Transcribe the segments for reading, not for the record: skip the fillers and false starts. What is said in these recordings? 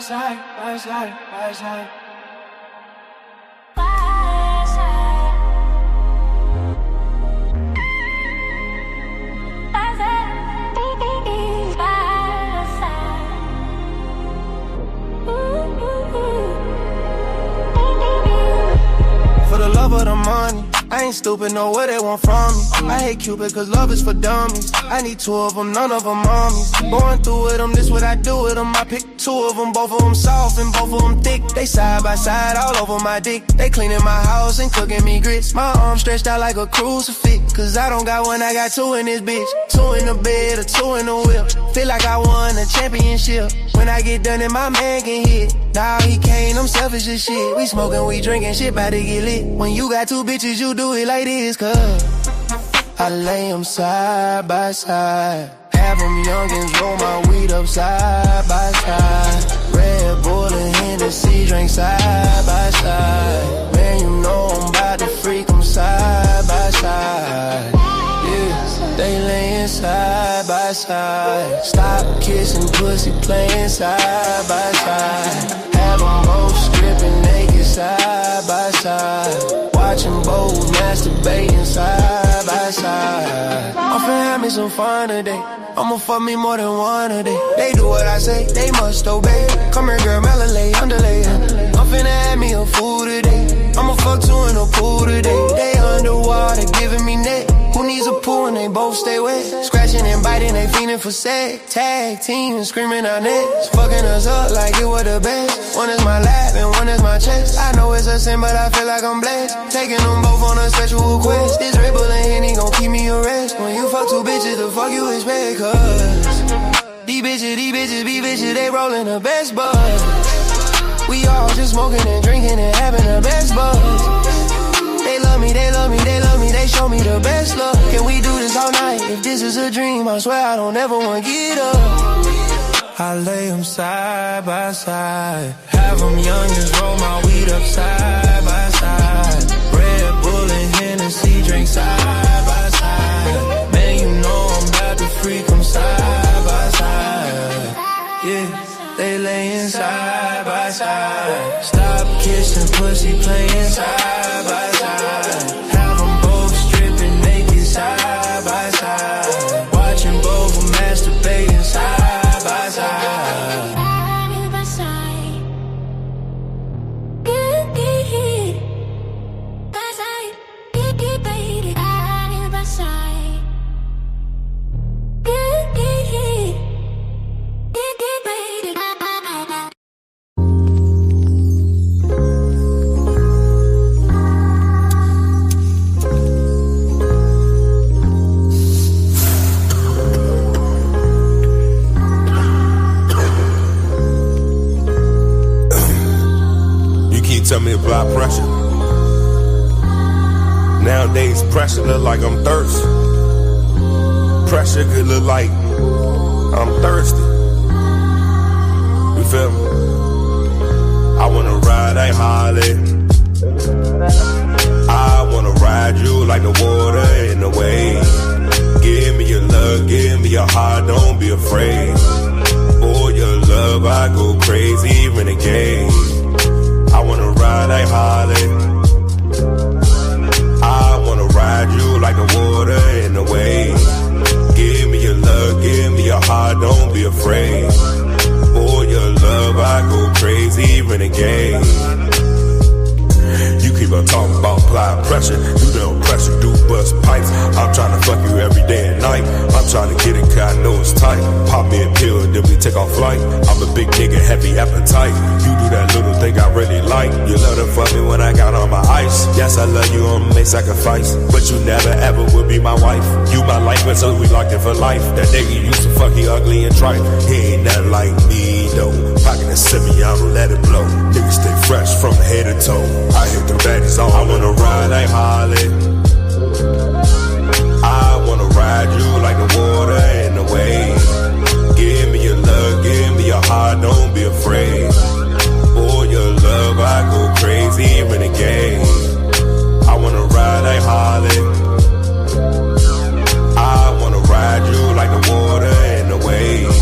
side, by side, by side. For the love of the money, I ain't stupid, know what they want from me. I hate Cupid cause love is for dummies. I need two of them, none of them mommies. Going through with them, this what I do with them. I pick two of them, both of them soft and both of them thick. They side by side all over my dick. They cleaning my house and cooking me grits. My arm stretched out like a crucifix, cause I don't got one, I got two in this bitch. Two in the bed or two in the whip. Feel like I won a championship. When I get done and my man can hit. Nah, he can't, I'm selfish as shit. We smoking, we drinking, shit bout to get lit. When you got two bitches, you do it like this, cuz I lay them side by side. Have them youngins roll my weed up side by side. Red Bull and Hennessy drink side by side. Man, you know I'm about to freak them side by side. Yeah, they laying side by side. Stop kissing pussy, playing side by side. Have them both stripping naked side by side. Watching both masturbating side by side. I'm finna have me some fun today. I'ma fuck me more than one a day. They do what I say, they must obey. Come here girl, Malay, underlay. I'm finna have me a fool today. I'ma fuck two in the pool today. They underwater giving me neck. Who needs a pool when they both stay wet? Scratching and biting, they fiending for sex. Tag team and screaming our necks. Fucking us up like it was the best. One is my lap and one is my chest. I know it's a sin, but I feel like I'm blessed. Taking them both on a sexual quest. This Red Bull and Henny gon' keep me a rest. When you fuck two bitches, the fuck you expect? Cause these bitches, they rollin' the best buzz. We all just smoking and drinking and having the best buzz. They love me, they love me, they love me, they show me the best love. Can we do this all night? If this is a dream, I swear I don't ever wanna get up. I lay them side by side. Have them youngins roll my weed up side by side. Red Bull and Hennessy drink side by side. Man, you know I'm about to freak them side by side. Yeah, they laying side by side. Stop kissing pussy, playing side by side. Have them both stripping naked side by side. Watching both of them masturbating side by side. Side by side. By side. Baby. Side by side. Tell me about pressure. Nowadays pressure look like I'm thirsty. Pressure could look like I'm thirsty. You feel me? I wanna ride a Harley. I wanna ride you like the water in the wave. Give me your love, give me your heart, don't be afraid. For your love I go crazy, renegade. I wanna ride a Harley. I wanna ride you like the water in the wave. Give me your love, give me your heart, don't be afraid. For your love I go crazy, renegade. You keep on talking about apply pressure. You don't pressure, do bust pipes. I'm tryna fuck you every day and night. I'm tryna get it cause I know it's tight. Pop me a pill, then we take off flight. I'm a big nigga, heavy appetite. You do that little thing I really like. You love to fuck me when I got on my ice. Yes, I love you, I'ma make sacrifice. But you never ever would be my wife. You my life, but so we locked in for life. That nigga used to fuck you ugly and trite. He ain't nothing like me though. Pocket a semi, I'ma let it blow. Niggas stay fresh from head to toe. I hit the baddies all. I wanna ride like Harley. I wanna ride you like the water in the wave. Give me your love, give me your heart, don't be afraid. For your love I go crazy, renegade. I wanna ride like Harley. I wanna ride you like the water in the wave.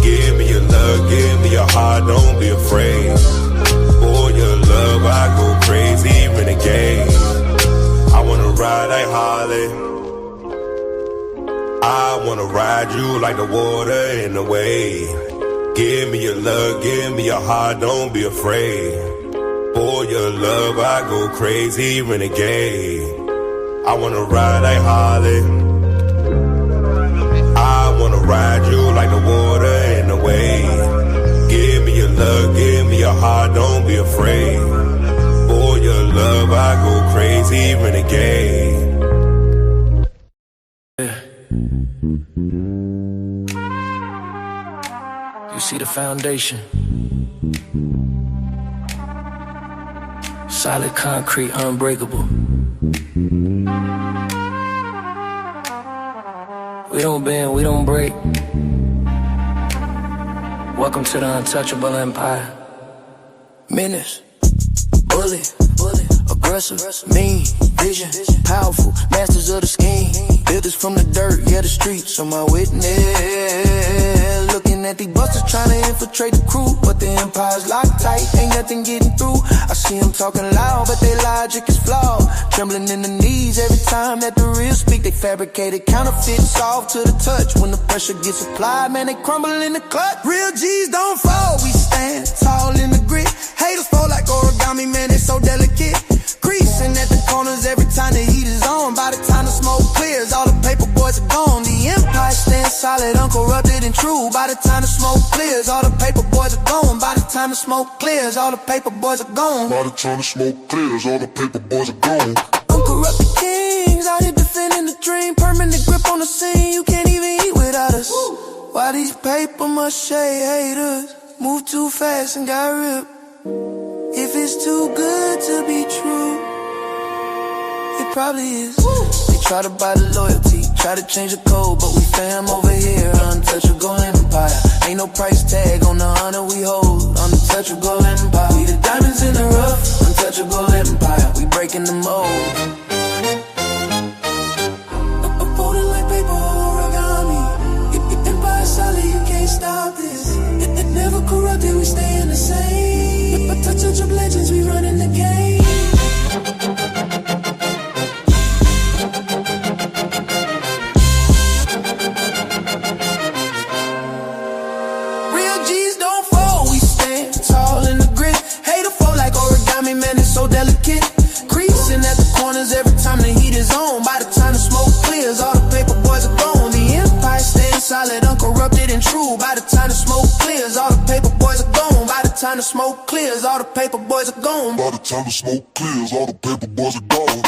Give me your love, give me your heart, don't be wanna ride you like the water in the wave. Give me your love, give me your heart, don't be afraid. For your love, I go crazy, renegade. I wanna ride like Harley. I wanna ride you like the water in the wave. Give me your love, give me your heart, don't be afraid. For your love, I go crazy, renegade. You see the foundation, solid concrete, unbreakable. We don't bend, we don't break. Welcome to the untouchable empire. Menace, bullet, aggressive, mean, vision, powerful, masters of the scheme. Builders from the dirt, yeah, the streets are my witness. Looking at these busters trying to infiltrate the crew, but the empire's locked tight, ain't nothing getting through. I see them talking loud, but their logic is flawed. Trembling in the knees every time that the real speak. They fabricated counterfeits off to the touch. When the pressure gets applied, man, they crumble in the clutch. Real G's don't fall, we stand tall in the grit. Haters fall like origami, man, they so delicate. Creasing at the corners every time the heat is on. By the time the smoke clears, all the paper boys are gone. The empire stands solid, uncorrupted and true. By the time the smoke clears, all the paper boys are gone. By the time the smoke clears, all the paper boys are gone. By the time the smoke clears, all the paper boys are gone. Uncorrupted kings out here defending the dream. Permanent grip on the scene, you can't even eat without us. Why these paper mache haters move too fast and got ripped? If it's too good to be true, it probably is. They try to buy the loyalty, try to change the code, but we fam over here, untouchable empire. Ain't no price tag on the honor we hold, untouchable empire. We the diamonds in the rough, untouchable empire. We breaking the mold. I'm folding like paper origami. Empire solid, you can't stop this. It never corrupted, we staying the same. Touch of legends, we running the game. Real G's don't fall, we stand tall in the grit. Hater fall like origami, man, it's so delicate. Creasing at the corners every time the heat is on. By the time the smoke clears, all the paper boys are gone. The empire stands solid, uncorrupted and true. By the time the smoke clears, all the paper boys are gone. By the time the smoke clears, all the paper boys are gone. By the time the smoke clears, all the paper boys are gone.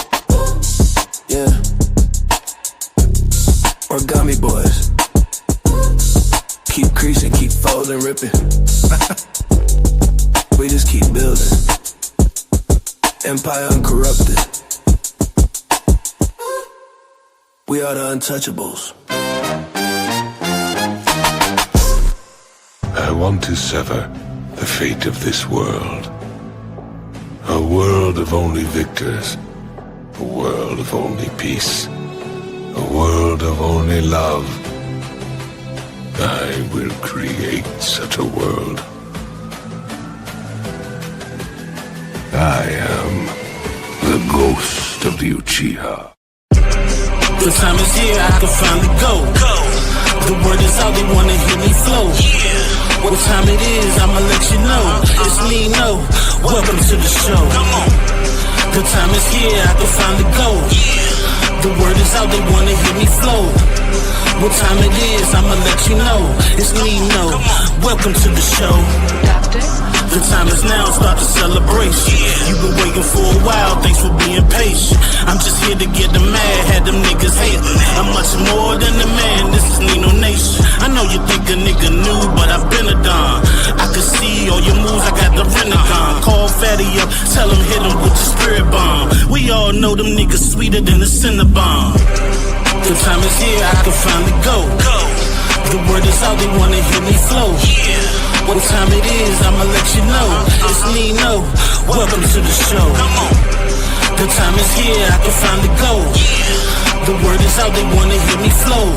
Yeah. Origami boys. Keep creasing, keep folding, ripping. We just keep building. Empire uncorrupted. We are the untouchables. I want to sever the fate of this world. A world of only victors. A world of only peace. A world of only love. I will create such a world. I am the ghost of the Uchiha. The time is here, I can finally go. The word is out, they wanna hear me flow. What time it is, I'ma let you know. It's Nino, welcome to the show. The time is here, I can finally go. The word is out, they wanna hear me flow. What time it is, I'ma let you know. It's Nino, welcome to the show. The time is now, start the celebration. You've been waiting for a while, thanks for being patient. I'm just here to get them mad, had them niggas hating. I'm much more than a man, this is Nino Nation. I know you think a nigga new, but I've been a don. I can see all your moves, I got the Renagon. Call Fatty up, tell him hit him with the spirit bomb. We all know them niggas sweeter than the Cinnabon. The time is here, I can finally go. The word is out, they wanna hear me flow. What time it is, I'ma let you know. It's Nino, welcome to the show. The time is here, I can finally go. The word is out, they wanna hear me flow.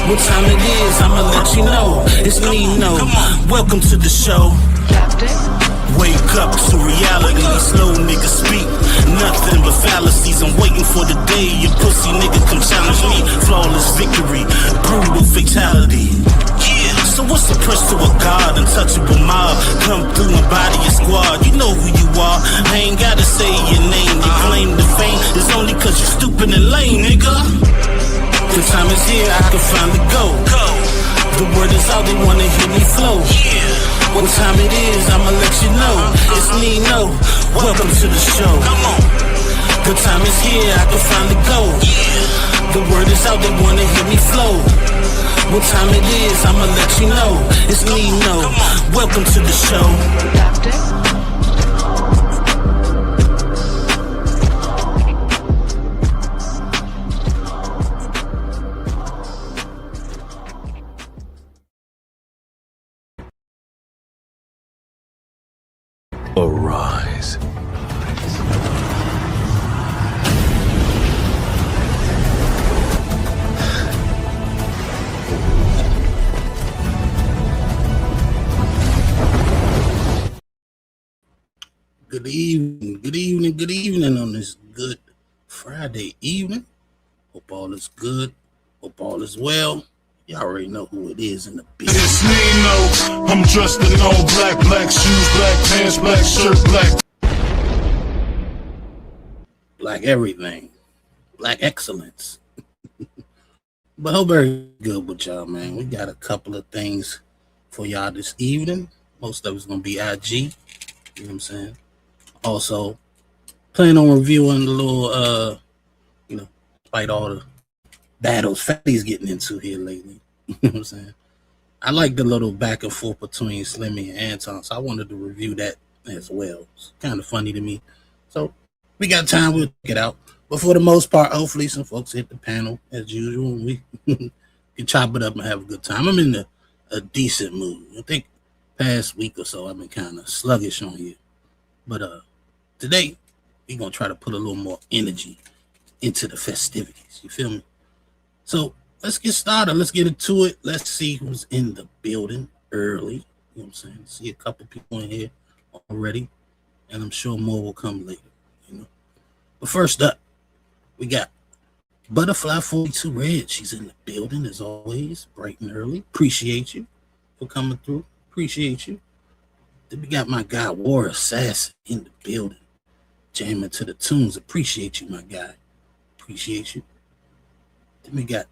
What time it is, I'ma let you know. It's Nino, welcome to the show. Wake up to reality, slow niggas speak nothing but fallacies. I'm waiting for the day your pussy nigga come challenge me. Flawless victory, brutal fatality. Yeah, so what's the press to a god, untouchable mob? Come through my body, your squad, you know who you are. I ain't gotta say your name, you claim the fame. It's only cause you stupid and lame, nigga. The time is here, I can finally go. The word is out, they wanna hear me flow. What time it is, I'ma let you know. It's Nino, welcome to the show. The time is here, I can finally go. The word is out, they wanna hear me flow. What time it is, I'ma let you know. It's Nino, welcome to the show. Doctor? Arise. Good evening, good evening, good evening on this good Friday evening. Hope all is good. Hope all is well. You already know who it is in the business. It's Nino. I'm dressed in all black, black shoes, black pants, black shirt, black. Black everything. Black excellence. But hope very good with y'all, man. We got a couple of things for y'all this evening. Most of it's going to be IG. You know what I'm saying? Also, plan on reviewing the little, despite all the battles Fatty's getting into here lately. You know what I'm saying? I like the little back and forth between Slimmy and Anton, so I wanted to review that as well. It's kind of funny to me. So we got time, we'll check it out. But for the most part, hopefully some folks hit the panel as usual, and we can chop it up and have a good time. I'm in a decent mood. I think past week or so I've been kind of sluggish on here. But today we're going to try to put a little more energy into the festivities. You feel me? So let's get started. Let's get into it. Let's see who's in the building early. You know what I'm saying? See a couple people in here already, and I'm sure more will come later. You know. But first up, we got Butterfly 42 Red. She's in the building as always, bright and early. Appreciate you for coming through. Appreciate you. Then we got my guy War Assassin in the building, jamming to the tunes. Appreciate you, my guy. Appreciate you. Then we got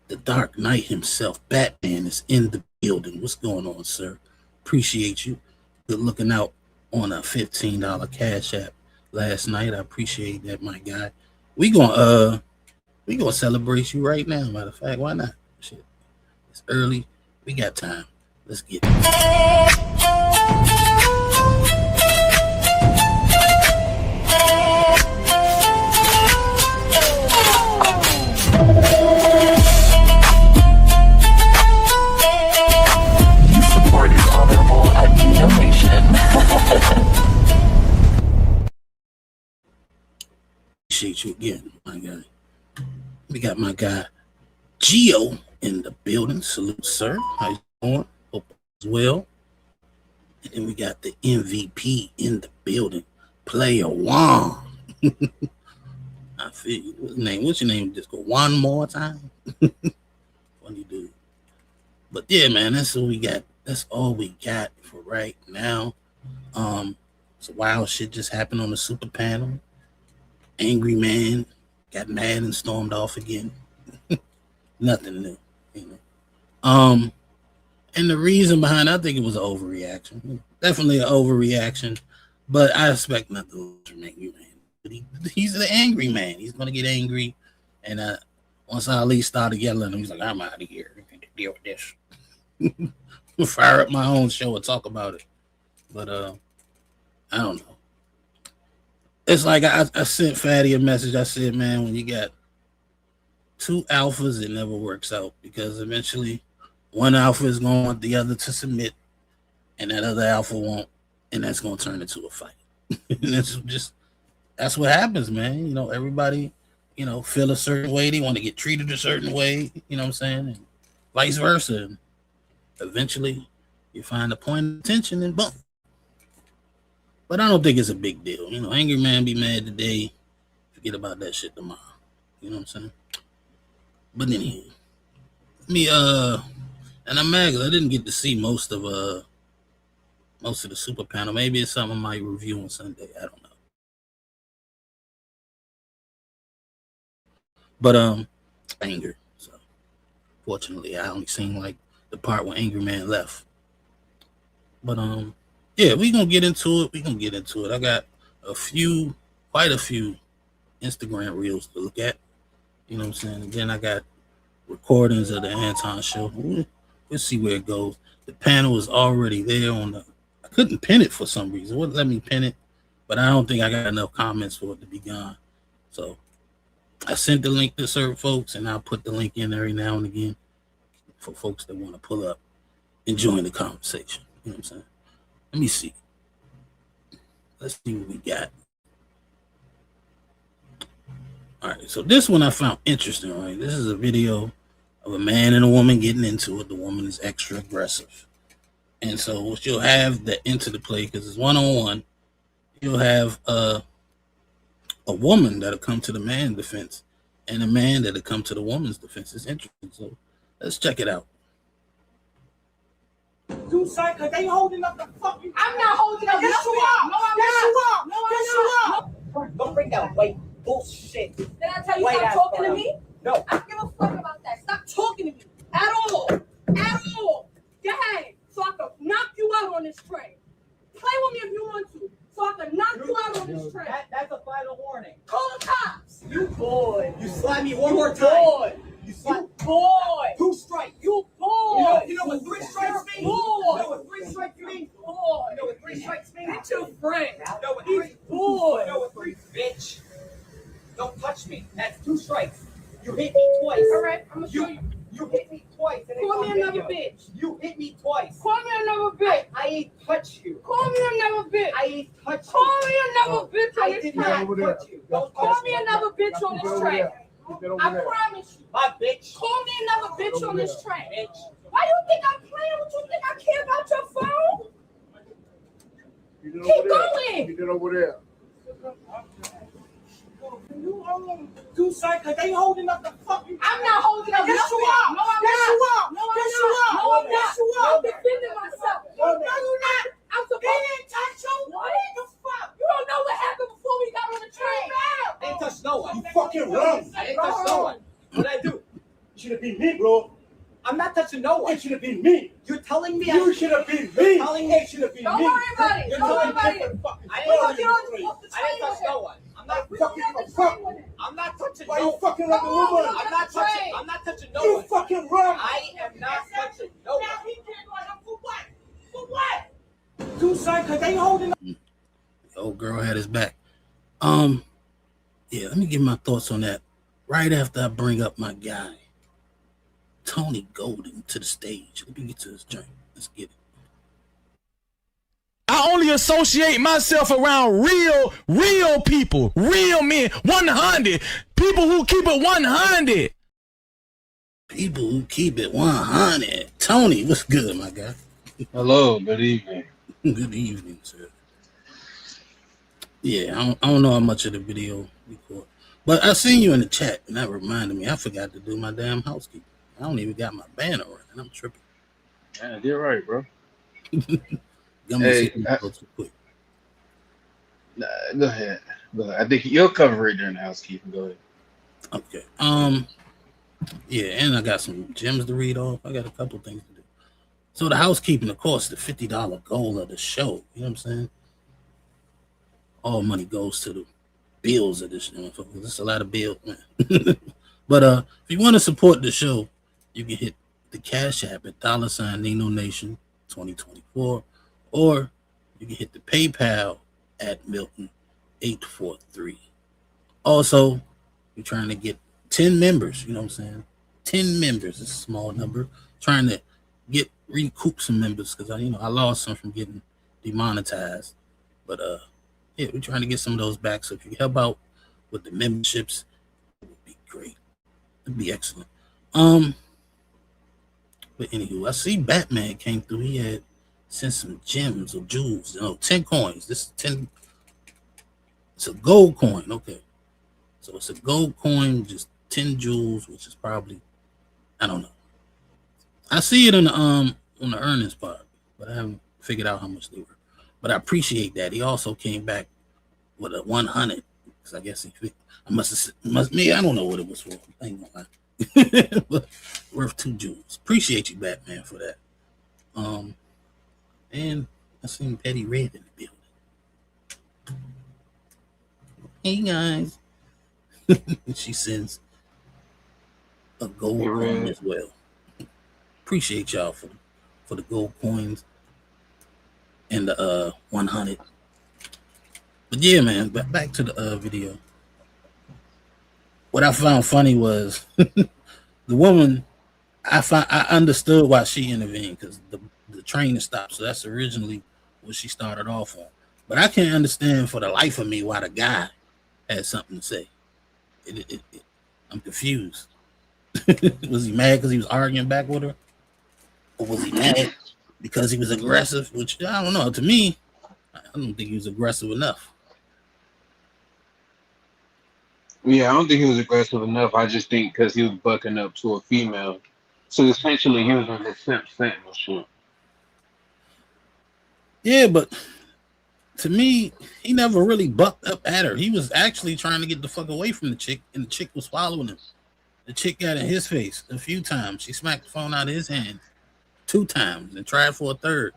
the Dark Knight himself, Batman, is in the building. What's going on, sir? Appreciate you. Good looking out on a $15 Cash App last night. I appreciate that, my guy. We gonna celebrate you right now. Matter of fact, why not? Shit, it's early. We got time. Let's get it. Appreciate you again, my guy. We got my guy Gio in the building. Salute, sir. How you doing? Hope as well. And then we got the MVP in the building, Player One. I feel you. What's your name? Just go one more time. Funny dude. But yeah, man, that's what we got. That's all we got for right now. Some wild shit just happened on the super panel. Angry man got mad and stormed off again. Nothing new, you know. And the reason behind it, I think it was an overreaction. Definitely an overreaction, but I expect nothing from Angry Man. But he's an angry man. He's gonna get angry, and once Ali started yelling, he's like, "I'm out of here. I can't deal with this." Fire up my own show and talk about it. But I don't know. It's like I sent Fatty a message. I said, man, when you got two alphas, it never works out because eventually one alpha is going to want the other to submit, and that other alpha won't, and that's going to turn into a fight. And that's what happens, man. You know, everybody, you know, feel a certain way. They want to get treated a certain way. You know what I'm saying? And vice versa. And eventually, you find a point of tension and bump. But I don't think it's a big deal. You know, angry man be mad today. Forget about that shit tomorrow. You know what I'm saying? But anyway, and I'm mad because I didn't get to see most of the super panel. Maybe it's something I might review on Sunday. I don't know. But anger. So fortunately, I only seen like the part where Angry Man left. But yeah, we gonna get into it. I got quite a few Instagram reels to look at. You know what I'm saying? And then I got recordings of the Anton show. We'll see where it goes. The panel is already there I couldn't pin it for some reason. It wouldn't let me pin it, but I don't think I got enough comments for it to be gone. So I sent the link to certain folks, and I'll put the link in every now and again for folks that want to pull up and join the conversation. You know what I'm saying? Let me see. Let's see what we got. All right, so this one I found interesting, right? This is a video of a man and a woman getting into it. The woman is extra aggressive. And so what you'll have that into the play, because it's one-on-one, you'll have a woman that'll come to the man's defense and a man that'll come to the woman's defense. It's interesting. So let's check it out. Dude, son, cause they holding up the fucking. I'm not holding up. Yes, you are. No, I'm Yes, you not. are. No, I'm Yes, not. you are. Don't bring that white bullshit. Did I tell you White stop ass talking to brown. me? No. I don't give a fuck about that. Stop talking to me at all. At all. Go ahead, so I can knock you out on this train. Play with me if you want to, so I can knock you out on this train. That's a final warning. Call the cops. You boy. You slap me one You more time. boy. You slap. You boy. 2 strikes. You boy. You know what 3 strikes mean? Boy. You know what 3 strikes mean? Boy. You know what 3 strikes mean? Get your friend. You know what He's 3? boy. You know what 3? Bitch. Don't touch me. That's 2 strikes. You hit me twice. All right, I'm gonna show you. You hit me twice. And Call it's me on another video. bitch. You hit me twice. Call me another bitch. I ain't touch you. Call me another bitch. I ain't touch you. Call me another bitch on I this did train. not touch you. Don't Call touch me another bitch on this train. I promise you. My bitch. Call me another bitch on this train. Bitch. Why you think I'm playing with you? Think I care about your phone? Keep going. Get it over there. You do something because they holding up the fucking. I'm not holding up. Yes, you are. No, I'm Yes, not. you are. No, I'm Yes, not. you are. No, I'm Yes, not. you are. I'm defending myself. No, you're not. I'm supposed They didn't touch you. What? The fuck? You don't know what happened before we got on the train. They didn't touch no one. You fucking run. I didn't touch no one. What did I do? You should have been me, bro. I'm not touching no one. It should have been me. You're telling me You should have been me. telling me It should have been Don't me. worry about it. You're Don't worry telling about me it. Fucking I We're didn't gonna touch get off the I didn't train touch with no him. one. I'm not We're fucking gonna get the fuck. train with him. I'm not touching Why no you fucking like a Come on, woman? look. I'm not touching. I'm not touching no You one. fucking run. I am not touching no one. Now he can't go out for what? For what? Do something because they holding. The old girl had his back. Yeah, let me give my thoughts on that right after I bring up my guy, Tony Golden, to the stage. Let me get to this joint. Let's get it. I only associate myself around real people, real men, 100 people who keep it 100. People who keep it 100. Tony, what's good, my guy? Hello, good evening. Good evening, sir. Yeah, I don't know how much of the video we caught, but I seen you in the chat, and that reminded me. I forgot to do my damn housekeeping. I don't even got my banner running. I'm tripping. Yeah, you're right, bro. Hey, too quick. Nah, go ahead. I think you'll cover it during the housekeeping. Go ahead. Okay. Yeah, and I got some gems to read off. I got a couple things to do. So the housekeeping, of course, the $50 goal of the show. You know what I'm saying? All money goes to the bills of this show. There's a lot of bills, man. But if you want to support the show, you can hit the Cash App at $Nino Nation 2024, or you can hit the PayPal at Milton 843. Also, we're trying to get 10 members. You know what I'm saying? 10 members is a small number. Trying to recoup some members because I lost some from getting demonetized. But yeah, we're trying to get some of those back. So if you help out with the memberships, it would be great. It'd be excellent. But anywho, I see Batman came through. He had sent some gems or jewels. 10 coins. This is 10. It's a gold coin. Okay. So it's a gold coin, just 10 jewels, which is probably, I don't know. I see it on the earnings part, but I haven't figured out how much they were. But I appreciate that. He also came back with a 100. Because I guess I don't know what it was for. I ain't gonna lie. But worth 2 jewels. Appreciate you, Batman, for that. And I seen Betty Red in the building. Hey guys. She sends a gold coin as well. Appreciate y'all for the gold coins and the 100. But yeah, man, back to the video. What I found funny was the woman. I understood why she intervened because the train stopped. So that's originally what she started off on. But I can't understand for the life of me why the guy had something to say. I'm confused. Was he mad because he was arguing back with her? Or was he mad because he was aggressive? Which, I don't know. To me, I don't think he was aggressive enough. Yeah, I don't think he was aggressive enough. I just think because he was bucking up to a female. So essentially, he was on his simp sentinel shit. Yeah, but to me, he never really bucked up at her. He was actually trying to get the fuck away from the chick, and the chick was following him. The chick got in his face a few times. She smacked the phone out of his hand 2 times and tried for a third.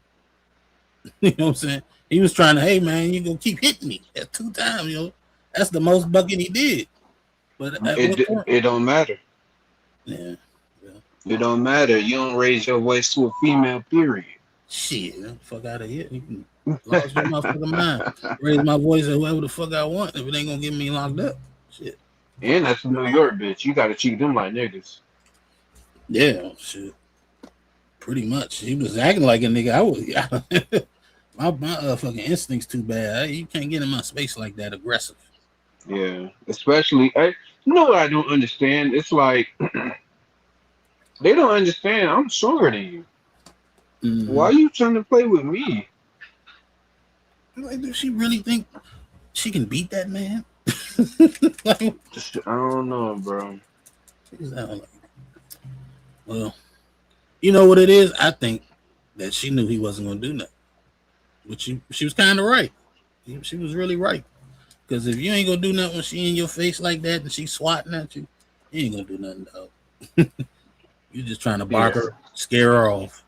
You know what I'm saying? He was trying to, hey man, you gonna keep hitting me. That's 2 times, yo. That's the most bucking he did. But it don't matter. Yeah. It don't matter. You don't raise your voice to a female, period. Shit, fuck out of here. You can lost your motherfucking mind. Raise my voice at whoever the fuck I want if it ain't gonna get me locked up. Shit. And that's a New York bitch. You gotta treat them like niggas. Yeah, shit. Pretty much. He was acting like a nigga. My fucking instincts too bad. You can't get in my space like that aggressive. Yeah, especially. You know what I don't understand? It's like they don't understand. I'm stronger than you. Mm-hmm. Why are you trying to play with me? Like, does she really think she can beat that man? I don't know, bro. Well, you know what it is? I think that she knew he wasn't gonna do nothing. But she was kind of right. She was really right. Because if you ain't gonna do nothing when she in your face like that and she swatting at you, you ain't gonna do nothing, dog. You're just trying to bark her, scare her off.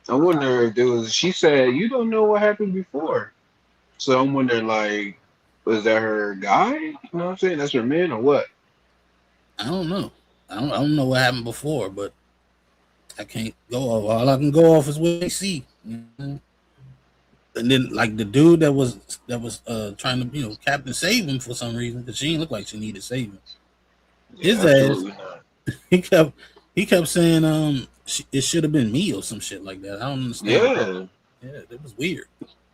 I wonder if there was. She said you don't know what happened before, so I'm wondering like, was that her guy? You know what I'm saying? That's her man or what? I don't know. I don't know what happened before, but I can't go off. All I can go off is what they see. Mm-hmm. And then, like the dude that was trying to, Captain save him for some reason because she didn't look like she needed saving. His ass, not. he kept saying, it should have been me or some shit like that. I don't understand. Yeah, it was weird.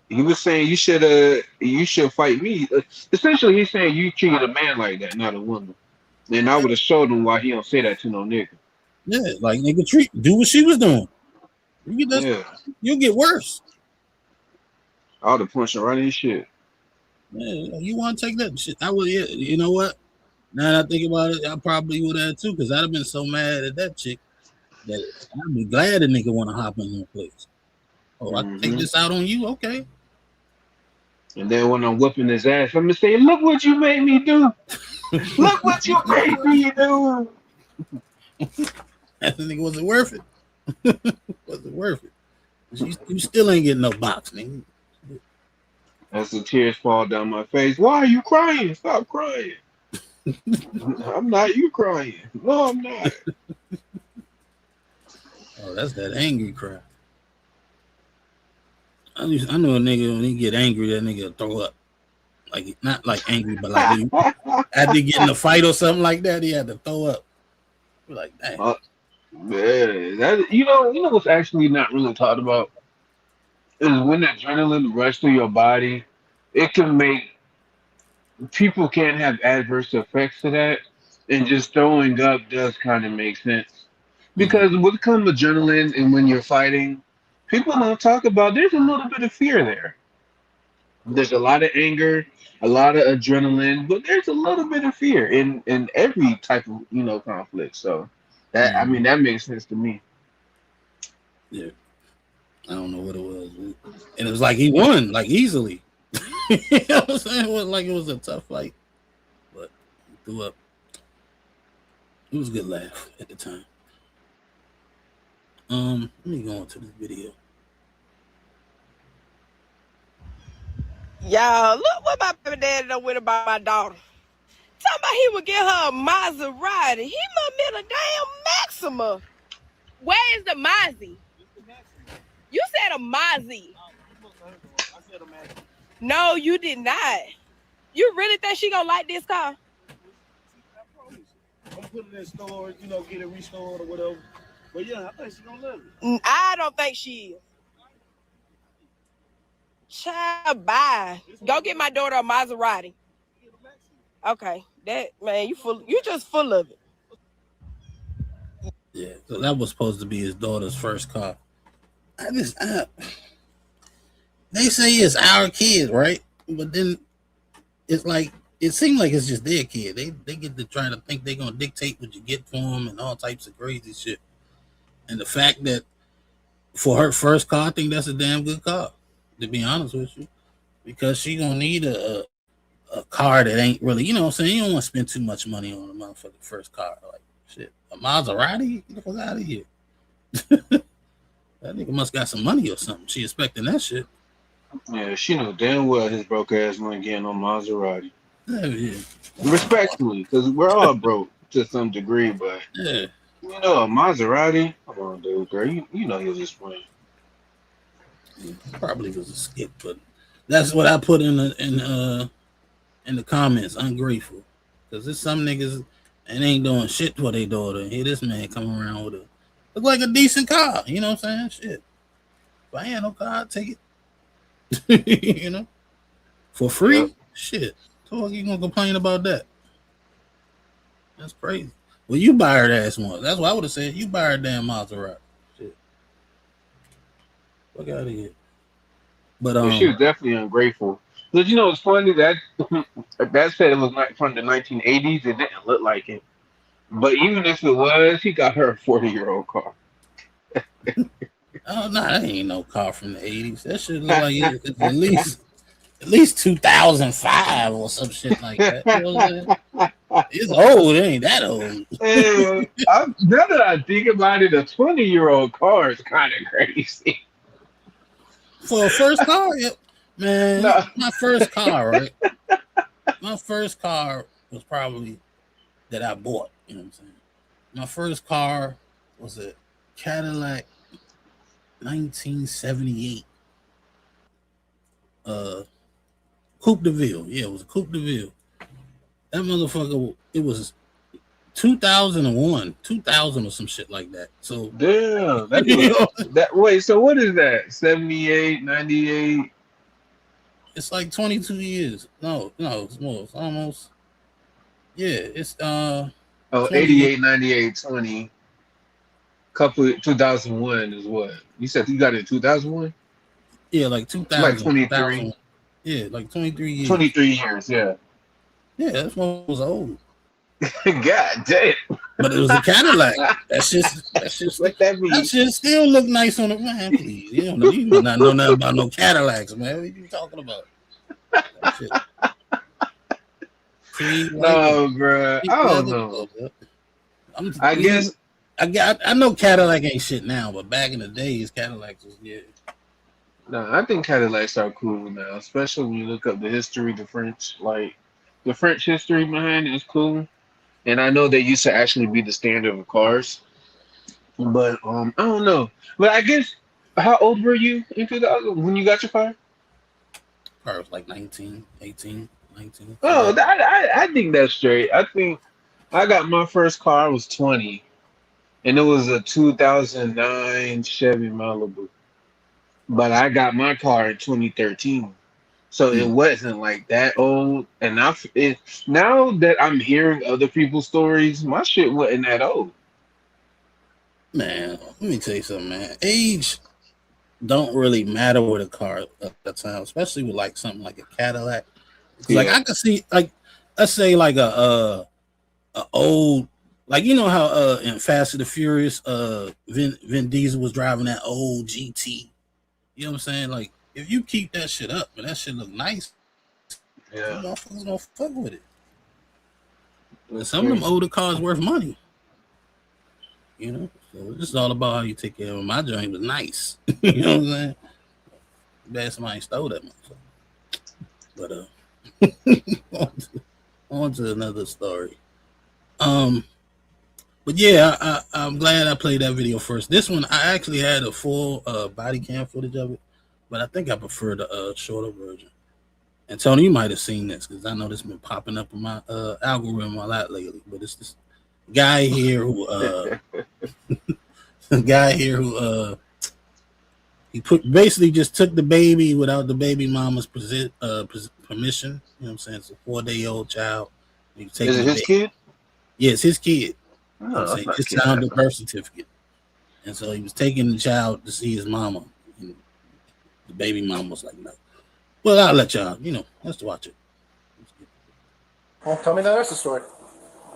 He was saying you should fight me. Essentially, he's saying you treated a man like that, not a woman. And I would have showed him why he don't say that to no nigga. Yeah, like nigga, do what she was doing. You'll get worse. I would have punched her right in his shit. Yeah, you want to take that shit? I would. Yeah, you know what? Now that I think about it, I probably would have too, because I'd have been so mad at that chick that I'd be glad a nigga want to hop in her place. Oh, I can take this out on you, okay? And then when I'm whooping his ass, I'm gonna say, "Look what you made me do! Look what you made me do!" That nigga wasn't worth it. Wasn't worth it. You still ain't getting no box, nigga. As the tears fall down my face, why are you crying? Stop crying. I'm not you crying. No, I'm not. Oh, that's that angry cry. I know a nigga when he get angry, that nigga throw up. Like not like angry, but like after he get in a fight or something like that, he had to throw up. We're like, dang. Man, that you know what's actually not really talked about is when the adrenaline rush through your body, it can make people can have adverse effects to that, and just throwing up does kind of make sense because with come adrenaline and when you're fighting, people don't talk about there's a little bit of fear there. There's a lot of anger, a lot of adrenaline, but there's a little bit of fear in every type of conflict. So that I mean that makes sense to me. Yeah, I don't know what it was, and it was like he won like easily. You know what I'm saying? It wasn't like it was a tough fight, but he threw up. It was a good laugh at the time. Let me go into this video. Y'all, look what my baby daddy done went about my daughter. Talking about he would get her a Maserati. He must be a damn Maxima. Where is the Mazzy? You said a Mazzy. No, you did not. You really think she gonna like this car? I'm putting it in stores, get it restored or whatever. But yeah, I think she gonna love it. I don't think she is. Child, bye. Go get my daughter a Maserati. Okay, that man, you just full of it. Yeah, so that was supposed to be his daughter's first car. They say it's our kid, right? But then it's like it seems like it's just their kid. They get to try to think they're gonna dictate what you get for them and all types of crazy shit. And the fact that for her first car, I think that's a damn good car. To be honest with you, because she gonna need a car that ain't really, you know what I'm saying? You don't want to spend too much money on a motherfucking first car. Like shit, a Maserati? Get the fuck out of here. That nigga must got some money or something. She expecting that shit. Yeah, she know damn well his broke ass wasn't getting on Maserati. Yeah. Respectfully, because we're all broke to some degree, but yeah, a Maserati. Come on, dude, girl, you know you're just playing. Yeah, probably was a skip, but that's what I put in the comments. Ungrateful, because there's some niggas and ain't doing shit for their daughter. And here this man come around with look like a decent car. You know what I'm saying? Shit. If I ain't no car, I'd take it. You know, for free. Yep. Shit. So you gonna complain about that? That's crazy. Well, you buy her ass one. That's what I would have said. You buy her damn Maserati. Shit. Fuck out of here. But she was definitely ungrateful. But it's funny that that said it was from the 1980s. It didn't look like it. But even if it was, he got her a 40-year-old car. Oh no, that ain't no car from the 80s. That should look like it's at least 2005 or some shit like that. You know what I'm saying? It's old. It ain't that old. Now that I think about it, a 20-year-old car is kind of crazy. For a first car, man. No. My first car, right? My first car was probably that I bought. You know what I'm saying? My first car was a Cadillac 1978 Coupe de Ville. Yeah, it was a Coupe de Ville. That motherfucker, it was 2001, 2000 or some shit like that. So damn, that wait, so what is that? 78, 98? It's like 22 years. No, it's more. It's almost. Yeah, it's 88, 98, 20. Couple 2001 is what? You said you got it in 2001? Yeah, like 2000. Like 23. Yeah, like 23 years. 23 years, yeah. Yeah, that's when it was old. God damn. But it was a Cadillac. That's just what that means. That shit still look nice on the man, please. You do not know nothing about no Cadillacs, man. What are you talking about? No, bro. I don't know. I know Cadillac ain't shit now, but back in the days, Cadillacs was good. No, I think Cadillacs are cool now, especially when you look up the history, the French history behind it is cool. And I know they used to actually be the standard of cars. But I don't know. But I guess, how old were you in 2000 when you got your car? Car was like 19, 18, 19. Oh, I think that's straight. I think I got my first car, I was 20. And it was a 2009 Chevy Malibu. But I got my car in 2013. So it wasn't like that old. And now that I'm hearing other people's stories, my shit wasn't that old. Man, let me tell you something, man. Age don't really matter with a car at the time, especially with like something like a Cadillac. Like I could see, like let's say like a old, like you know how in Fast and the Furious, Vin Diesel was driving that old GT. You know what I'm saying? Like if you keep that shit up and that shit look nice, motherfuckers gonna fuck with it. And some of them older cars worth money. You know, so it's just all about how you take care of them. My joint was nice. You know what I'm saying? Bad somebody stole that motherfucker. But on to another story. But yeah, I'm glad I played that video first. This one I actually had a full body cam footage of it, but I think I prefer the shorter version. And Tony, you might have seen this because I know this has been popping up in my algorithm a lot lately. But it's this guy here who he basically just took the baby without the baby mama's permission. You know what I'm saying? It's a 4-day-old child. Is it his kid? Yeah, it's his kid. Oh, Just signed the birth certificate. And so he was taking the child to see his mama. And the baby mama was like, no. Well, I'll let y'all, let's watch it. Well, tell me the rest of the story.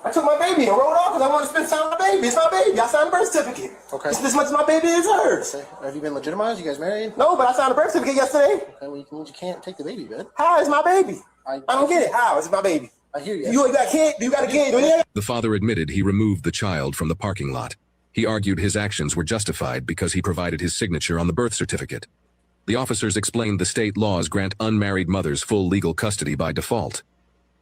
I took my baby and rode off because I want to spend time with my baby. It's my baby. I signed a birth certificate. Okay. It's as much as my baby is hers. Okay. Have you been legitimized? You guys married? No, but I signed a birth certificate yesterday. Okay, well, you can't take the baby, man. How is my baby? I don't get it. How is it my baby? I hear you. You got a kid? You got a kid? The father admitted he removed the child from the parking lot. He argued his actions were justified because he provided his signature on the birth certificate. The officers explained the state laws grant unmarried mothers full legal custody by default.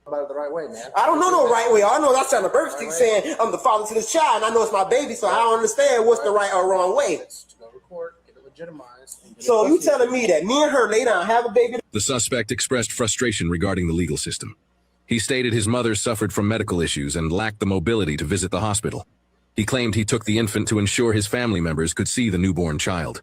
About it the right way, man. I don't know no right way. All I know is I signed a birth certificate saying I'm the father to this child, and I know it's my baby, so I don't understand what's the right or wrong way. To go record, get it legitimized. So you telling me that me and her lay down have a baby? The suspect expressed frustration regarding the legal system. He stated his mother suffered from medical issues and lacked the mobility to visit the hospital. He claimed he took the infant to ensure his family members could see the newborn child.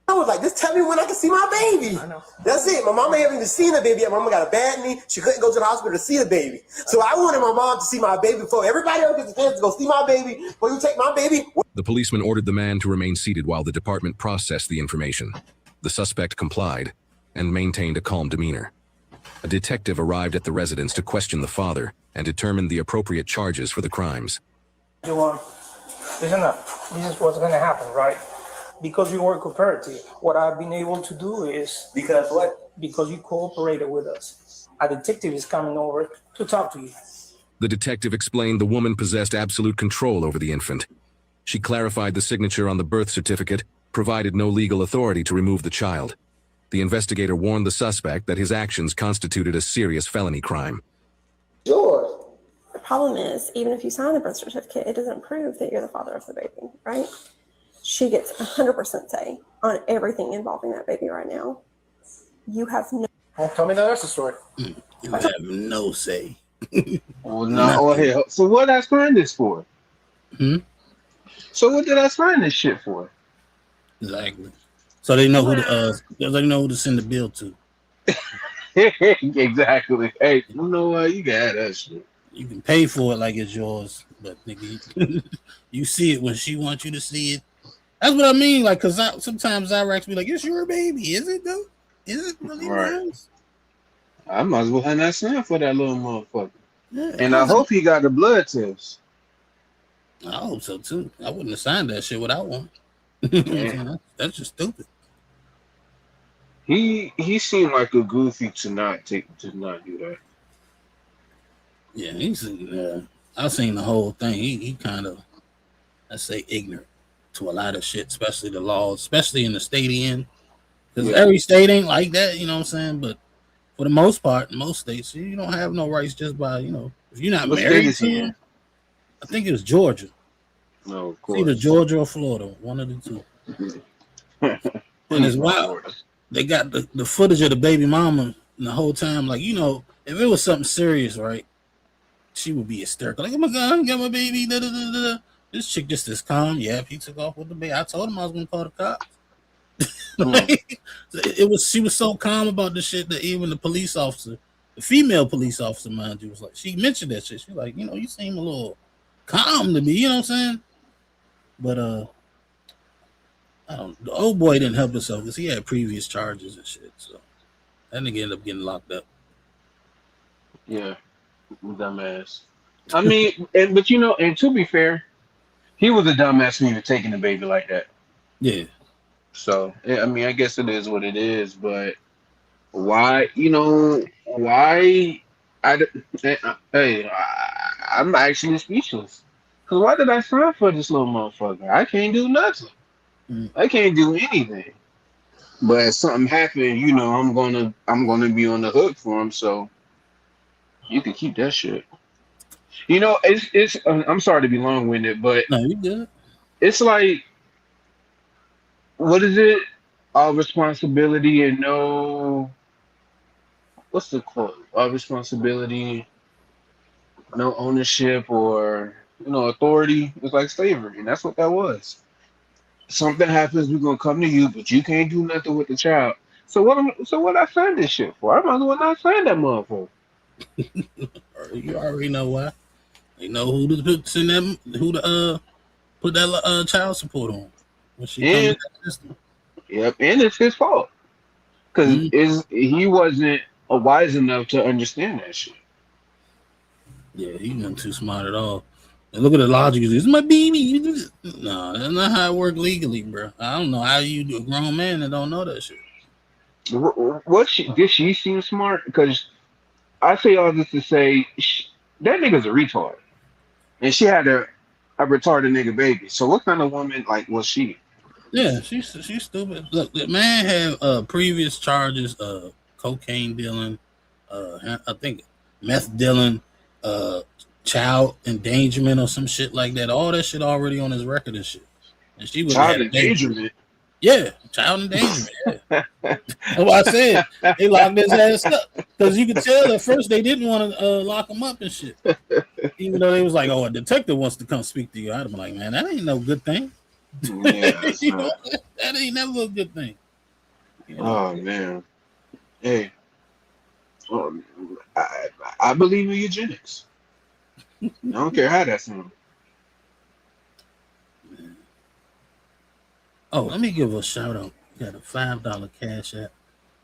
I was like, just tell me when I can see my baby. I know. That's it. My mama haven't even seen the baby yet. My mama got a bad knee. She couldn't go to the hospital to see the baby. So I wanted my mom to see my baby before everybody else gets a chance to go see my baby. Before you take my baby. The policeman ordered the man to remain seated while the department processed the information. The suspect complied and maintained a calm demeanor. A detective arrived at the residence to question the father and determine the appropriate charges for the crimes. Listen up. This is what's going to happen, right? Because you work cooperative, what I've been able to do is... Because what? Because you cooperated with us. A detective is coming over to talk to you. The detective explained the woman possessed absolute control over the infant. She clarified the signature on the birth certificate, provided no legal authority to remove the child. The investigator warned the suspect that his actions constituted a serious felony crime. Sure. The problem is, even if you sign the birth certificate, it doesn't prove that you're the father of the baby, right? She gets 100% say on everything involving that baby right now. You have no... Well, tell me the rest of the story. You have no say. Well, no. Hell. So what I signed this for? So what did I sign this shit for? Exactly. So they know who to send the bill to. Exactly. Hey, you know what? You got that shit. You can pay for it like it's yours, but nigga, you see it when she wants you to see it. That's what I mean. Like, cause sometimes Iraq's be like, "It's your baby, is it though? Is it really yours?" I might as well have that sign for that little motherfucker. Yeah, and I hope he got the blood test. I hope so too. I wouldn't have signed that shit without one. That's just stupid. He seemed like a goofy to not do that. Yeah, I've seen the whole thing. He kind of, let's say, ignorant to a lot of shit, especially the laws, especially in the state he in. Because every state ain't like that, you know what I'm saying? But for the most part, in most states, you don't have no rights just by, if you're not married to him. I think it was Georgia. No, of course. Either Georgia or Florida, one of the two. And it's wild. They got the footage of the baby mama and the whole time, like, if it was something serious, right, she would be hysterical. Like, oh my God, I got my baby. Da, da, da, da. This chick just is calm. Yeah, he took off with the baby. I told him I was going to call the cops. She was so calm about the shit that even the police officer, the female police officer, mind you, was like, she mentioned that shit. She's like, you seem a little calm to me, you know what I'm saying? But The old boy didn't help himself because he had previous charges and shit. So that nigga ended up getting locked up. Yeah, dumbass. I mean, but and to be fair, he was a dumbass for even taking the baby like that. Yeah. So I mean, I guess it is what it is. But why? Why? I'm actually speechless. Cause why did I sign for this little motherfucker? I can't do nothing. I can't do anything. But if something happened, I'm gonna be on the hook for him. So you can keep that shit. It's. I'm sorry to be long winded, but no, you good. It's like, what is it? All responsibility and no. What's the quote? All responsibility, no ownership or authority. It's like slavery, and that's what that was. Something happens, we're gonna come to you, but you can't do nothing with the child. So what I signed this shit for? I might as well not sign that motherfucker. You already know why. They know who to put in them, who to put that child support on when she comes to that system. Yep, and it's his fault because he wasn't wise enough to understand that shit. Yeah, he wasn't too smart at all. And look at the logic. It's my baby. No, that's not how it works legally, bro. I don't know how you do a grown man that don't know that shit. Did she seem smart? Because I say all this to say that nigga's a retard, and she had a retarded nigga baby. So what kind of woman was she? Yeah, she's stupid. Look, the man had previous charges, cocaine dealing, I think meth dealing, child endangerment or some shit like that. All that shit already on his record and shit. And she was child endangerment. Yeah, child endangerment. Yeah. That's what I said. They locked his ass up because you could tell at first they didn't want to lock him up and shit. Even though they was like, "Oh, a detective wants to come speak to you," I'd be like, "Man, that ain't no good thing." Yeah, that ain't never a good thing. Oh man, hey, I believe in eugenics. I don't care how that sounds. Oh, let me give a shout out. Got a $5 cash app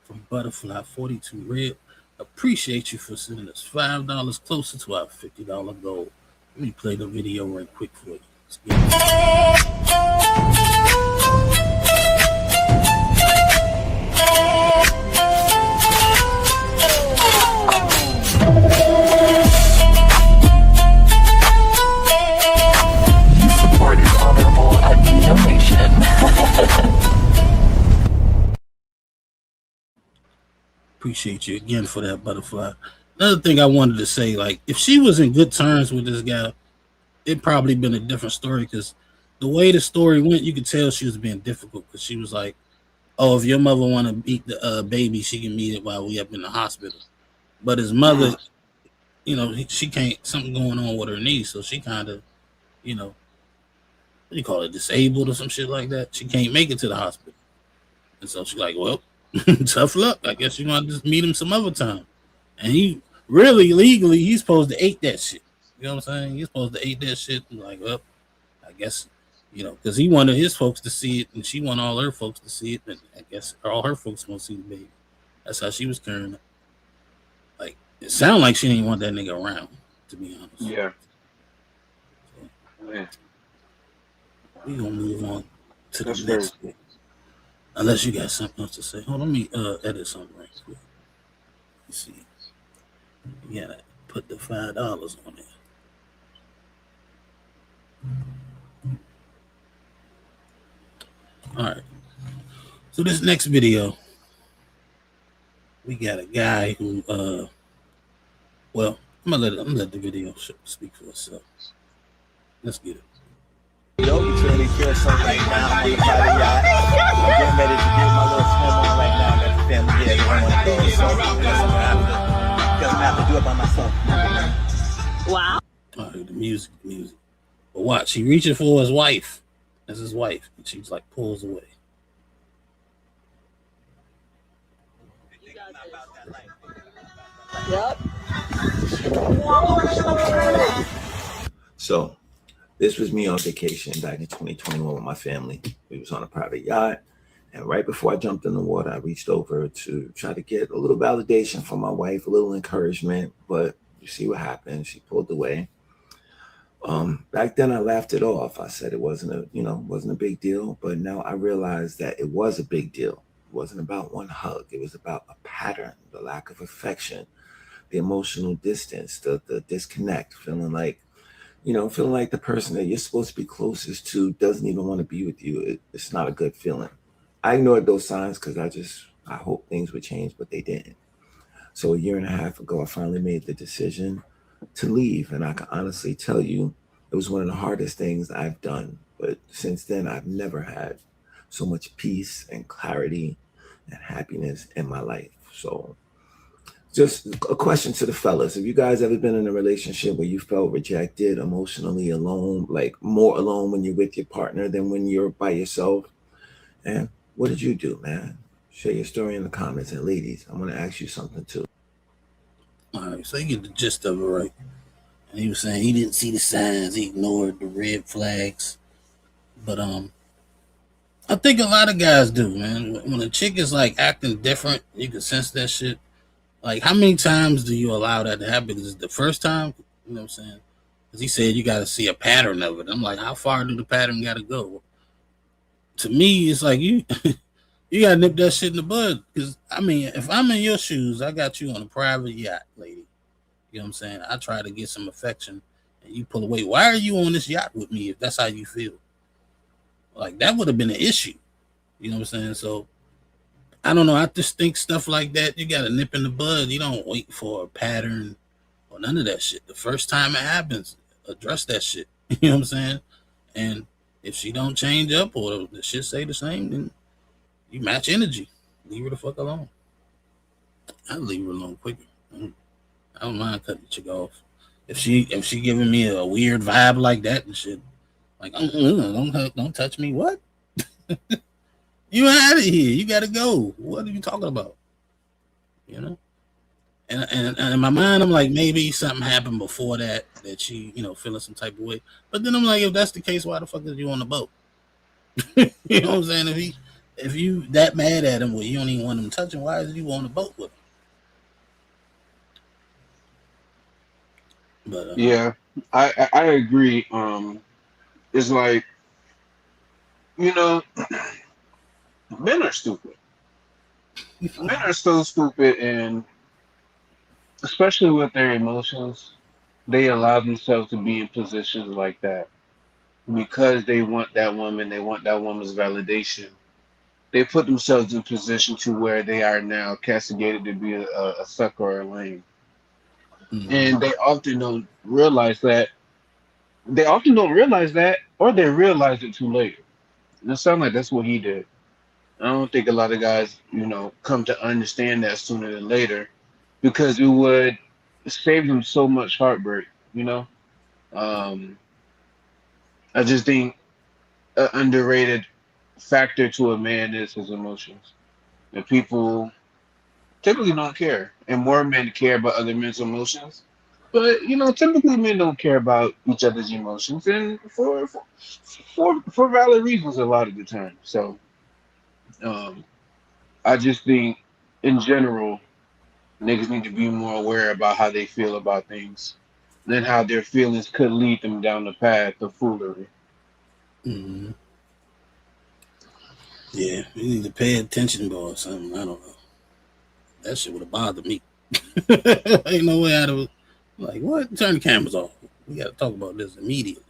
from Butterfly 42 Red. Appreciate you for sending us $5 closer to our $50 goal. Let me play the video right quick for you. Let's get Appreciate you again for that, Butterfly. Another thing I wanted to say, if she was in good terms with this guy, it'd probably been a different story because the way the story went, you could tell she was being difficult because she was like, "Oh, if your mother want to beat the baby, she can meet it while we up in the hospital." But his mother, she can't, something going on with her knee, so she kind of, what do you call it, disabled or some shit like that. She can't make it to the hospital. And so she's like, well, tough luck. I guess you're going to just meet him some other time. And he really, legally, he's supposed to eat that shit. You know what I'm saying? He's supposed to eat that shit. And like, well, I guess, because he wanted his folks to see it and she wanted all her folks to see it. And I guess all her folks going to see the baby. That's how she was carrying it. Like, it sounded like she didn't want that nigga around, to be honest. Yeah. So, we going to move on to the next one. Unless you got something else to say. Hold on, let me edit something right quick. Let's see. You gotta put the $5 on there. All right. So this next video, we got a guy who, well, I'm gonna let the video speak for itself. Let's get it. Yo, you clearly feel something right now on the party yacht. I'm getting ready to get my little swim on right now. Got the family here. I don't want to go. So I have to do it by myself. Wow. All right, the music. But watch, he reaches for his wife. That's his wife. And she's like pulls away. Yep. So, This was me on vacation back in 2021 with my family. We was on a private yacht. And right before I jumped in the water, I reached over to try to get a little validation from my wife, a little encouragement. But you see what happened. She pulled away. Back then I laughed it off. I said it wasn't a big deal. But now I realize that it was a big deal. It wasn't about one hug. It was about a pattern, the lack of affection, the emotional distance, the disconnect, feeling like the person that you're supposed to be closest to doesn't even want to be with you. It's not a good feeling. I ignored those signs because I hoped things would change, but they didn't. So a year and a half ago, I finally made the decision to leave. And I can honestly tell you, it was one of the hardest things I've done. But since then, I've never had so much peace and clarity and happiness in my life. So just a question to the fellas. Have you guys ever been in a relationship where you felt rejected, emotionally alone, like more alone when you're with your partner than when you're by yourself? And what did you do, man? Share your story in the comments. And ladies, I'm going to ask you something too. All right, so you get the gist of it, right? And he was saying he didn't see the signs, he ignored the red flags. But I think a lot of guys do, man. When a chick is like acting different, you can sense that shit. Like, how many times do you allow that to happen? Because the first time, you know what I'm saying? Because he said you got to see a pattern of it. I'm like, how far do the pattern got to go? To me, it's like you got to nip that shit in the bud. Because, I mean, if I'm in your shoes, I got you on a private yacht, lady. You know what I'm saying? I try to get some affection, and you pull away. Why are you on this yacht with me if that's how you feel? Like, that would have been an issue. You know what I'm saying? So, I don't know. I just think stuff like that, you got to nip in the bud. You don't wait for a pattern or none of that shit. The first time it happens, address that shit. You know what I'm saying? And if she don't change up or the shit stay the same, then you match energy. Leave her the fuck alone. I'd leave her alone quicker. I don't mind cutting the chick off. If she giving me a weird vibe like that and shit, like don't touch me. What? You out of here. You gotta go. What are you talking about? You know? And in my mind, I'm like, maybe something happened before that she, feeling some type of way. But then I'm like, if that's the case, why the fuck is you on the boat? You know what I'm saying? If you that mad at him, well, you don't even want him touching, why is you on the boat with him? But yeah, I agree. It's like, men are stupid. Men are so stupid, and especially with their emotions, they allow themselves to be in positions like that because they want that woman, they want that woman's validation. They put themselves in a position to where they are now castigated to be a sucker or a lame. And they often don't realize that. They often don't realize that, or they realize it too late. And it sounds like that's what he did. I don't think a lot of guys, come to understand that sooner than later, because it would save them so much heartbreak. I just think an underrated factor to a man is his emotions, and people typically don't care, and more men care about other men's emotions. But typically men don't care about each other's emotions, and for valid reasons a lot of the time. So I just think, in general, niggas need to be more aware about how they feel about things, than how their feelings could lead them down the path of foolery. Mm-hmm. Yeah, you need to pay attention, boy, or something. I don't know. That shit would have bothered me. Ain't no way out of it. Like, what? Turn the cameras off. We got to talk about this immediately.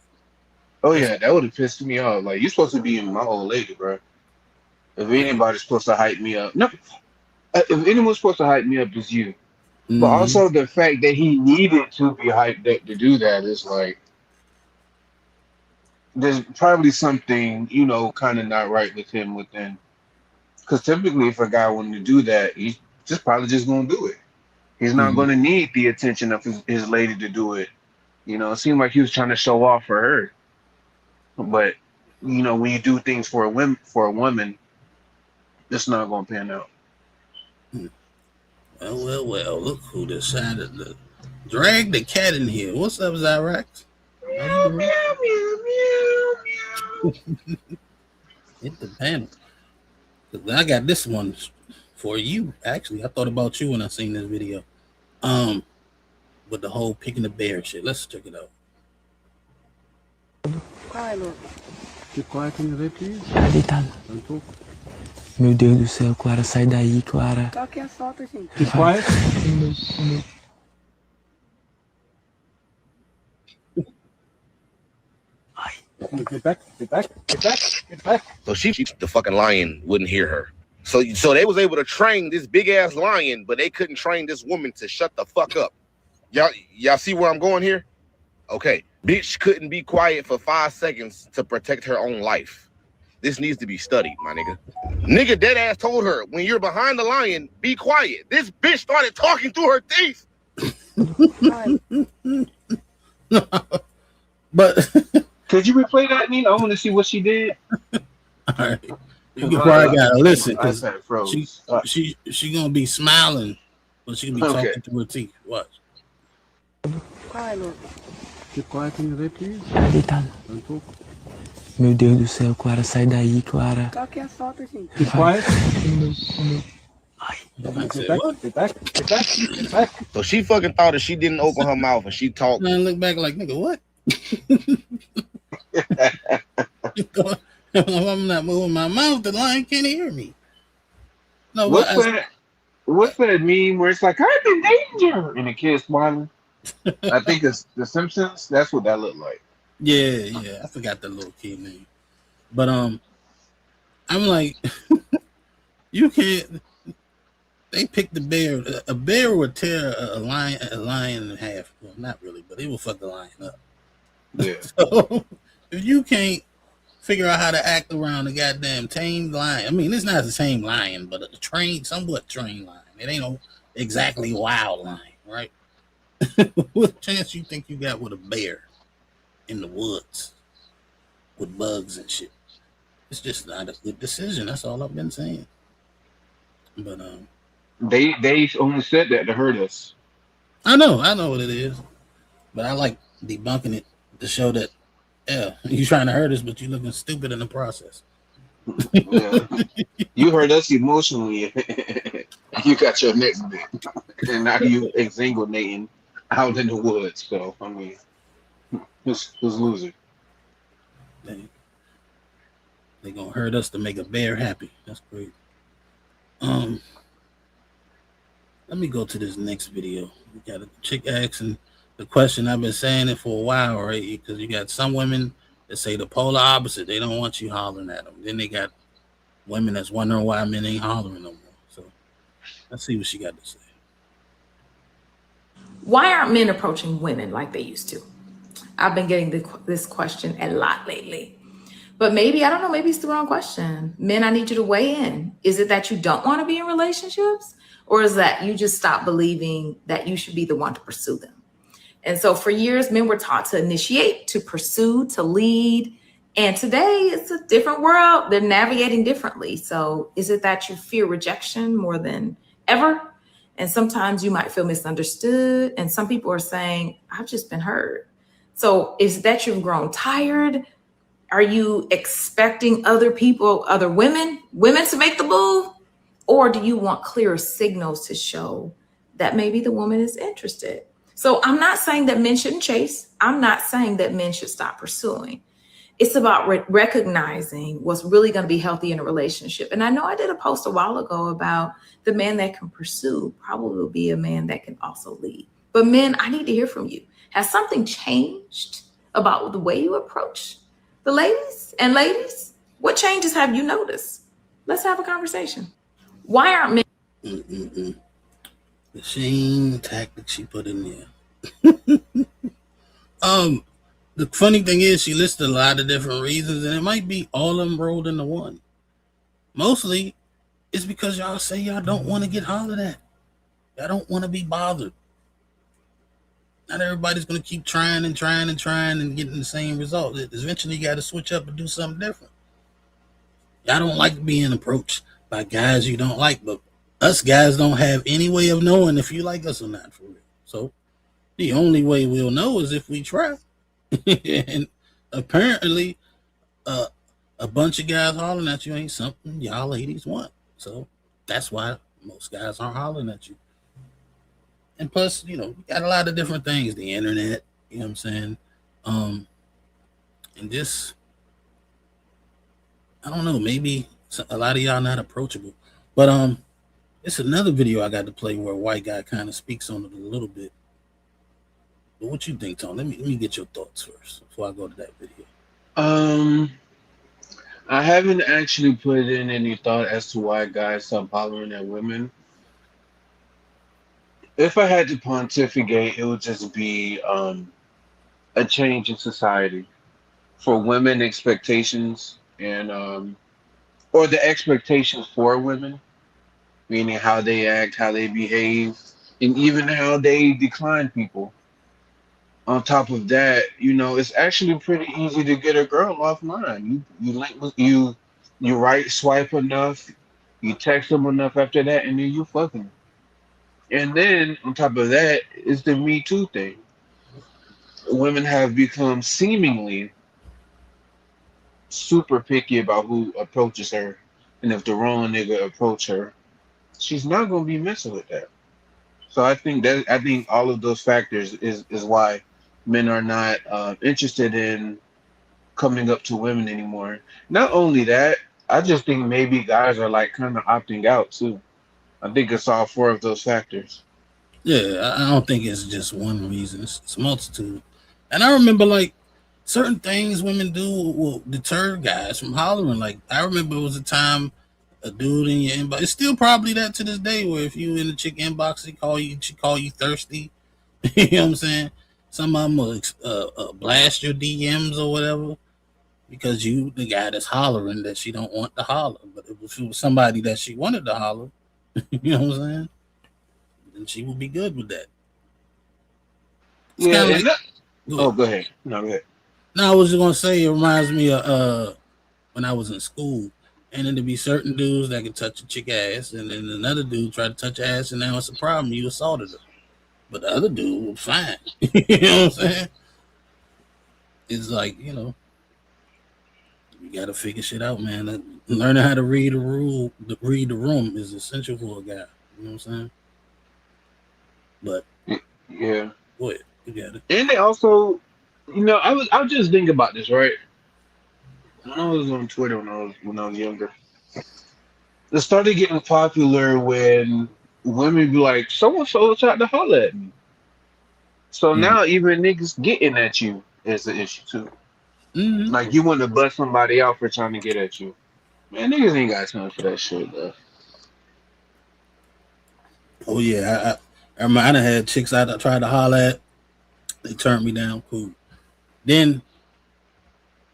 Oh yeah, that would have pissed me off. Like, you're supposed to be my old lady, bro. If anybody's supposed to hype me up, no. If anyone's supposed to hype me up, it's you. Mm-hmm. But also the fact that he needed to be hyped up to do that is like, there's probably something, kind of not right with him within. Because typically, if a guy wanted to do that, he's probably just going to do it. He's not going to need the attention of his lady to do it. It seemed like he was trying to show off for her. But, when you do things for a woman, it's not going to pan out. Well, look who decided to drag the cat in here. What's up, Zyrax? Meow, meow, meow, Hit the panel. I got this one for you. Actually, I thought about you when I seen this video. With the whole picking the bear shit. Let's check it out. Clara, quer me ver, please? Tá deitado. Meu Deus do céu, Clara, sai daí, Clara. Qual que é a falta, gente? Be quiet. Get back, get back, get back, get back. So the fucking lion wouldn't hear her. So they was able to train this big ass lion, but they couldn't train this woman to shut the fuck up. Y'all see where I'm going here? Okay. Bitch couldn't be quiet for 5 seconds to protect her own life. This needs to be studied, my nigga. Nigga dead ass told her, when you're behind the lion, be quiet. This bitch started talking through her teeth. But could you replay that, Nino? I want to see what she did. All right. You probably gotta listen because she gonna be smiling, but she gonna be talking through her teeth. Watch. Keep quiet, can you ver, please? Tá deitado. Meu Deus do céu, Clara, sai daí, Clara. Qual que é a falta, gente? Be quiet. Get back. So she fucking thought that she didn't open her mouth and she talked. Man, look back like, nigga, what? If I'm not moving my mouth, the lion can't hear me. No, what's that meme where it's like, I'm in danger, and the kid's smiling? I think it's The Simpsons. That's what that looked like. Yeah. I forgot the little kid name. But I'm like, you can't. They picked the bear. A bear would tear a lion in half. Well, not really, but it will fuck the lion up. Yeah. So if you can't figure out how to act around a goddamn tamed lion, I mean, it's not the same lion, but a somewhat trained lion. It ain't no exactly wild lion, right? What chance you think you got with a bear in the woods with bugs and shit? It's just not a good decision. That's all I've been saying. But they only said that to hurt us. I know what it is, but I like debunking it to show that you trying to hurt us, but you looking stupid in the process. Yeah. You hurt us emotionally. You got your neck bit, and now you exsanguinating out in the woods. So I mean, who's losing? They gonna hurt us to make a bear happy. That's great. Let me go to this next video. We got a chick asking the question. I've been saying it for a while, right? Because you got some women that say the polar opposite. They don't want you hollering at them. Then they got women that's wondering why men ain't hollering no more. So let's see what she got to say. Why aren't men approaching women like they used to? I've been getting this question a lot lately. But maybe, I don't know, maybe it's the wrong question. Men, I need you to weigh in. Is it that you don't want to be in relationships? Or is that you just stop believing that you should be the one to pursue them? And so for years, men were taught to initiate, to pursue, to lead. And today it's a different world. They're navigating differently. So is it that you fear rejection more than ever? And sometimes you might feel misunderstood. And some people are saying, I've just been hurt. So is it that you've grown tired? Are you expecting other people, other women to make the move? Or do you want clearer signals to show that maybe the woman is interested? So I'm not saying that men shouldn't chase. I'm not saying that men should stop pursuing. It's about recognizing what's really going to be healthy in a relationship. And I know I did a post a while ago about the man that can pursue probably will be a man that can also lead. But men, I need to hear from you. Has something changed about the way you approach the ladies? And ladies, what changes have you noticed? Let's have a conversation. Why aren't men? The same tactic she put in there. The funny thing is she listed a lot of different reasons, and it might be all of them rolled into one. Mostly, it's because y'all say y'all don't want to get hollered at. Y'all don't want to be bothered. Not everybody's going to keep trying and getting the same result. Eventually, you got to switch up and do something different. Y'all don't like being approached by guys you don't like, but us guys don't have any way of knowing if you like us or not, for real. So the only way we'll know is if we try. And apparently a bunch of guys hollering at you ain't something y'all ladies want. So that's why most guys aren't hollering at you. And plus, you got a lot of different things, the internet, you know what I'm saying? And just, I don't know, maybe a lot of y'all not approachable. But it's another video I got to play where a white guy kind of speaks on it a little bit. But what you think, Tom? Let me get your thoughts first before I go to that video. I haven't actually put in any thought as to why guys stop hollering at women. If I had to pontificate, it would just be a change in society for women expectations and or the expectations for women, meaning how they act, how they behave, and even how they decline people. On top of that, it's actually pretty easy to get a girl offline. You link with you right swipe enough, you text them enough after that, and then you fucking. And then on top of that is the Me Too thing. Women have become seemingly super picky about who approaches her, and if the wrong nigga approach her, she's not gonna be messing with that. So I think all of those factors is why men are not interested in coming up to women anymore. Not only that, I just think maybe guys are like kind of opting out too. I think it's all four of those factors. Yeah, I don't think it's just one reason. It's a multitude. And I remember, like, certain things women do will deter guys from hollering. Like, I remember it was a time a dude in your inbox. It's still probably that to this day, where if you in the chick inbox, she call you thirsty. You know what I'm saying? Some of them will blast your DMs or whatever because you the guy that's hollering that she don't want to holler. But if it was somebody that she wanted to holler, you know what I'm saying? Then she would be good with that. It's Yeah, kind of and like. go ahead. No, go ahead. No, I was just gonna say it reminds me of when I was in school, and then there'd be certain dudes that could touch a chick ass, and then another dude tried to touch her ass, and now it's a problem. You assaulted her, but the other dude was fine. You know what I'm saying? It's like you gotta figure shit out, man. Learning how to read read the room is essential for a guy. You know what I'm saying? But yeah, go ahead, you got it. And they also, I was just thinking about this, right? When I was on Twitter when I was younger, it started getting popular when women be like, "So and so tried to holler at me." So now even niggas getting at you is an issue too. Mm-hmm. Like you want to bust somebody out for trying to get at you. Man, niggas ain't got time for that shit, though. Oh yeah, I remember I done had chicks I tried to holler at. They turned me down. Cool. Then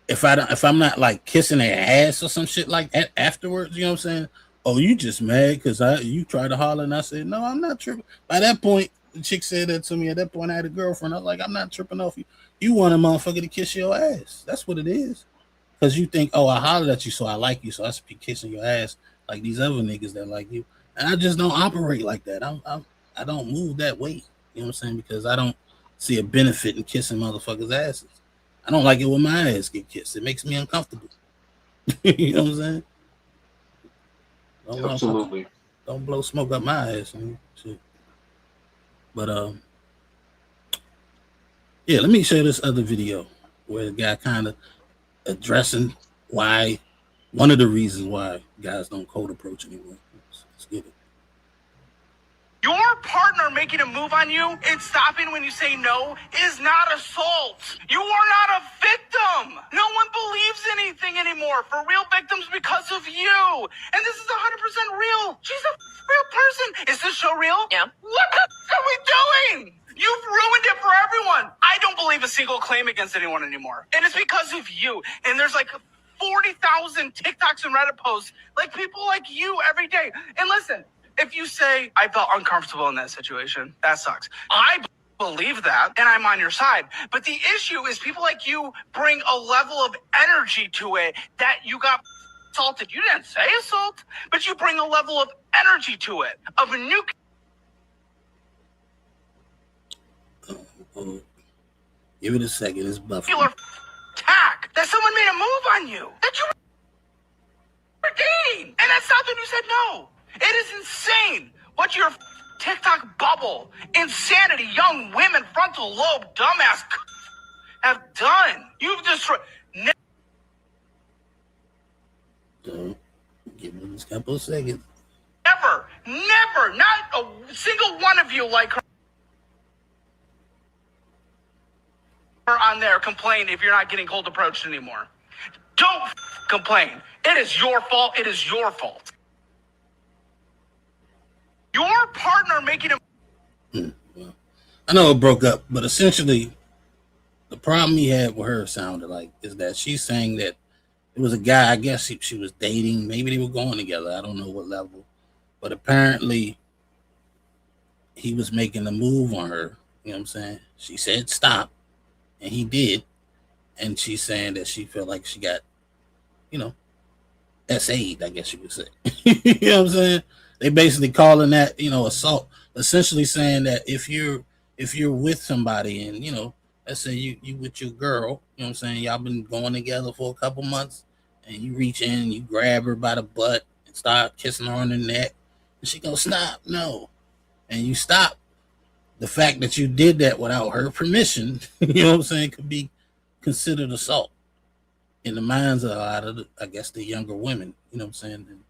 if I'm not like kissing their ass or some shit like that afterwards, you know what I'm saying? Oh, you just mad because you tried to holler and I said no, I'm not tripping. By that point, the chick said that to me. At that point, I had a girlfriend. I was like, I'm not tripping off you. You want a motherfucker to kiss your ass. That's what it is. Because you think, oh, I hollered at you, so I like you, so I should be kissing your ass like these other niggas that like you. And I just don't operate like that. I don't move that weight. You know what I'm saying? Because I don't see a benefit in kissing motherfuckers' asses. I don't like it when my ass get kissed. It makes me uncomfortable. You know what I'm saying? Absolutely. Don't blow smoke up my ass and shit. But yeah, let me show you this other video where the guy kind of addressing one of the reasons why guys don't cold approach anymore. Let's get it. Your partner making a move on you and stopping when you say no is not assault. You are not a victim. No one believes anything anymore for real victims because of you. And this is 100% real. She's a real person. Is this show real? Yeah. What the are we doing? You've ruined it for everyone. I don't believe a single claim against anyone anymore. And it's because of you. And there's like 40,000 TikToks and Reddit posts like people like you every day. And listen, if you say, I felt uncomfortable in that situation, that sucks. I believe that, and I'm on your side. But the issue is people like you bring a level of energy to it that you got assaulted. You didn't say assault, but you bring a level of energy to it, of a new... Give it a second, it's buffering. Attack that someone made a move on you. That you were dating. And that stopped when you said no. It is insane what your TikTok bubble, insanity, young women, frontal lobe, dumbass have done. You've destroyed. Give me a couple of seconds. Never, not a single one of you like her on there complain if you're not getting cold approached anymore. Don't complain. It is your fault. It is your fault. Your partner making a... I know it broke up, but essentially the problem he had with her sounded like is that she's saying that it was a guy, I guess she was dating. Maybe they were going together. I don't know what level. But apparently he was making a move on her. You know what I'm saying? She said stop, and he did. And she's saying that she felt like she got, SA'd, I guess you could say. You know what I'm saying? They basically calling that, assault. Essentially saying that if you're with somebody and, let's say you with your girl, you know what I'm saying? Y'all been going together for a couple months and you reach in, you grab her by the butt and start kissing her on the neck. And she goes, stop, no. And you stop. The fact that you did that without her permission, you know what I'm saying, could be considered assault in the minds of a lot of, the younger women. You know what I'm saying? And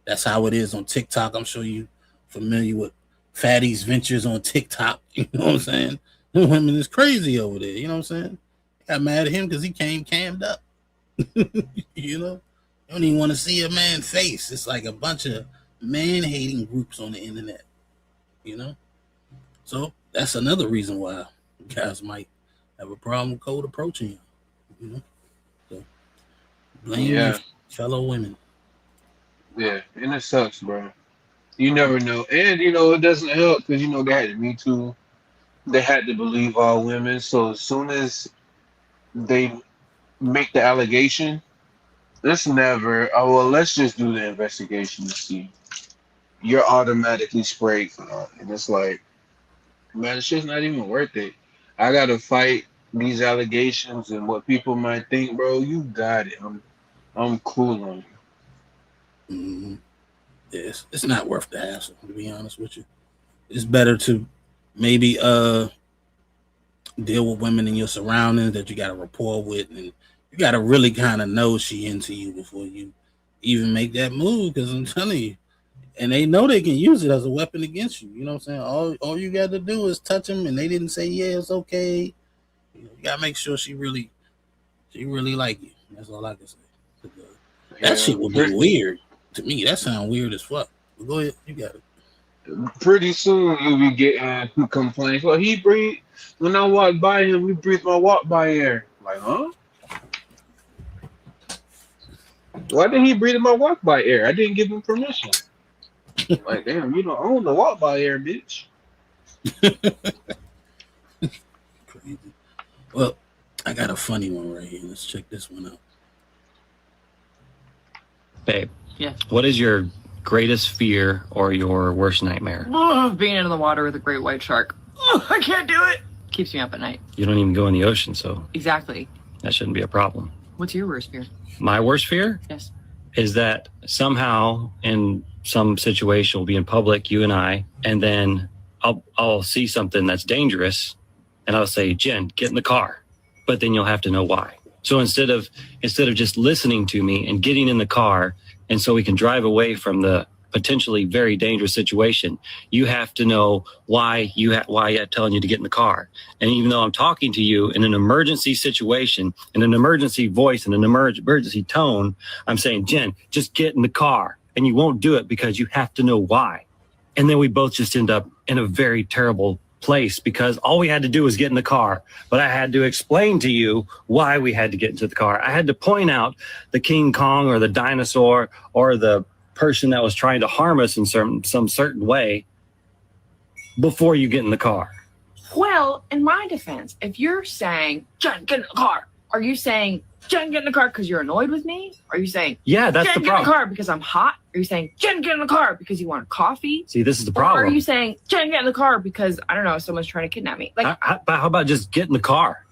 that's how it is on TikTok. I'm sure you familiar with Fatty's ventures on TikTok. You know what I'm saying? The women is crazy over there. You know what I'm saying? I got mad at him because he came cammed up. You don't even want to see a man's face. It's like a bunch of man-hating groups on the internet. So that's another reason why guys might have a problem with cold approaching you. So blame your fellow women. Yeah, and it sucks, bro. You never know. And, it doesn't help because, they had Me Too. They had to believe all women. So as soon as they make the allegation, it's never, let's just do the investigation to see. You're automatically sprayed for that. And it's like, man, it's just not even worth it. I got to fight these allegations and what people might think, bro. You got it. I'm cool on you. Mm-hmm. Yeah, it's not worth the hassle, to be honest with you. It's better to maybe deal with women in your surroundings that you got a rapport with, and you got to really kind of know she into you before you even make that move. Because I'm telling you, and they know they can use it as a weapon against you. You know what I'm saying? All you got to do is touch them, and they didn't say yeah, it's okay. You got to make sure she really like you. That's all I can say. That shit would be weird to me. That sounds weird as fuck. But go ahead, you got it. Pretty soon you'll be getting complaints. Well, he breathed when I walked by him. He breathed my walk by air. Like, huh? Why did he breathe my walk by air? I didn't give him permission. Like, damn, you don't own the walk by air, bitch. Crazy. Well, I got a funny one right here. Let's check this one out. Babe. Yeah. What is your greatest fear or your worst nightmare? Being in the water with a great white shark. I can't do it. Keeps me up at night. You don't even go in the ocean, so Exactly. that shouldn't be a problem. What's your worst fear? My worst fear Yes. is that somehow in some situation we'll be in public, you and I, and then I'll see something that's dangerous and I'll say, Jen, get in the car. But then you'll have to know why. So instead of just listening to me and getting in the car, and so we can drive away from the potentially very dangerous situation, you have to know why I'm telling you to get in the car. And even though I'm talking to you in an emergency situation, in an emergency voice, in an emergency tone, I'm saying, Jen, just get in the car. And you won't do it because you have to know why. And then we both just end up in a very terrible place because all we had to do was get in the car. But I had to explain to you why we had to get into the car. I had to point out the King Kong or the dinosaur or the person that was trying to harm us in some certain way before you get in the car. Well, in my defense, if you're saying, Jen, get in the car, are you saying, Jen, get in the car because you're annoyed with me? Are you saying, yeah, that's Jen, the get in the problem. car because I'm hot? Are you saying, Jen, get in the car because you want coffee? See, this is the Or problem. are you saying, Jen, get in the car because, I don't know, someone's trying to kidnap me? Like, How about just get in the car?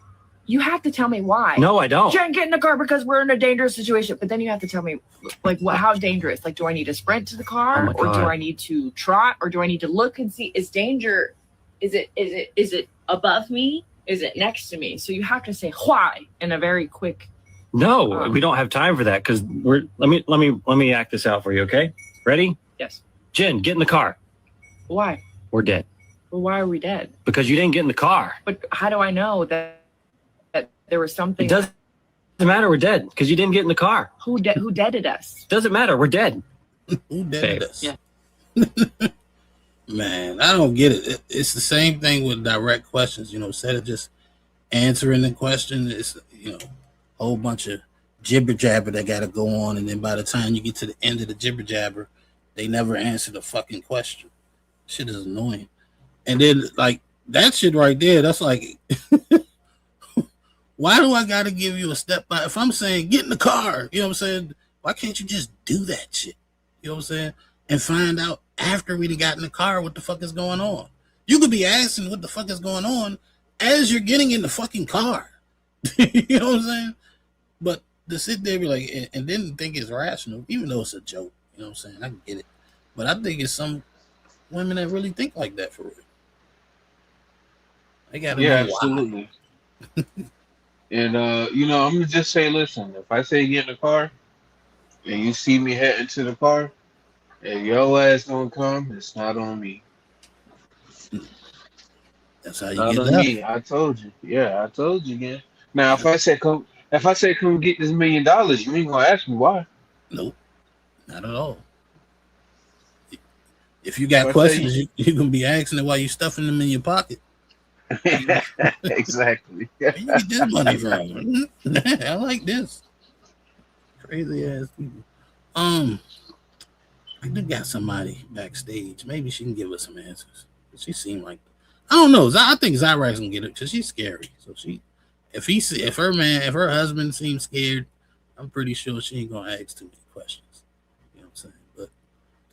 You have to tell me why. No, I don't. Jen, get in the car because we're in a dangerous situation. But then you have to tell me, like, how dangerous? Like, do I need to sprint to the car, Oh my or do God. I need to trot, or do I need to look and see? Is danger? Is it above me? Is it next to me? So you have to say why in a very quick. No, we don't have time for that because let me act this out for you, okay? Ready? Yes. Jen, get in the car. Why? We're dead. Well, why are we dead? Because you didn't get in the car. But how do I know that there was something? It doesn't matter. We're dead because you didn't get in the car. Who deaded us? Doesn't matter. We're dead. Who deaded us? Yeah. Man, I don't get it. It's the same thing with direct questions. Instead of just answering the question, it's a whole bunch of jibber jabber that got to go on, and then by the time you get to the end of the jibber jabber, they never answer the fucking question. Shit is annoying. And then like that shit right there, that's like, why do I got to give you a step by? If I'm saying get in the car, you know what I'm saying? Why can't you just do that shit? You know what I'm saying? And find out after we got in the car what the fuck is going on. You could be asking what the fuck is going on as you're getting in the fucking car. You know what I'm saying? But to sit there be like, and then think it's rational, even though it's a joke. You know what I'm saying? I can get it. But I think it's some women that really think like that for real. They gotta know absolutely. And I'm gonna just say, listen, if I say get in the car and you see me heading to the car and your ass don't come, it's not on me. That's how you not get on left. me. I told you. Yeah, I told you again. Now if I say come get this $1 million, you ain't gonna ask me why. Nope. Not at all. If you got questions, you can be asking it while you stuffing them in your pocket. Exactly. Where you get this money from? I like this. Crazy ass people. I do got somebody backstage. Maybe she can give us some answers. She seemed like, I don't know. I think Zyrax can get it because she's scary. So if her husband seems scared, I'm pretty sure she ain't gonna ask too many questions. You know what I'm saying? But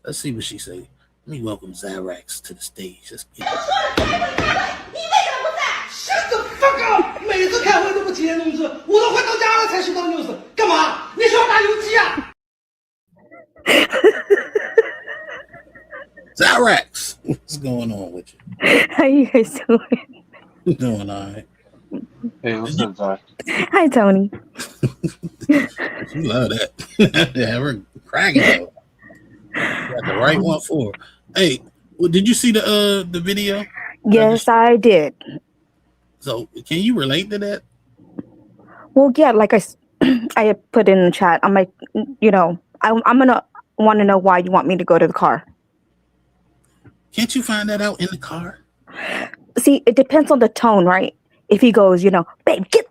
let's see what she say. Let me welcome Zyrax to the stage. Let's get it. Shut the fuck up！每次开会都不提 news， 我都快到家了才知道 news， 干嘛？你是要打游击啊 Zyrax, what's going on with you? How you guys doing? Doing all right. Hey, what's up, Ty? Hi, Tony. You love that. Yeah, we're cracking up. Got the right one for her. Hey, well, did you see the video? Yes, I did. So, can you relate to that? Well, yeah, like I put in the chat. I'm like, I'm gonna want to know why you want me to go to the car. Can't you find that out in the car? See, it depends on the tone, right? If he goes, babe, get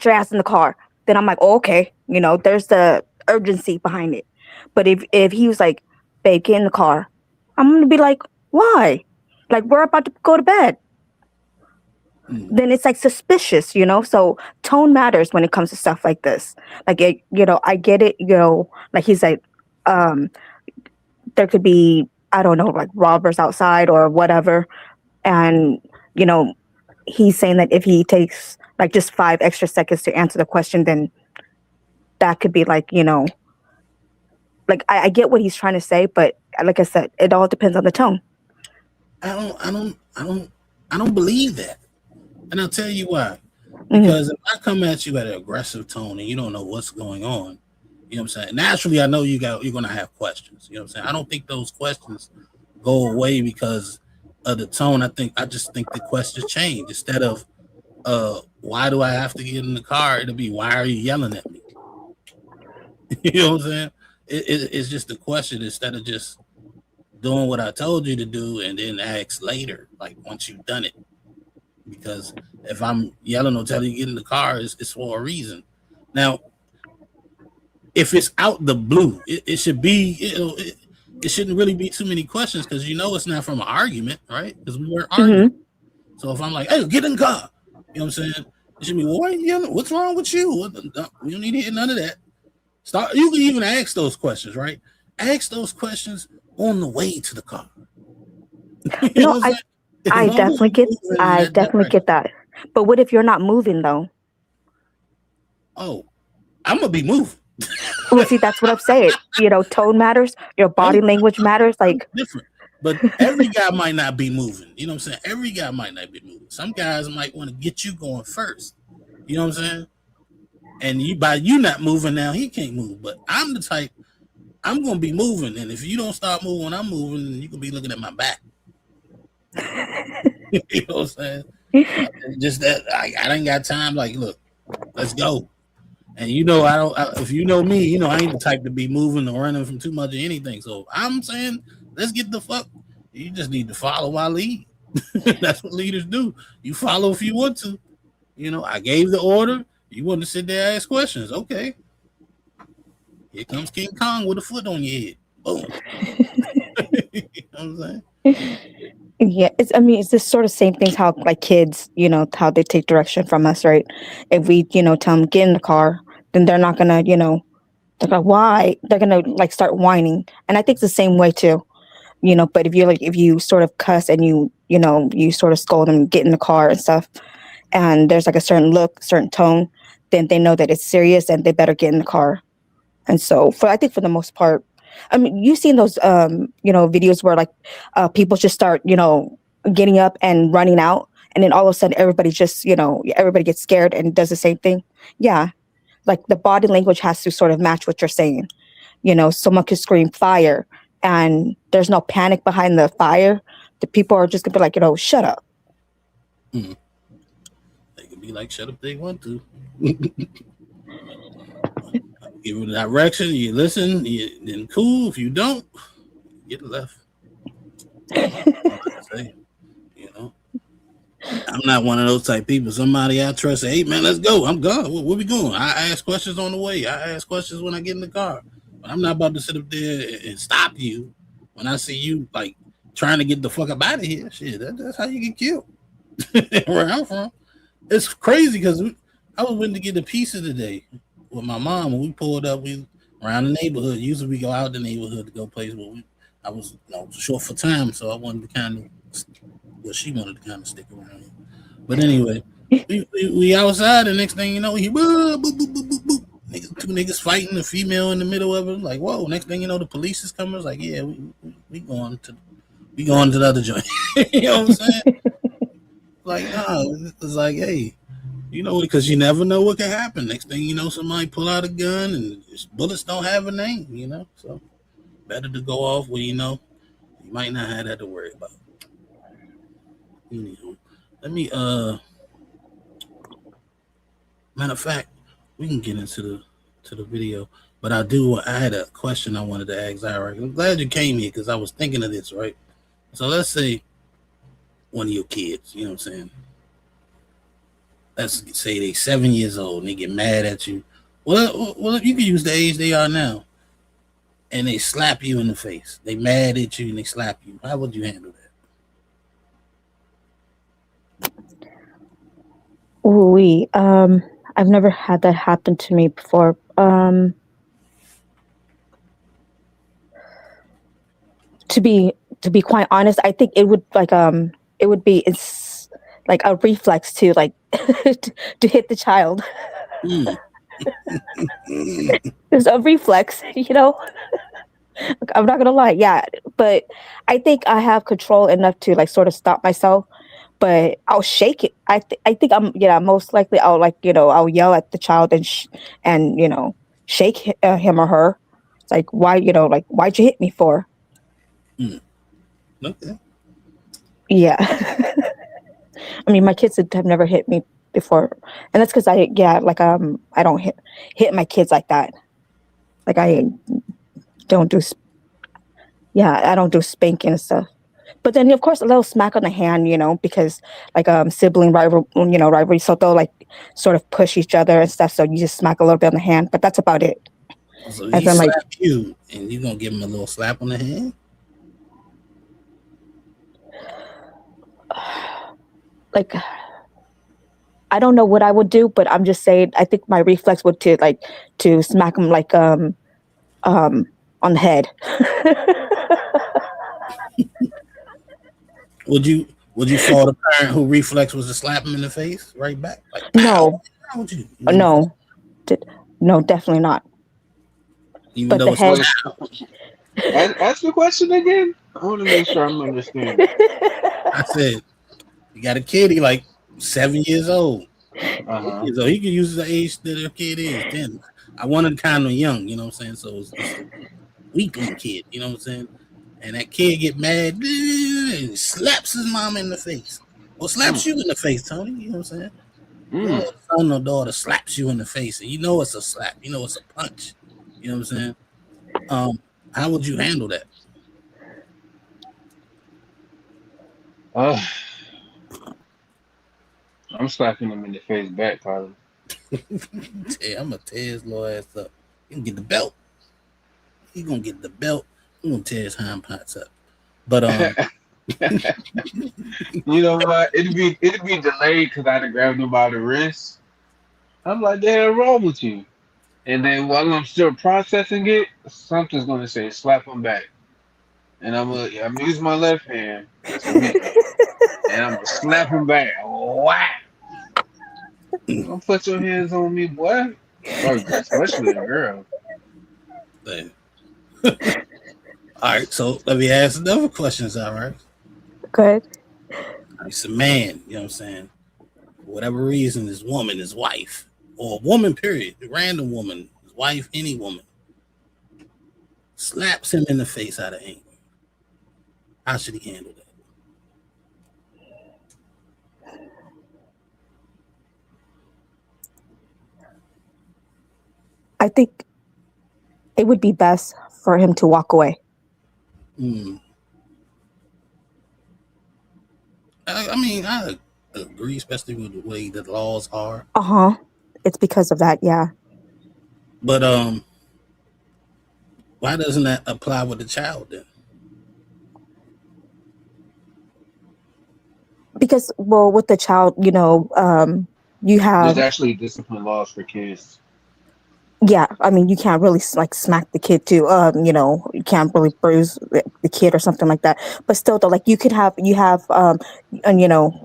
your ass in the car, then I'm like, oh, okay, there's the urgency behind it. But if he was like, babe, get in the car, I'm gonna be like, why? Like, we're about to go to bed. Then it's like suspicious, so tone matters when it comes to stuff like this. Like, I get it, like he's like, there could be, I don't know, like robbers outside or whatever. And, he's saying that if he takes like just 5 extra seconds to answer the question, then that could be like, like I get what he's trying to say, but like I said, it all depends on the tone. I don't believe that. And I'll tell you why. Because if I come at you at an aggressive tone and you don't know what's going on, you know what I'm saying? Naturally, I know you're gonna have questions. You know what I'm saying? I don't think those questions go away because of the tone. I just think the questions change. Instead of why do I have to get in the car? It'll be why are you yelling at me? You know what I'm saying? It's just a question instead of just doing what I told you to do and then ask later, like once you've done it. Because if I'm yelling or telling you to get in the car, it's for a reason. Now, if it's out the blue, it should be, it shouldn't really be too many questions because it's not from an argument, right? Because we weren't arguing. So if I'm like, hey, get in the car, you know what I'm saying? It should be, well, why are you yelling? What's wrong with you? We don't need to hear none of that. You can even ask those questions, right? Ask those questions on the way to the car. You know what I'm saying? I definitely get that. But what if you're not moving though? oh, I'm gonna be moving. Well, see, that's what I'm saying. You know, tone matters. Your body language matters. Like different. But every guy might not be moving. You know what I'm saying? Every guy might not be moving. Some guys might want to get you going first. You know what I'm saying? And by you not moving now, he can't move. But I'm the type, I'm gonna be moving. And if you don't start moving when I'm moving, then you can be looking at my back. You know what I'm saying? Just that I ain't got time. Like, look, let's go. And you know, if you know me, you know I ain't the type to be moving or running from too much of anything. So I'm saying, let's get the fuck. You just need to follow my lead. That's what leaders do. You follow if you want to. You know, I gave the order. You want to sit there and ask questions. Okay. Here comes King Kong with a foot on your head. Boom. You know what I'm saying? Yeah, it's this sort of same things how like kids, you know, how they take direction from us, right? If we, you know, tell them get in the car, then they're not gonna, you know, they're like, why? They're gonna like start whining. And I think it's the same way too, you know. But if you sort of cuss and you know, you sort of scold them, get in the car and stuff, and there's like a certain look, certain tone, then they know that it's serious and they better get in the car. And so I think for the most part, I mean, you've seen those, you know, videos where like people just start, you know, getting up and running out. And then all of a sudden everybody just, you know, everybody gets scared and does the same thing. Yeah. Like the body language has to sort of match what you're saying. You know, someone could scream fire and there's no panic behind the fire. The people are just gonna be like, you know, shut up. They can be like, shut up, they want to. Give you direction, you listen, then cool. If you don't, get left. You know, I'm not one of those type people. Somebody I trust, say, hey man, let's go. I'm gone. Where we going? I ask questions on the way. I ask questions when I get in the car. But I'm not about to sit up there and stop you when I see you like trying to get the fuck up out of here. Shit, that's how you get killed. Where I'm from, it's crazy because I was waiting to get a pizza today with my mom. When we pulled up, we around the neighborhood. Usually we go out the neighborhood to go places, but I was short for time, so I wanted to kind of, well, she wanted to kind of stick around here. But anyway, we outside, and next thing you know, he boop, boop, boop, boop, boop, boop. Two niggas fighting, a female in the middle of it. Like, whoa! Next thing you know, the police is coming. It's like, yeah, we going to the other joint. You know what I'm saying? Like, no, it's like, hey, you know, because you never know what can happen. Next thing you know, somebody pull out a gun, and bullets don't have a name. You know, so better to go off where you know you might not have that to worry about. You know, let me matter of fact, we can get into the video, but I had a question I wanted to ask Zyra. I'm glad you came here because I was thinking of this, right? So let's say one of your kids, you know what I'm saying? Let's say they 7 years old and they get mad at you. Well, you can use the age they are now, and they slap you in the face. They mad at you and they slap you. How would you handle that? Ooh, I've never had that happen to me before. To be quite honest, I think it would be it's like a reflex to like to hit the child. There's a reflex, you know. I'm not gonna lie, yeah, but I think I have control enough to like sort of stop myself. But I'll shake it. I think most likely I'll I'll yell at the child and you know shake him or her. It's like why'd you hit me for? Okay. Yeah. I mean, my kids have never hit me before, and that's because I don't hit my kids like that. Like I don't do I don't do spanking and stuff. But then of course a little smack on the hand, you know, because like sibling rivalry, so they'll like sort of push each other and stuff. So you just smack a little bit on the hand, but that's about it. So he slap you, and you gonna give him a little slap on the hand? Like, I don't know what I would do, but I'm just saying I think my reflex would to smack him like on the head. Would you fall the parent who reflex was to slap him in the face right back? Like, no, how would you? No, No, definitely not. Even But though the it's a head. child. Ask the question again. I want to make sure I'm understanding. I said, you got a kid, he like 7 years old. Uh-huh. So he can use the age that a kid is. Then I wanted kind of young, you know what I'm saying? So it's a weakling kid, you know what I'm saying? And that kid get mad and slaps his mom in the face. Or slaps you in the face, Tony. You know what I'm saying? Your son or daughter slaps you in the face, and you know it's a slap. You know it's a punch. You know what I'm saying? How would you handle that? I'm slapping him in the face back, probably. I'm gonna tear his little ass up. He can get the belt. He gonna get the belt. I'm gonna tear his hind parts up. But you know what? It'd be delayed because I'd have grabbed him by the wrist. I'm like, the hell wrong with you? And then while I'm still processing it, something's gonna say slap him back. And I'm gonna use my left hand that's weak. And I'm gonna slap him back. Whack! Don't put your hands on me, boy. Or especially a girl. All right, so let me ask another question, all right? Good. It's a man, you know what I'm saying? For whatever reason, his woman, his wife, or a woman, period, a random woman, his wife, any woman, slaps him in the face out of anger. How should he handle that? I think it would be best for him to walk away. I mean, I agree, especially with the way the laws are. It's because of that, yeah. But why doesn't that apply with the child then? Because, well, with the child, you have. There's actually discipline laws for kids. Yeah, I mean, you can't really like smack the kid too. You can't really bruise the kid or something like that. But still, though, like you have, and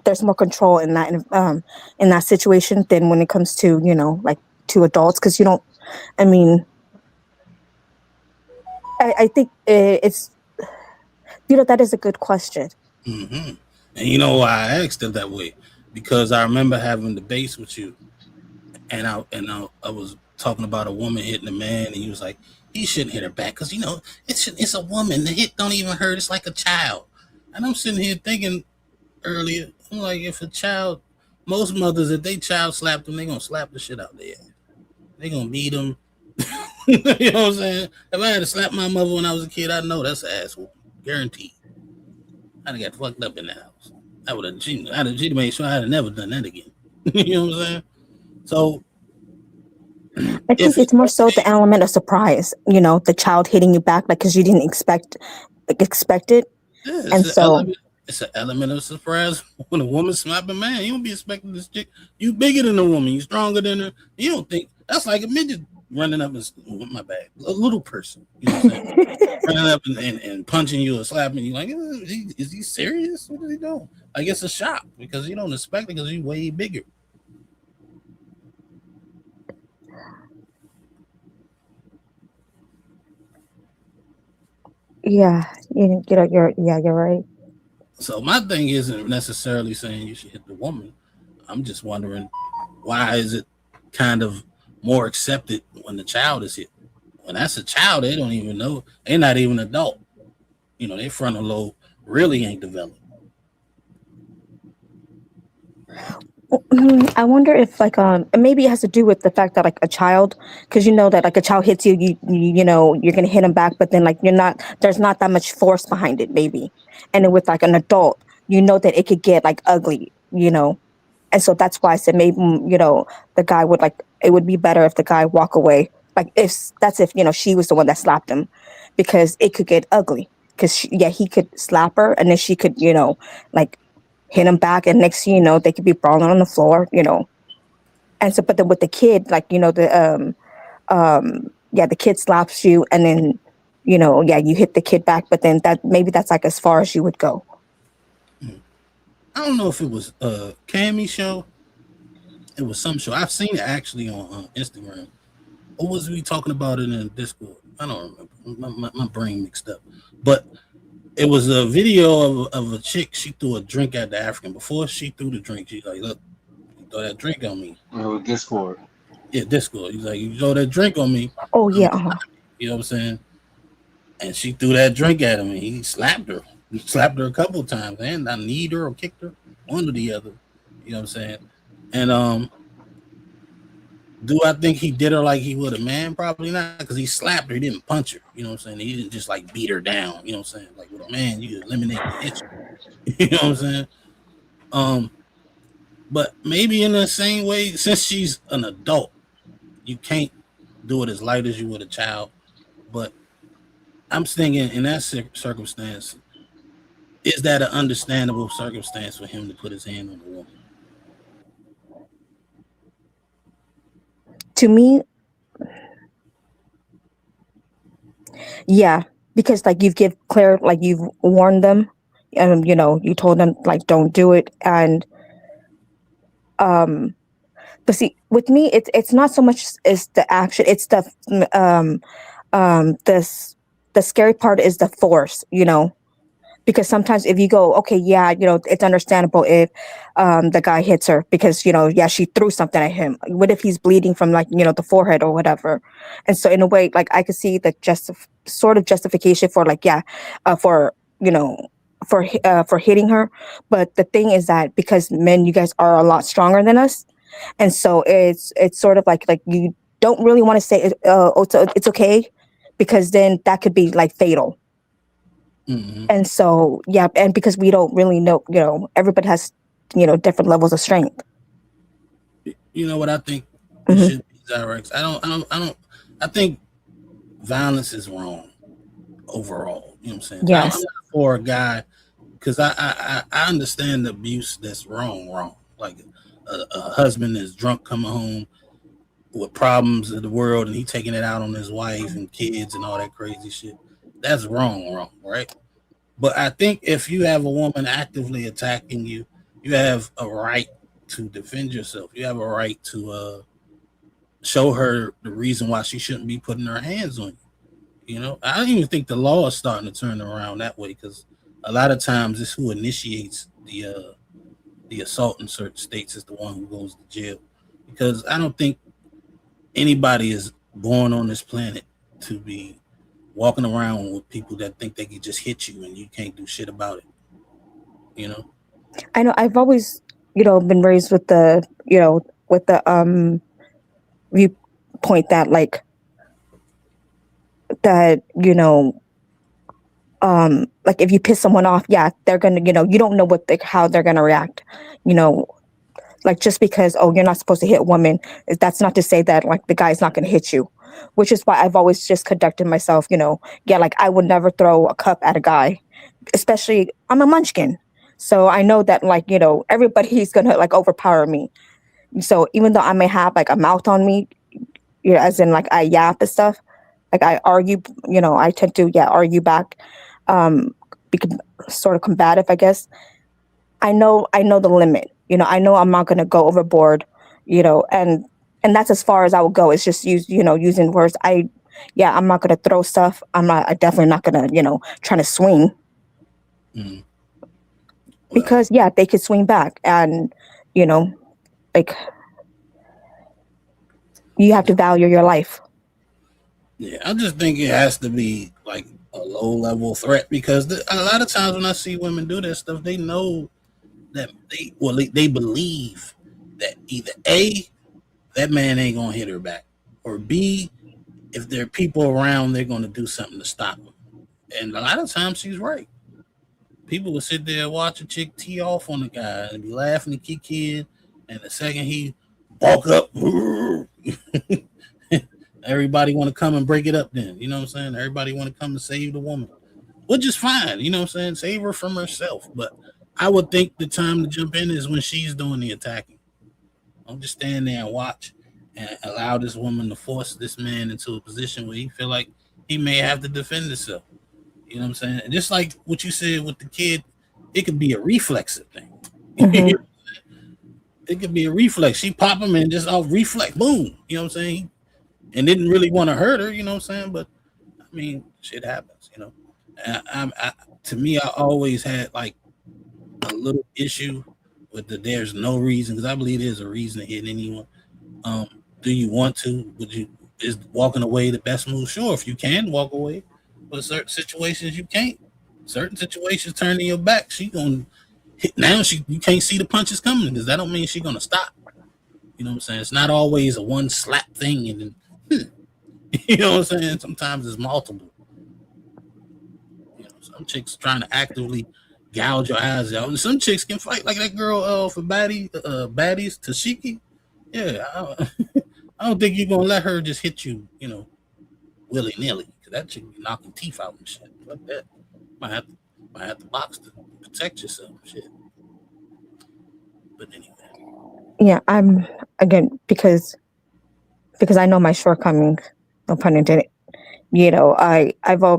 there's more control in that situation than when it comes to like to adults, because you don't. I mean, I think it's that is a good question. Mm-hmm. And you know why I asked it that way? Because I remember having debates with you, and I was talking about a woman hitting a man, and he was like, he shouldn't hit her back because it's a woman. The hit don't even hurt. It's like a child. And I'm sitting here thinking earlier, I'm like, if a child, most mothers, if they child slap them, they gonna slap the shit out their ass. They gonna beat them. You know what I'm saying? If I had to slap my mother when I was a kid, I know that's an asshole, guaranteed. I'd have got fucked up in the house. I'd have made sure I'd have never done that again. You know what I'm saying? So I think it's more so the element of surprise, the child hitting you back, like, because you didn't expect it. Yeah, and so it's an element of surprise when a woman slap a man. You don't be expecting this chick. You bigger than a woman. You stronger than her. You don't think that's like a midget running up and my bad, a little person. You know what I'm saying? Running up and punching you or slapping you. Like, is he serious? What is he doing? Like, it's a shock because you don't expect it because he's way bigger. Yeah, you're right. So my thing isn't necessarily saying you should hit the woman. I'm just wondering, why is it kind of more accepted when the child is hit? When that's a child, they don't even know. They're not even adult. Their frontal lobe really ain't developed. I wonder if maybe it has to do with the fact that like a child, because that like a child hits you, you're gonna hit him back, but then like there's not that much force behind it, maybe. And then with like an adult, that it could get like ugly, and so that's why I said maybe the guy would it would be better if the guy walk away, like if she was the one that slapped him, because it could get ugly, because he could slap her and then she could like hit him back, and next thing you know, they could be brawling on the floor, and so but then with the kid, like the kid slaps you, and then you hit the kid back, but then that's like as far as you would go. I don't know if it was Cammie show. It was some show. I've seen it actually on Instagram. what was we talking about in the Discord? I don't remember. My brain mixed up. But it was a video of a chick. She threw a drink at the African. Before she threw the drink, she's like, "Look, you throw that drink on me." Discord. Yeah, Discord. He's like, "You throw that drink on me." Oh yeah. You know what I'm saying? And she threw that drink at him, and he slapped her. He slapped her a couple of times, and I kneed her or kicked her, one or the other. You know what I'm saying? And do I think he did her like he would a man? Probably not, because he slapped her. He didn't punch her. You know what I'm saying? He didn't just like beat her down. You know what I'm saying? Like with a man, you eliminate the issue. You know what I'm saying? But maybe in the same way, since she's an adult, you can't do it as light as you would a child. But I'm thinking in that circumstance, is that an understandable circumstance for him to put his hand on the woman? To me, yeah, because like you've warned them, and you told them like don't do it, and but see, with me, it's not so much as the action, it's the scary part is the force, because sometimes if you go, okay, yeah, it's understandable if the guy hits her because, yeah, she threw something at him. What if he's bleeding from the forehead or whatever? And so in a way, like I could see the sort of justification for for hitting her. But the thing is that because men, you guys are a lot stronger than us. And so it's sort of like you don't really want to say, it's okay, because then that could be like fatal. Mm-hmm. And so, yeah, and because we don't really know, everybody has, different levels of strength. You know what I think should be, Zyrex? I think violence is wrong overall. You know what I'm saying? Yes. I'm not for a guy, because I understand the abuse that's wrong. Like a husband is drunk coming home with problems of the world, and he taking it out on his wife and kids and all that crazy shit. That's wrong, right? But I think if you have a woman actively attacking you, you have a right to defend yourself. You have a right to show her the reason why she shouldn't be putting her hands on you. I don't even think the law is starting to turn around that way, because a lot of times it's who initiates the assault in certain states is the one who goes to jail. Because I don't think anybody is born on this planet to be walking around with people that think they can just hit you and you can't do shit about it. I know I've always, been raised with the viewpoint that like if you piss someone off, yeah, they're gonna, you don't know how they're gonna react, like just because, you're not supposed to hit women, that's not to say that like the guy's not gonna hit you, which is why I've always just conducted myself, like I would never throw a cup at a guy, especially I'm a munchkin. So I know that like, everybody's gonna like overpower me. So even though I may have like a mouth on me, as in like I yap and stuff, like I argue, I tend to argue back, sort of combative, I guess. I know the limit. I know I'm not gonna go overboard, and that's as far as I will go. It's just using words. I'm not gonna throw stuff. I'm definitely not gonna, try to swing. Mm-hmm. Because they could swing back, and like you have to value your life. Yeah, I just think it has to be like a low level threat, because a lot of times when I see women do that stuff, they know that they believe that either A, that man ain't gonna hit her back, or B, if there are people around, they're gonna do something to stop them. And a lot of times she's right. People will sit there and watch a chick tee off on the guy and be laughing and kicking, and the second he walk up, everybody want to come and break it up then. You know what I'm saying? Everybody want to come and save the woman, which is fine. You know what I'm saying? Save her from herself. But I would think the time to jump in is when she's doing the attacking. Don't just stand there and watch and allow this woman to force this man into a position where he feel like he may have to defend himself. You know what I'm saying? And just like what you said with the kid, it could be a reflexive thing. Mm-hmm. It could be a reflex. She pop him and just off reflex, boom. You know what I'm saying? and didn't really want to hurt her, you know what I'm saying? But I mean, shit happens, you know. To me, I always had like a little issue with the there's no reason, because I believe there's a reason to hit anyone. Do you want to? Is walking away the best move? Sure, if you can walk away, but certain situations you can't. Certain situations turning your back, she gonna hit now. You can't see the punches coming, because that don't mean she's gonna stop. You know what I'm saying? It's not always a one slap thing, and then you know what I'm saying. Sometimes it's multiple. You know, some chicks trying to actively gouge your eyes out, and some chicks can fight like that girl for baddies, Tashiki. Yeah, I don't think you're gonna let her just hit you, you know, willy nilly, because that chick be knocking teeth out and shit like that. Might have to box to protect yourself, shit. But anyway. Yeah, I'm again because I know my shortcomings, no pun intended. You know,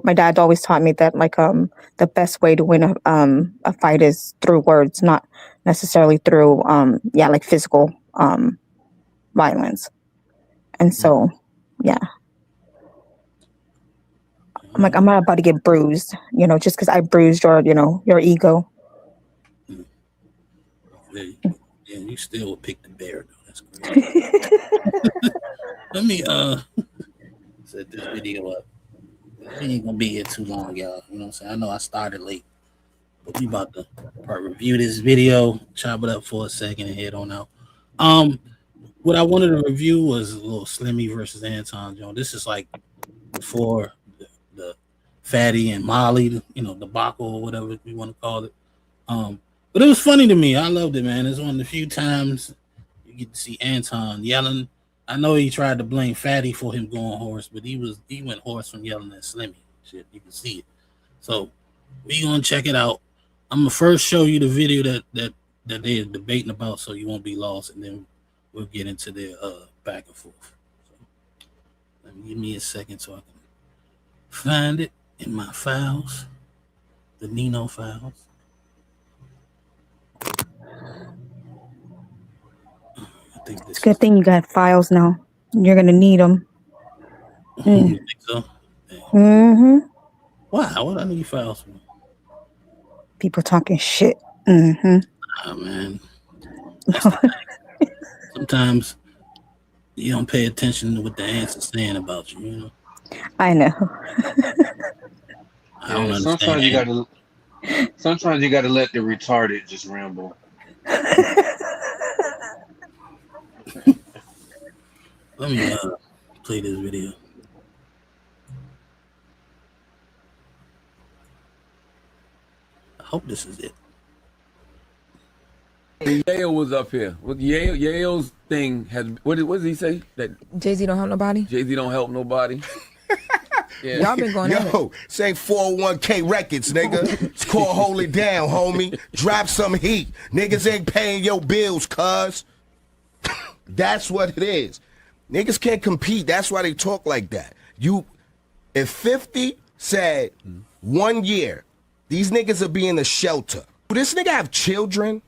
my dad always taught me that like the best way to win a fight is through words, not necessarily through like physical violence. And so yeah, I'm like, I'm not about to get bruised, you know, just because I bruised your ego. Yeah, you still would pick the bear though. That's great. Let me set this video up. We ain't gonna be here too long, y'all. You know what I'm saying? I know I started late, but we about to review this video, chop it up for a second, and head on out. What I wanted to review was a little Slimmy versus Anton, Joe. This is like before the Fatty and Molly, you know, debacle or whatever you want to call it. But it was funny to me. I loved it, man. It's one of the few times you get to see Anton yelling. I know he tried to blame Fatty for him going hoarse, but he went hoarse from yelling at Slimmy. Shit, you can see it. So we gonna check it out. I'm gonna first show you the video that they're debating about, so you won't be lost, and then we'll get into their back and forth. So give me a second so I can find it in my files, the Nino files. It's a good thing you got files now. You're gonna need them. You think so? Mm-hmm. Why? What I need files for? People talking shit. Mm-hmm. Ah, man. Sometimes you don't pay attention to what the answer's saying about you, you know? I know. I don't understand. Sometimes you gotta let the retarded just ramble. Let me play this video. I hope this is it. Yale was up here. With Yale's thing has what does he say? That Jay-Z don't help nobody? Jay-Z don't help nobody. Yeah. Y'all been going at it. Say 401k records, nigga. It's called Hold It Down, homie. Drop some heat. Niggas ain't paying your bills, cuz. That's what it is. Niggas can't compete. That's why they talk like that. If 50 said 1 year, these niggas will be in a shelter. Do this nigga have children?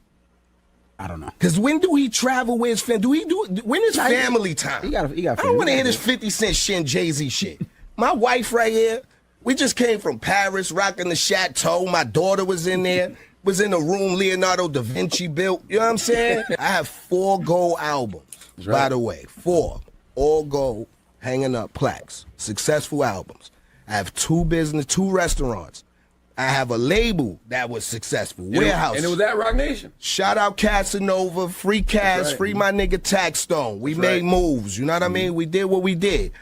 I don't know. Cause when do he travel with his family? When is family time? He got I don't want to hear this 50 Cent shit and Jay-Z shit. My wife right here, we just came from Paris, rocking the Chateau. My daughter was in there, was in the room Leonardo da Vinci built. You know what I'm saying? I have 4 gold albums, by the way. 4. All gold, hanging up plaques. Successful albums. I have 2 restaurants. I have a label that was successful. Warehouse. And it was at Rock Nation. Shout out Casanova, free Cass, free my nigga Taxstone. We made moves, you know what I mean? We did what we did.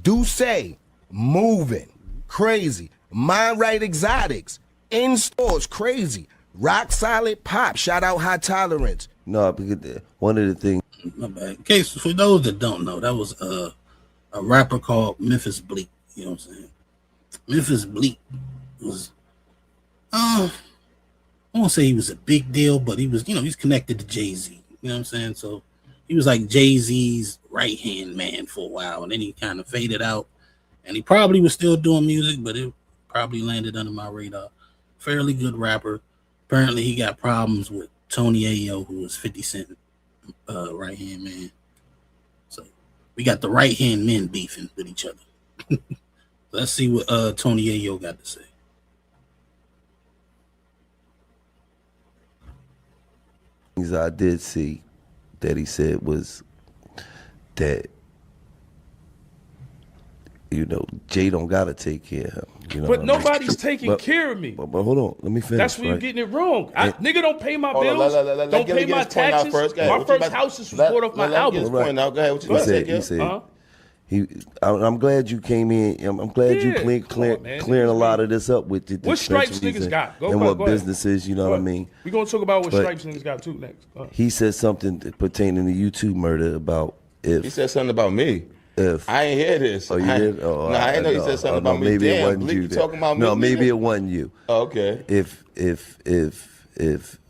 Do say, moving, crazy. Mind Right Exotics, in stores, crazy. Rock Solid Pop, shout out High Tolerance. No, because one of the things. My bad. In case for those that don't know, that was a rapper called Memphis Bleak. You know what I'm saying? Memphis Bleak was, I won't say he was a big deal, but he was, he's connected to Jay-Z. You know what I'm saying? So he was like Jay-Z's right-hand man for a while, and then he kind of faded out. And he probably was still doing music, but it probably landed under my radar. Fairly good rapper. Apparently he got problems with Tony Ayo, who was 50 Cent right-hand man. So we got the right hand men beefing with each other. Let's see what Tony Yayo got to say. Things I did see that he said was that, you know, Jay don't gotta take care of him. You know, but nobody's taking care of me. But hold on, let me finish. That's where you're getting it wrong. Nigga don't pay my Hold on, bills. Don't pay my his point out taxes. first. Go ahead. My What you first about- house is bought off my album. Go ahead. What you he said, I'm glad you came in. I'm glad you clearing a lot of this up with the What stripes dispensaries niggas got? Go and ahead, what go ahead. businesses, you know what I mean? We're going to talk about what But stripes niggas got too next. he said something pertaining to YouTube murder about if He said something about me. If I ain't hear this. Oh, you did? Oh, no, I didn't know you said something about me. Maybe Damn, it wasn't Bleak, you. you then. talking about me? No, maybe nigga? it wasn't you. Oh, okay. If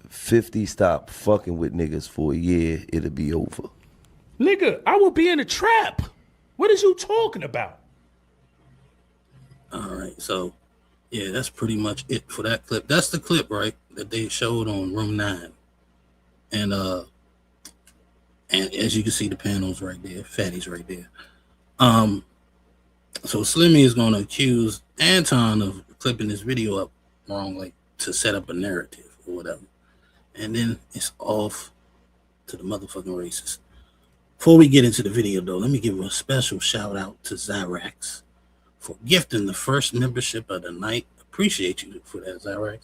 50 stopped fucking with niggas for a year, it'll be over. Nigga, I will be in a trap. What is you talking about? All right, so yeah, that's pretty much it for that clip. That's the clip, right, that they showed on Room 9, and as you can see, the panels right there, Fatty's right there. So Slimmy is going to accuse Anton of clipping this video up wrongly to set up a narrative or whatever, and then it's off to the motherfucking races. Before we get into the video, though, let me give a special shout out to Zyrax for gifting the first membership of the night. Appreciate you for that, Zyrax.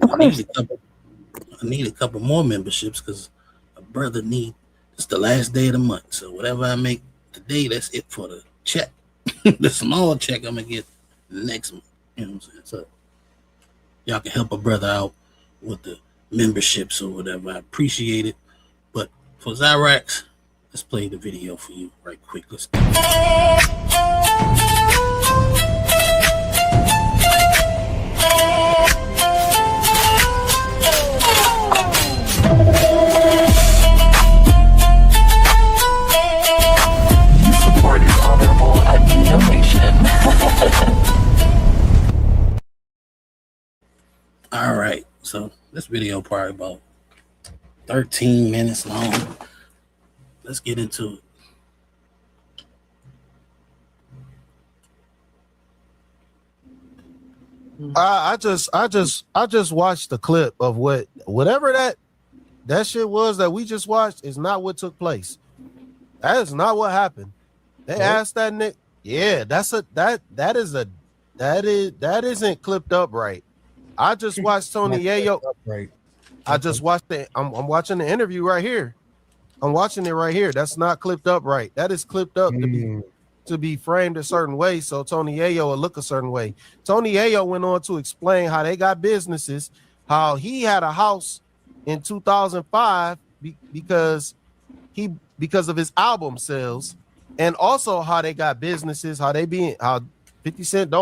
I need a couple more memberships because a brother need. It's the last day of the month, so whatever I make today, that's it for the check. The small check I'm gonna get next month. You know what I'm saying? So y'all can help a brother out with the memberships or whatever. I appreciate it. But for Zyrax, let's play the video for you right quick. Let's go. Support is honorable at Nino Nation. All right, so this video probably about 13 minutes long. Let's get into it. I just watched the clip of whatever that shit was that we just watched is not what took place. That is not what happened. They asked that Nick. Yeah, that isn't clipped up right. I just watched Tony Yayo. Right. I just watched it. I'm watching the interview right here. I'm watching it right here. That's not clipped up right. That is clipped up to be framed a certain way, so Tony Yayo will look a certain way. Tony Yayo went on to explain how they got businesses, how he had a house in 2005 because of his album sales, and also how they got businesses, how 50 Cent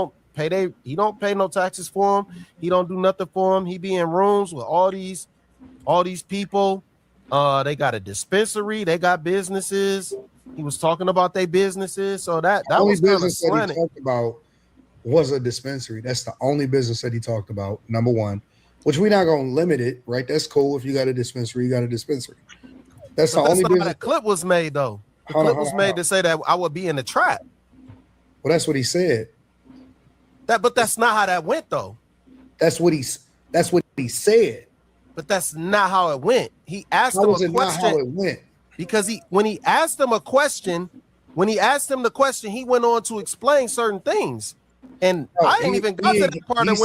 he don't pay no taxes for him. He don't do nothing for him. He be in rooms with all these people. They got a dispensary. They got businesses. He was talking about their businesses. So that only was kind of business that he slanted. talked about was a dispensary. That's the only business that he talked about. Number one, which we're not going to limit it, right? That's cool. If you got a dispensary, you got a dispensary. That's the only not business. how that clip was made, though. The Hold on, clip was hold on, made to say that I would be in the trap. Well, that's what he said. But that's not how that went, though. That's what he said. But that's not how it went. He asked How him was a it not question. how it went? Because when he asked him the question, he went on to explain certain things. And I ain't even got to that part of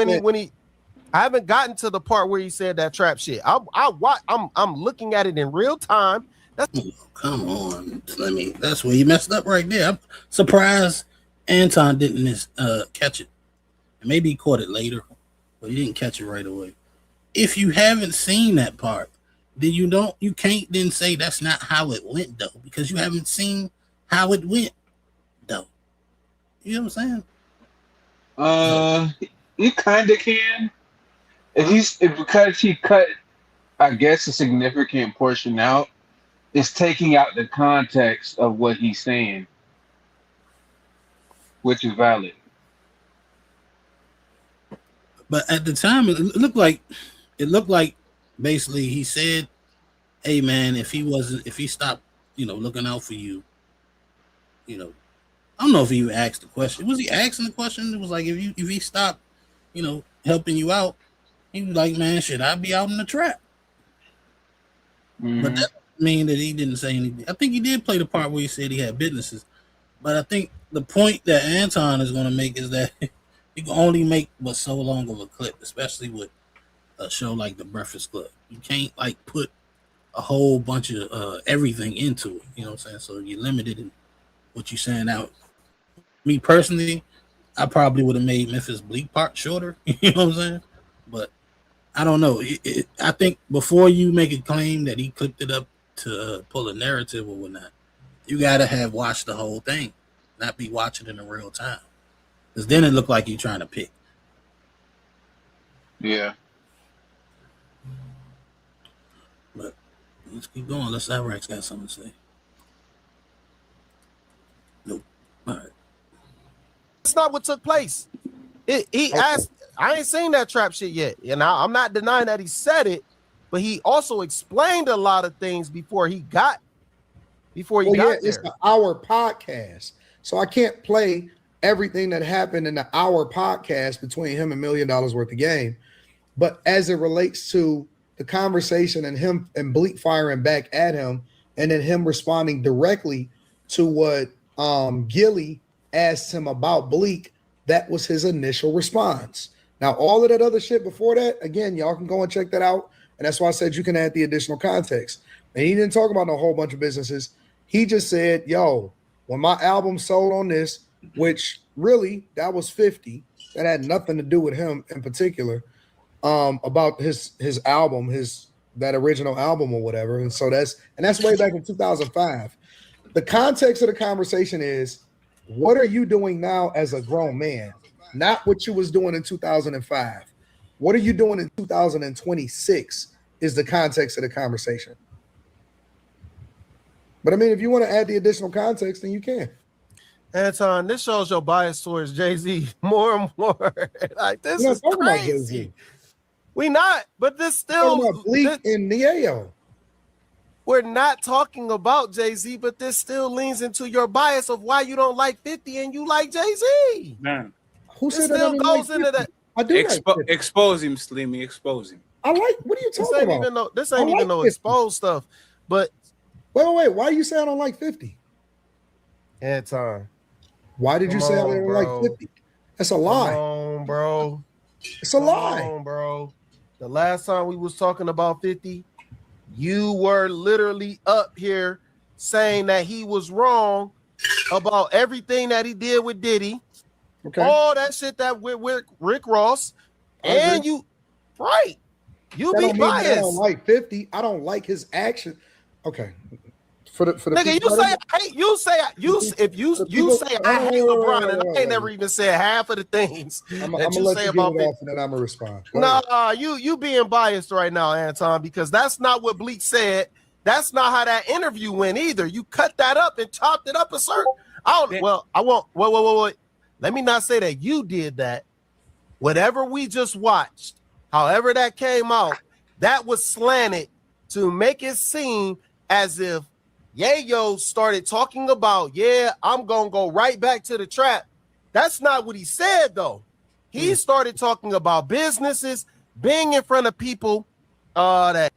I haven't gotten to the part where he said that trap shit. I'm looking at it in real time. Come on, Slimmy. That's where you messed up right there. I'm surprised Anton didn't catch it. Maybe he caught it later, but he didn't catch it right away. If you haven't seen that part, then you can't then say that's not how it went, though, because you haven't seen how it went, though. You know what I'm saying? You kind of can. Because he cut, I guess, a significant portion out, it's taking out the context of what he's saying, which is valid. But at the time, it looked like basically he said, "Hey man, if he stopped, looking out for you, you know, I don't know if he even asked the question. Was he asking the question? It was like, if he stopped, you know, helping you out, he was like, man, should I be out in the trap? But that doesn't mean that he didn't say anything. I think he did play the part where he said he had businesses. But I think the point that Anton is going to make is that you can only make but so long of a clip, especially with a show like The Breakfast Club. You can't like put a whole bunch of everything into it. You know what I'm saying? So you're limited in what you're saying out. Me personally, I probably would have made Memphis Bleak part shorter. You know what I'm saying? But I don't know. I think before you make a claim that he clipped it up to pull a narrative or whatnot, you gotta have watched the whole thing, not be watching it in real time. Because then it looked like you're trying to pick. Yeah. But let's keep going. Let's have Rex got something to say. Nope. All right. That's not what took place. He asked. I ain't seen that trap shit yet, and I'm not denying that he said it, but he also explained a lot of things before he got there. It's an hour podcast, so I can't play everything that happened in the hour podcast between him and $1 million worth of game. But as it relates to the conversation and him and Bleak firing back at him, and then him responding directly to what Gilly asked him about Bleak, that was his initial response. Now, all of that other shit before that, again, y'all can go and check that out. And that's why I said you can add the additional context. And he didn't talk about no whole bunch of businesses. He just said, yo, when my album sold on this, which really that was 50, that had nothing to do with him in particular, about his album, that original album or whatever. And so that's way back in 2005. The context of the conversation is, what are you doing now as a grown man? Not what you was doing in 2005. What are you doing in 2026 is the context of the conversation. But I mean, if you want to add the additional context, then you can. Anton, this shows your bias towards Jay-Z more and more. Like, this is crazy. We not, but this still Bleak and Neo. We're not talking about Jay-Z, but this still leans into your bias of why you don't like 50 and you like Jay-Z. Man, who said that? Still goes into that. I do expose him, Slimmy. Expose him. I like. What are you talking about? This ain't even no exposed stuff. But wait. Why you say I don't like 50? Anton, why did you say I don't like 50? That's a lie. Come on, bro. It's a lie. Come on, bro. The last time we was talking about 50, you were literally up here saying that he was wrong about everything that he did with Diddy. Okay. All that shit that with Rick Ross. And you, right. You be biased. I don't like 50. I don't like his action. Okay. For the nigga, if you say I hate LeBron, and I ain't never even said half of the things I'm that gonna you let say you about get it me. off, and then I'm gonna respond. Nah, you being biased right now, Anton, because that's not what Bleak said. That's not how that interview went either. You cut that up and chopped it up a certain. I won't. Wait. Let me not say that you did that. Whatever we just watched, however that came out, that was slanted to make it seem as if Yayo started talking about, I'm gonna go right back to the trap. That's not what he said, though. He started talking about businesses, being in front of people that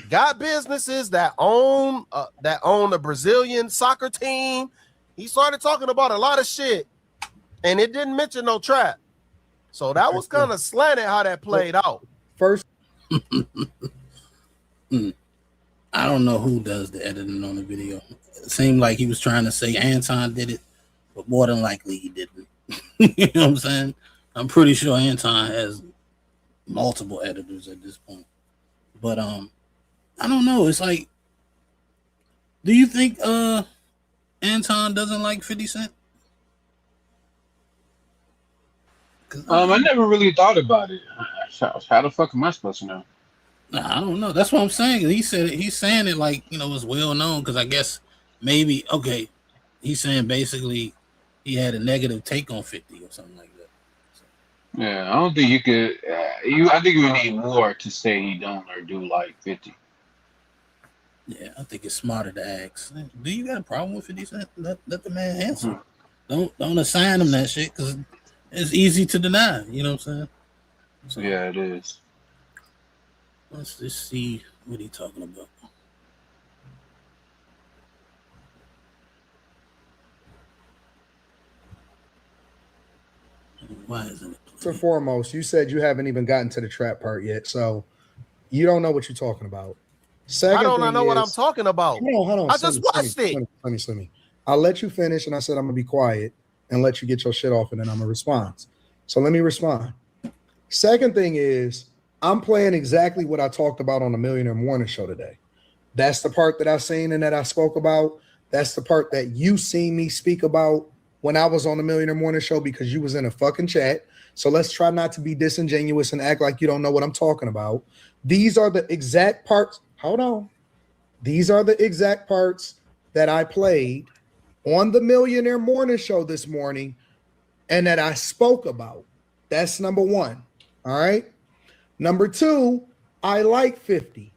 got businesses, that own a Brazilian soccer team. He started talking about a lot of shit, and it didn't mention no trap. So that was kind of slanted how that played out. First, I don't know who does the editing on the video. It seemed like he was trying to say Anton did it, but more than likely he didn't. You know what I'm saying? I'm pretty sure Anton has multiple editors at this point. But I don't know. It's like, do you think Anton doesn't like 50 Cent? I never really thought about it. How the fuck am I supposed to know? Nah, I don't know. That's what I'm saying. He said it, he's saying it like, it's well known, because I guess maybe he's saying basically he had a negative take on 50 or something like that. So. Yeah, I don't think you could. I think you would need more to say he don't or do like 50. Yeah, I think it's smarter to ask. Do you got a problem with 50 Cent? Let the man answer. Don't assign him that shit because it's easy to deny. You know what I'm saying? So, Yeah, it is. let's just see what he's talking about. Why isn't it? First and foremost, you said you haven't even gotten to the trap part yet, so you don't know what you're talking about. Second, How don't I know what I'm talking about? Hold on. I just watched it. Slimmy. I'll let you finish, and I said I'm gonna be quiet and let you get your shit off, and then I'm gonna respond. So let me respond. Second thing is, I'm playing exactly what I talked about on the Millionaire Morning Show today. That's the part that I seen and that I spoke about. That's the part that you seen me speak about when I was on the Millionaire Morning Show because you was in a fucking chat. So let's try not to be disingenuous and act like you don't know what I'm talking about. These are the exact parts. Hold on. These are the exact parts that I played on the Millionaire Morning Show this morning and that I spoke about. That's number one. All right. Number two, I like 50.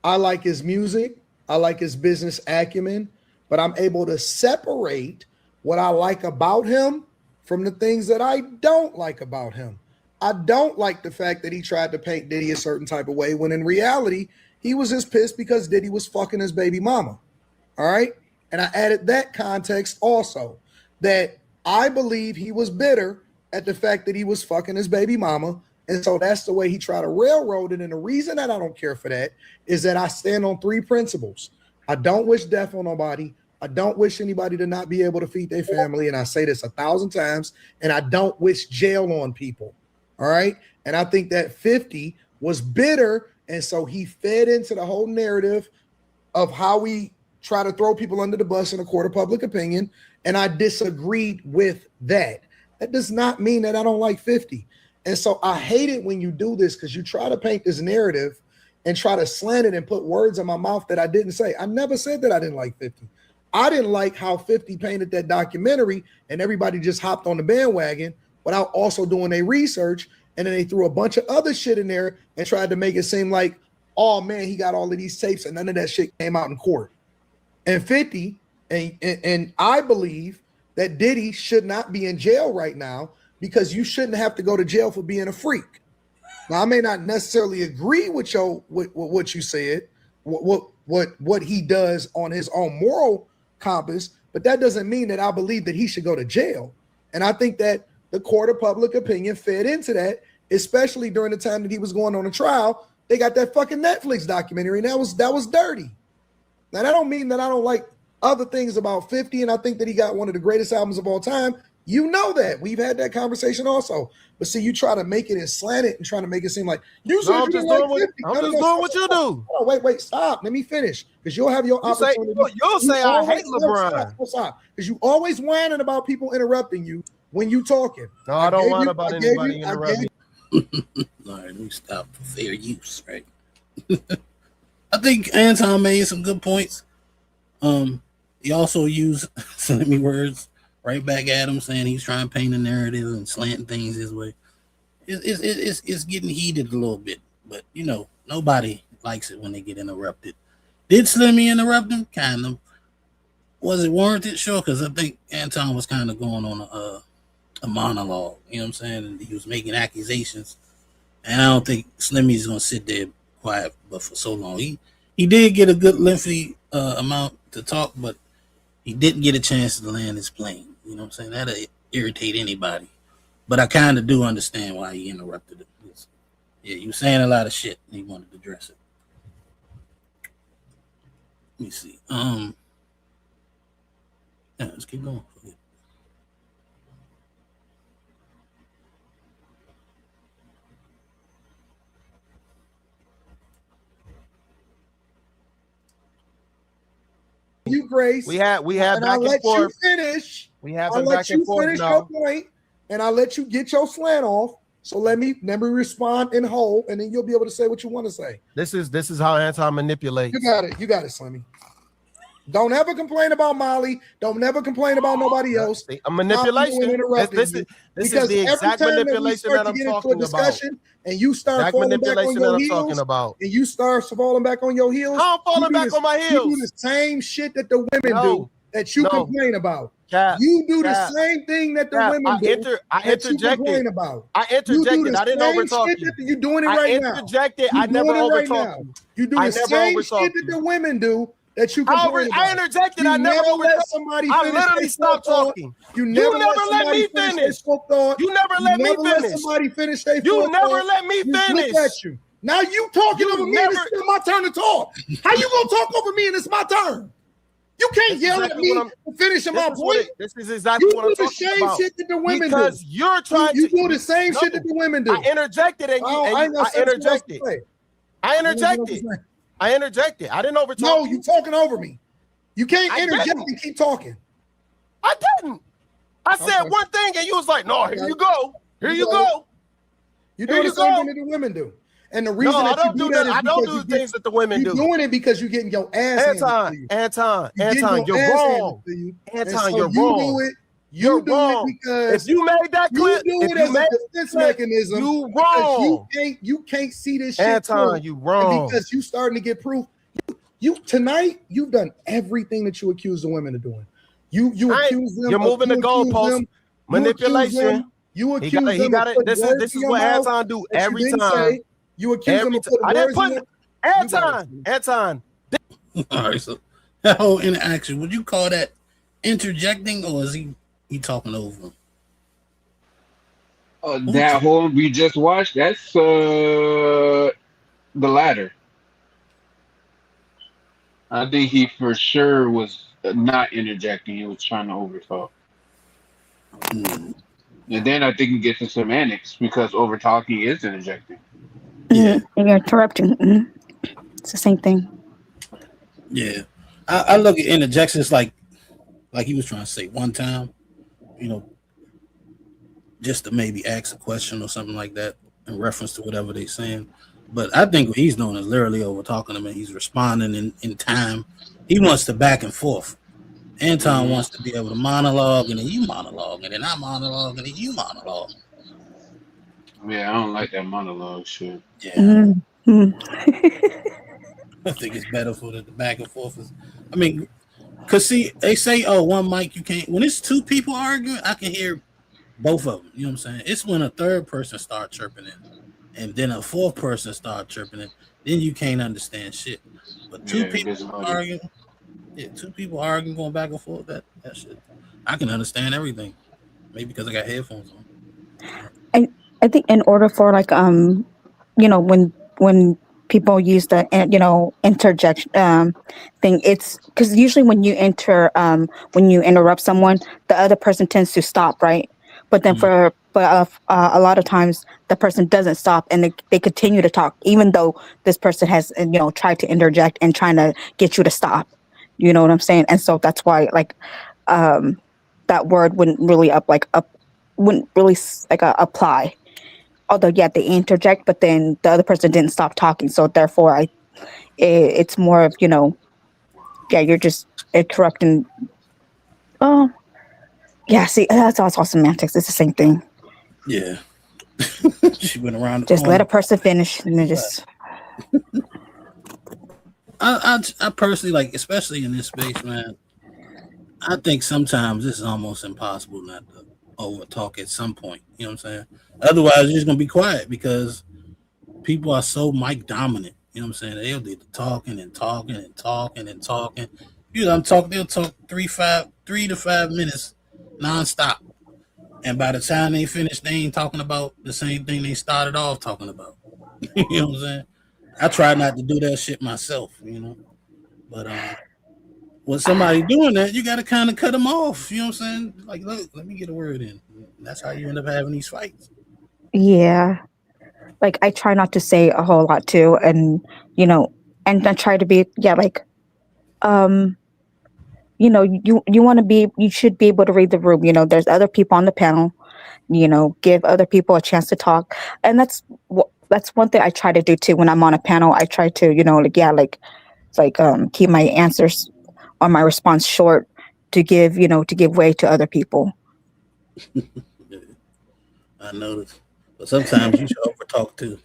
I like his music. I like his business acumen, but I'm able to separate what I like about him from the things that I don't like about him. I don't like the fact that he tried to paint Diddy a certain type of way when in reality, he was just pissed because Diddy was fucking his baby mama. All right. And I added that context also, that I believe he was bitter at the fact that he was fucking his baby mama. And so that's the way he tried to railroad it. And the reason that I don't care for that is that I stand on three principles. I don't wish death on nobody. I don't wish anybody to not be able to feed their family. And I say this 1,000 times. And I don't wish jail on people. All right. And I think that 50 was bitter. And so he fed into the whole narrative of how we try to throw people under the bus in a court of public opinion. And I disagreed with that. That does not mean that I don't like 50. And so I hate it when you do this because you try to paint this narrative and try to slant it and put words in my mouth that I didn't say. I never said that I didn't like 50. I didn't like how 50 painted that documentary and everybody just hopped on the bandwagon without also doing their research. And then they threw a bunch of other shit in there and tried to make it seem like, oh man, he got all of these tapes and none of that shit came out in court. And 50, and I believe that Diddy should not be in jail right now because you shouldn't have to go to jail for being a freak. Now, I may not necessarily agree with what you said, what he does on his own moral compass, but that doesn't mean that I believe that he should go to jail. And I think that the court of public opinion fed into that, especially during the time that he was going on a trial. They got that fucking Netflix documentary, and that was dirty. Now, that don't mean that I don't like other things about 50, and I think that he got one of the greatest albums of all time. You know that. We've had that conversation also. But see, you try to make it and slant it and trying to make it seem like you said I'm just doing what you do. Oh, wait, stop. Let me finish. Because you'll have your opportunity. You'll say I hate LeBron. Stop. Because you always whining about people interrupting you when you talking. No, I don't whine about anybody interrupting. All right, let me stop for fair use, right? I think Anton made some good points. He also used Slimmy words right back at him, saying he's trying to paint a narrative and slant things his way. It's getting heated a little bit, but you know, nobody likes it when they get interrupted. Did Slimmy interrupt him? Kind of. Was it warranted? Sure, because I think Anton was kind of going on a monologue. You know what I'm saying? And he was making accusations, and I don't think Slimmy's gonna sit there quiet, but for so long, he did get a good lengthy amount to talk, but he didn't get a chance to land his plane. You know what I'm saying? That'll irritate anybody. But I kind of do understand why he interrupted it. Yeah, he was saying a lot of shit and he wanted to address it. Let me see. Yeah, let's keep going. You, Grace. We have and back I'll and forth. You finish. We have I'll back and forth. Finish your point, and I'll let you get your slant off. So let me respond in whole, and then you'll be able to say what you want to say. This is how Anton manipulates. You got it, Slimmy. Don't ever complain about Molly. Don't never complain about nobody else. A manipulation. This is the exact manipulation that I'm talking about. And you start falling back on your heels. And you start falling back on your heels. How I'm falling back on my heels? You do the same shit that the women do that you complain about. You do the same thing that the women do. I interjected. I interjected. I didn't overtalk you. You're doing it right now. I interjected. I never overtalked you. You do the same shit that the women do. That you complain about. I interjected. I never let somebody finish. I literally stopped talking. You never let me finish. You never let me finish. Let somebody finish their You never let me finish. Look at you. Now you talking over me and it's still my turn to talk. How you gonna talk over me and it's my turn? You can't yell at me for finishing my point. This is exactly what I'm talking about. You do the same shit that the women do. Because you're trying to do the same shit that the women do. I interjected and I interjected. I interjected. I didn't overtalk. No, you talking over me. You can't interject and keep talking. I didn't. I said one thing and you was like, no, here you go. Here you go. You do the same thing that the women do. And the reason that you do that is I don't do the things that the women do. You're doing it because you're getting your ass Anton, you're wrong. Anton, you're wrong. You're wrong. Because if you made that clip, you do it as a defense mechanism. You wrong. You can't see this shit. Anton, you wrong. Because you starting to get proof. You tonight, you've done everything that you accuse the women of doing. You accuse them. You're moving the goalpost. Manipulation. You accuse them. He got it. This is what Anton do every time. You accuse them of putting words in. Anton. All right, so that whole interaction, would you call that interjecting, or is he talking over him? That whole we just watched, that's the latter. I think he for sure was not interjecting. He was trying to overtalk. And then I think he gets into semantics because overtalking is interjecting. Yeah, and you're interrupting. It's the same thing. Yeah, I look at interjections like he was trying to say one time, just to maybe ask a question or something like that in reference to whatever they're saying. But I think what he's doing is literally over talking to him and he's responding in time. He wants to back and forth. Anton wants to be able to monologue and then you monologue and then I monologue and then you monologue. Yeah, I don't like that monologue shit. Yeah. I think it's better for the back and forth. Because see, they say, one mic you can't. When it's two people arguing, I can hear both of them. You know what I'm saying? It's when a third person start chirping in, and then a fourth person start chirping in, then you can't understand shit. But two people arguing, going back and forth, that shit, I can understand everything. Maybe because I got headphones on. I think in order for when people use the interjection thing, it's because usually when you interrupt someone, the other person tends to stop, right? But then a lot of times the person doesn't stop and they continue to talk, even though this person has tried to interject and trying to get you to stop. You know what I'm saying? And so that's why that word wouldn't really apply. Although, they interject, but then the other person didn't stop talking. So therefore, it's more of, you're just interrupting. Oh, yeah, see, that's also semantics. It's the same thing. Yeah. She went around the just corner. let a person finish and then just. I personally, especially in this space, man, I think sometimes it's almost impossible not to over talk at some point. You know what I'm saying? Otherwise, you're just gonna be quiet because people are so mic dominant. You know what I'm saying? They'll be talking and talking and talking and talking. They'll talk 3 to 5 minutes nonstop. And by the time they finish, they ain't talking about the same thing they started off talking about. You know what I'm saying? I try not to do that shit myself, But when somebody doing that, you got to kind of cut them off. You know what I'm saying? Like, look, let me get a word in. That's how you end up having these fights. Yeah. I try not to say a whole lot too. And, and I try to be, you should be able to read the room. There's other people on the panel, give other people a chance to talk. And that's one thing I try to do too. When I'm on a panel, I try to, keep my answers or my response short to give way to other people. I noticed. But sometimes you should overtalk too.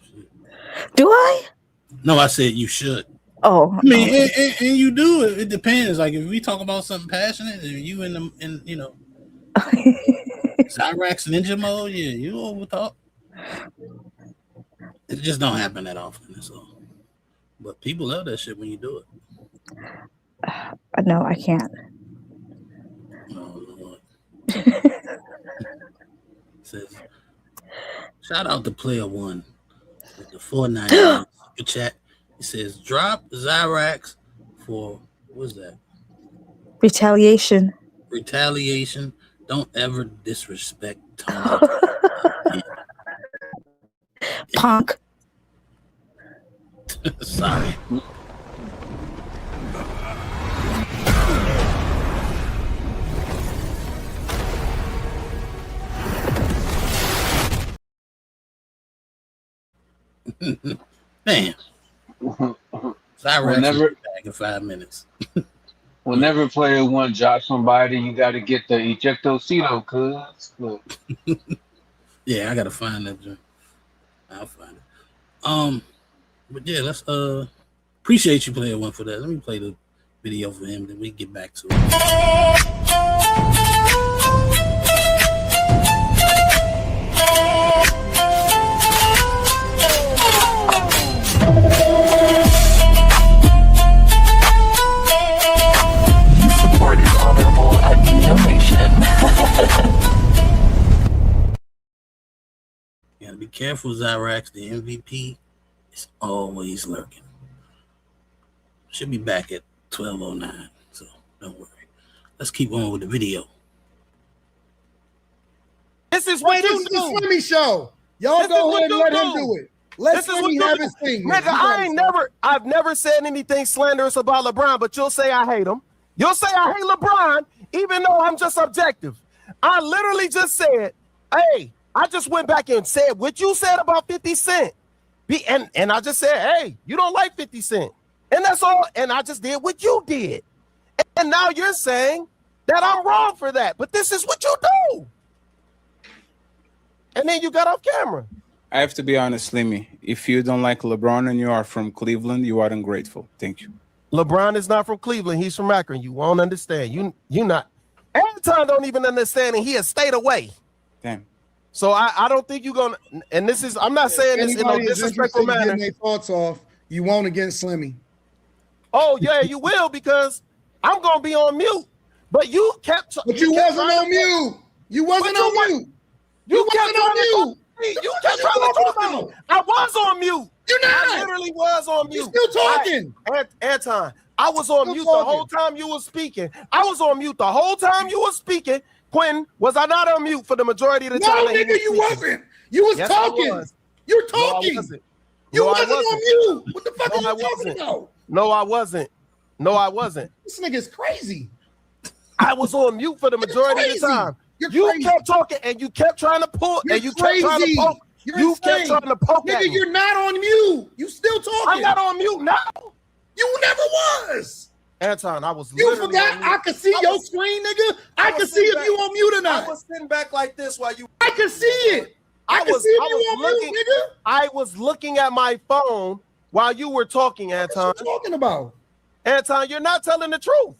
Do I? No, I said you should. Oh, I mean, and you do it. It depends. Like if we talk about something passionate, and you in Cyrax ninja mode, yeah, you overtalk. It just don't happen that often. That's all. But people love that shit when you do it. No, I can't. Oh Lord. Says, shout out to Player One with the $4.99 super chat. He says, drop Zyrax for what's that? Retaliation. Retaliation. Don't ever disrespect Tony. Punk. Sorry. Man. Whenever back in 5 minutes. Whenever Player One drops somebody, you got to get the ejectocito, cuz. Look. Yeah, I gotta find that joint. I'll find it. But yeah, let's appreciate you, Player One, for that. Let me play the video for him, then we get back to it. You gotta be careful, Zyrax. The MVP is always lurking. Should be back at 12:09, so don't worry. Let's keep on with the video. This is what this is the Slimmy show. Y'all go ahead and let him do it. Let Slimmy have his thing. Nigga, I've never said anything slanderous about LeBron, but you'll say I hate him. You'll say I hate LeBron, even though I'm just objective. I literally just said, hey, I just went back and said what you said about 50 Cent. And I just said, hey, you don't like 50 Cent. And that's all. And I just did what you did. And now you're saying that I'm wrong for that. But this is what you do. And then you got off camera. I have to be honest, Slimmy. If you don't like LeBron and you are from Cleveland, you are ungrateful. Thank you. LeBron is not from Cleveland. He's from Akron. You won't understand. You not. Anton don't even understand, and he has stayed away. Damn. So I don't think you're gonna. And this is, I'm not saying this in no disrespectful manner. Getting their thoughts off. You won't against Slimmy. Oh yeah, you will, because I'm gonna be on mute. But you kept. But you wasn't on mute. You wasn't on mute. You wasn't on mute. You kept trying to talk to me. I was on mute. You're not. I literally was on mute. You're still talking. Anton, I was on mute the whole time you were speaking. I was on mute the whole time you were speaking. Quentin, was I not on mute for the majority of the time? No, nigga, you wasn't. You was talking. You're talking. You wasn't on mute. What the fuck are you talking about? No, I wasn't. No, I wasn't. This nigga's crazy. I was on mute for the majority of the time. You kept talking and you kept trying to pull and you kept trying to poke. You kept trying to poke at me. Nigga, you're not on mute. You still talking. I'm not on mute now. You never was. Anton, I was. You forgot I could see your screen, nigga. I could see if you on mute or not. I was sitting back like this while you. I could see it. I could see if you on mute, nigga. I was looking at my phone while you were talking, Anton. What you talking about? Anton, you're not telling the truth.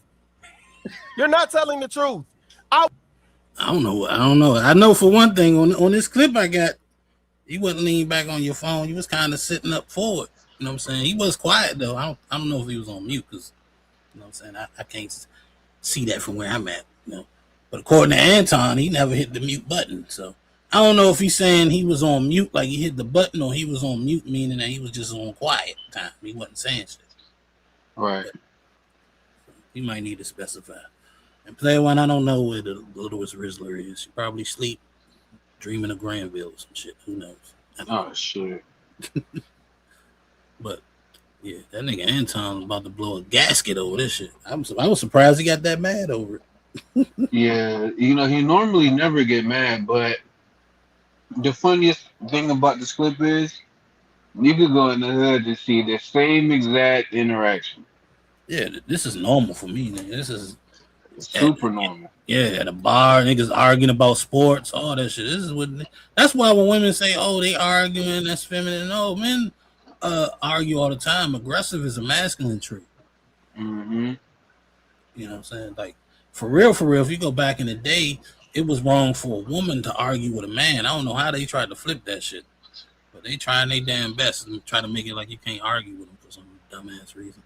You're not telling the truth. I don't know. I know for one thing on this clip I got, you wasn't leaning back on your phone. You was kind of sitting up forward. You know what I'm saying? He was quiet though. I don't know if he was on mute because you know what I'm saying. I can't see that from where I'm at. You know, but according to Anton, he never hit the mute button. So I don't know if he's saying he was on mute, like he hit the button, or he was on mute, meaning that he was just on quiet time. He wasn't saying shit. Right. You might need to specify. And Player One, I don't know where the littlest Rizzler is. She probably sleep, dreaming of Granville or some shit. Who knows? Oh shit. But yeah, that nigga Anton was about to blow a gasket over this shit. I was surprised he got that mad over it. Yeah, you know, he normally never get mad, but the funniest thing about this clip is you could go in the hood to see the same exact interaction. Yeah, this is normal for me. Nigga. This is super normal. Yeah, at a bar, niggas arguing about sports, all that shit. This is what. That's why when women say, "Oh, they arguing," that's feminine. No, men argue all the time. Aggressive is a masculine trait. Mm-hmm. You know what I'm saying? Like for real. If you go back in the day, it was wrong for a woman to argue with a man. I don't know how they tried to flip that shit, but they trying their damn best and try to make it like you can't argue with them for some dumbass reason.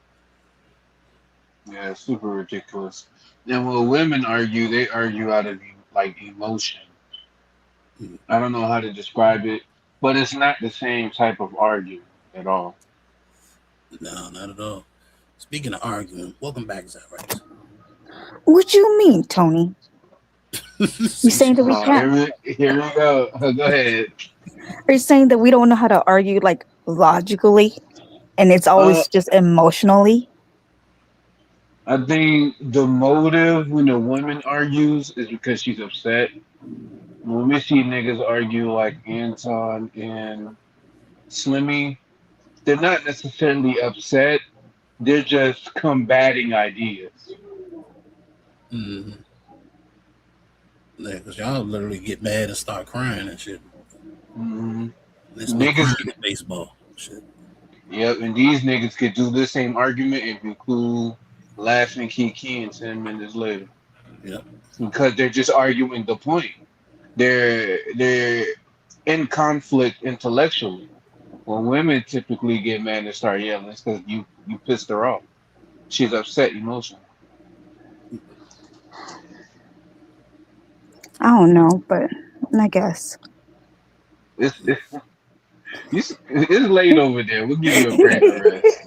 Yeah, it's super ridiculous. And when women argue, they argue out of like emotion. I don't know how to describe it, but it's not the same type of argument at all. No, not at all. Speaking of arguing, welcome back, Zach Rice. What you mean, Tony? You saying that we can't? Here we go. Go ahead. Are you saying that we don't know how to argue like logically, and it's always just emotionally? I think the motive when a woman argues is because she's upset. When we see niggas argue like Anton and Slimmy, they're not necessarily upset. They're just combating ideas. Mm-hmm. Yeah, because y'all literally get mad and start crying and shit. Mm-hmm. Niggas get baseball shit. Yep, and these niggas could do the same argument and be cool, laughing, kiki, and 10 minutes later. Yep. Because they're just arguing the point. They're in conflict intellectually. When women typically get mad and start yelling, it's because you pissed her off. She's upset emotionally. I don't know, but I guess. It's late over there. We'll give you a break for rest.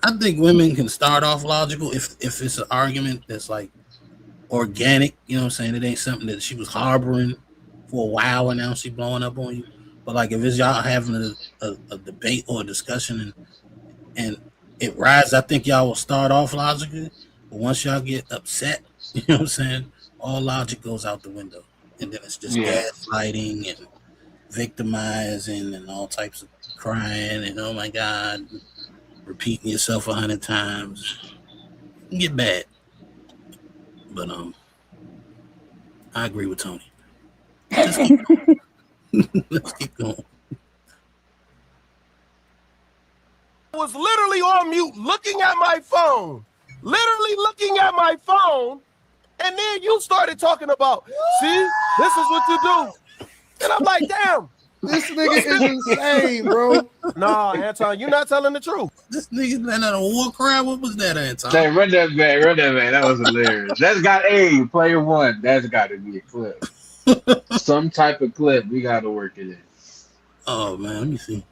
I think women can start off logical if it's an argument that's like organic, you know what I'm saying? It ain't something that she was harboring for a while and now she blowing up on you. But like if it's y'all having a debate or a discussion and it rises, I think y'all will start off logically. But once y'all get upset, you know what I'm saying? All logic goes out the window. And then it's just gaslighting and victimizing and all types of crying and oh my God, repeating yourself 100 times. You get bad. But I agree with Tony. Let's keep going. Let's keep going. I was literally on mute looking at my phone. Literally looking at my phone. And then you started talking about, see, this is what you do. And I'm like, damn. This nigga is insane, bro. Nah, Anton, you're not telling the truth. This nigga let out a war cry. What was that, Anton? Hey, run that back. That was hilarious. That's got player one. That's got to be a clip. Some type of clip. We got to work it in. Oh man, let me see.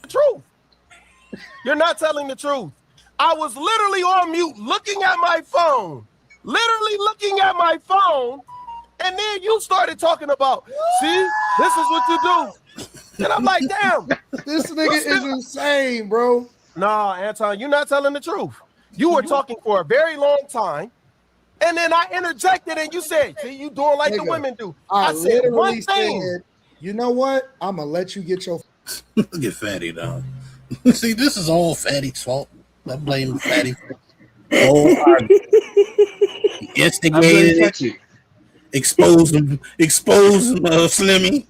Truth. You're not telling the truth. I was literally on mute looking at my phone. Literally looking at my phone. And then you started talking about, see, this is what you do. And I'm like, damn. This nigga is insane, bro. Nah, Anton, you're not telling the truth. You were talking for a very long time. And then I interjected and you said, see, you doing like the women do. I said one thing. Said, you know what? I'm going to let you get your... Look at Fatty, dog. See, this is all Fatty's fault. I blame Fatty for the whole argument. He instigated it. Expose him, Slimmy.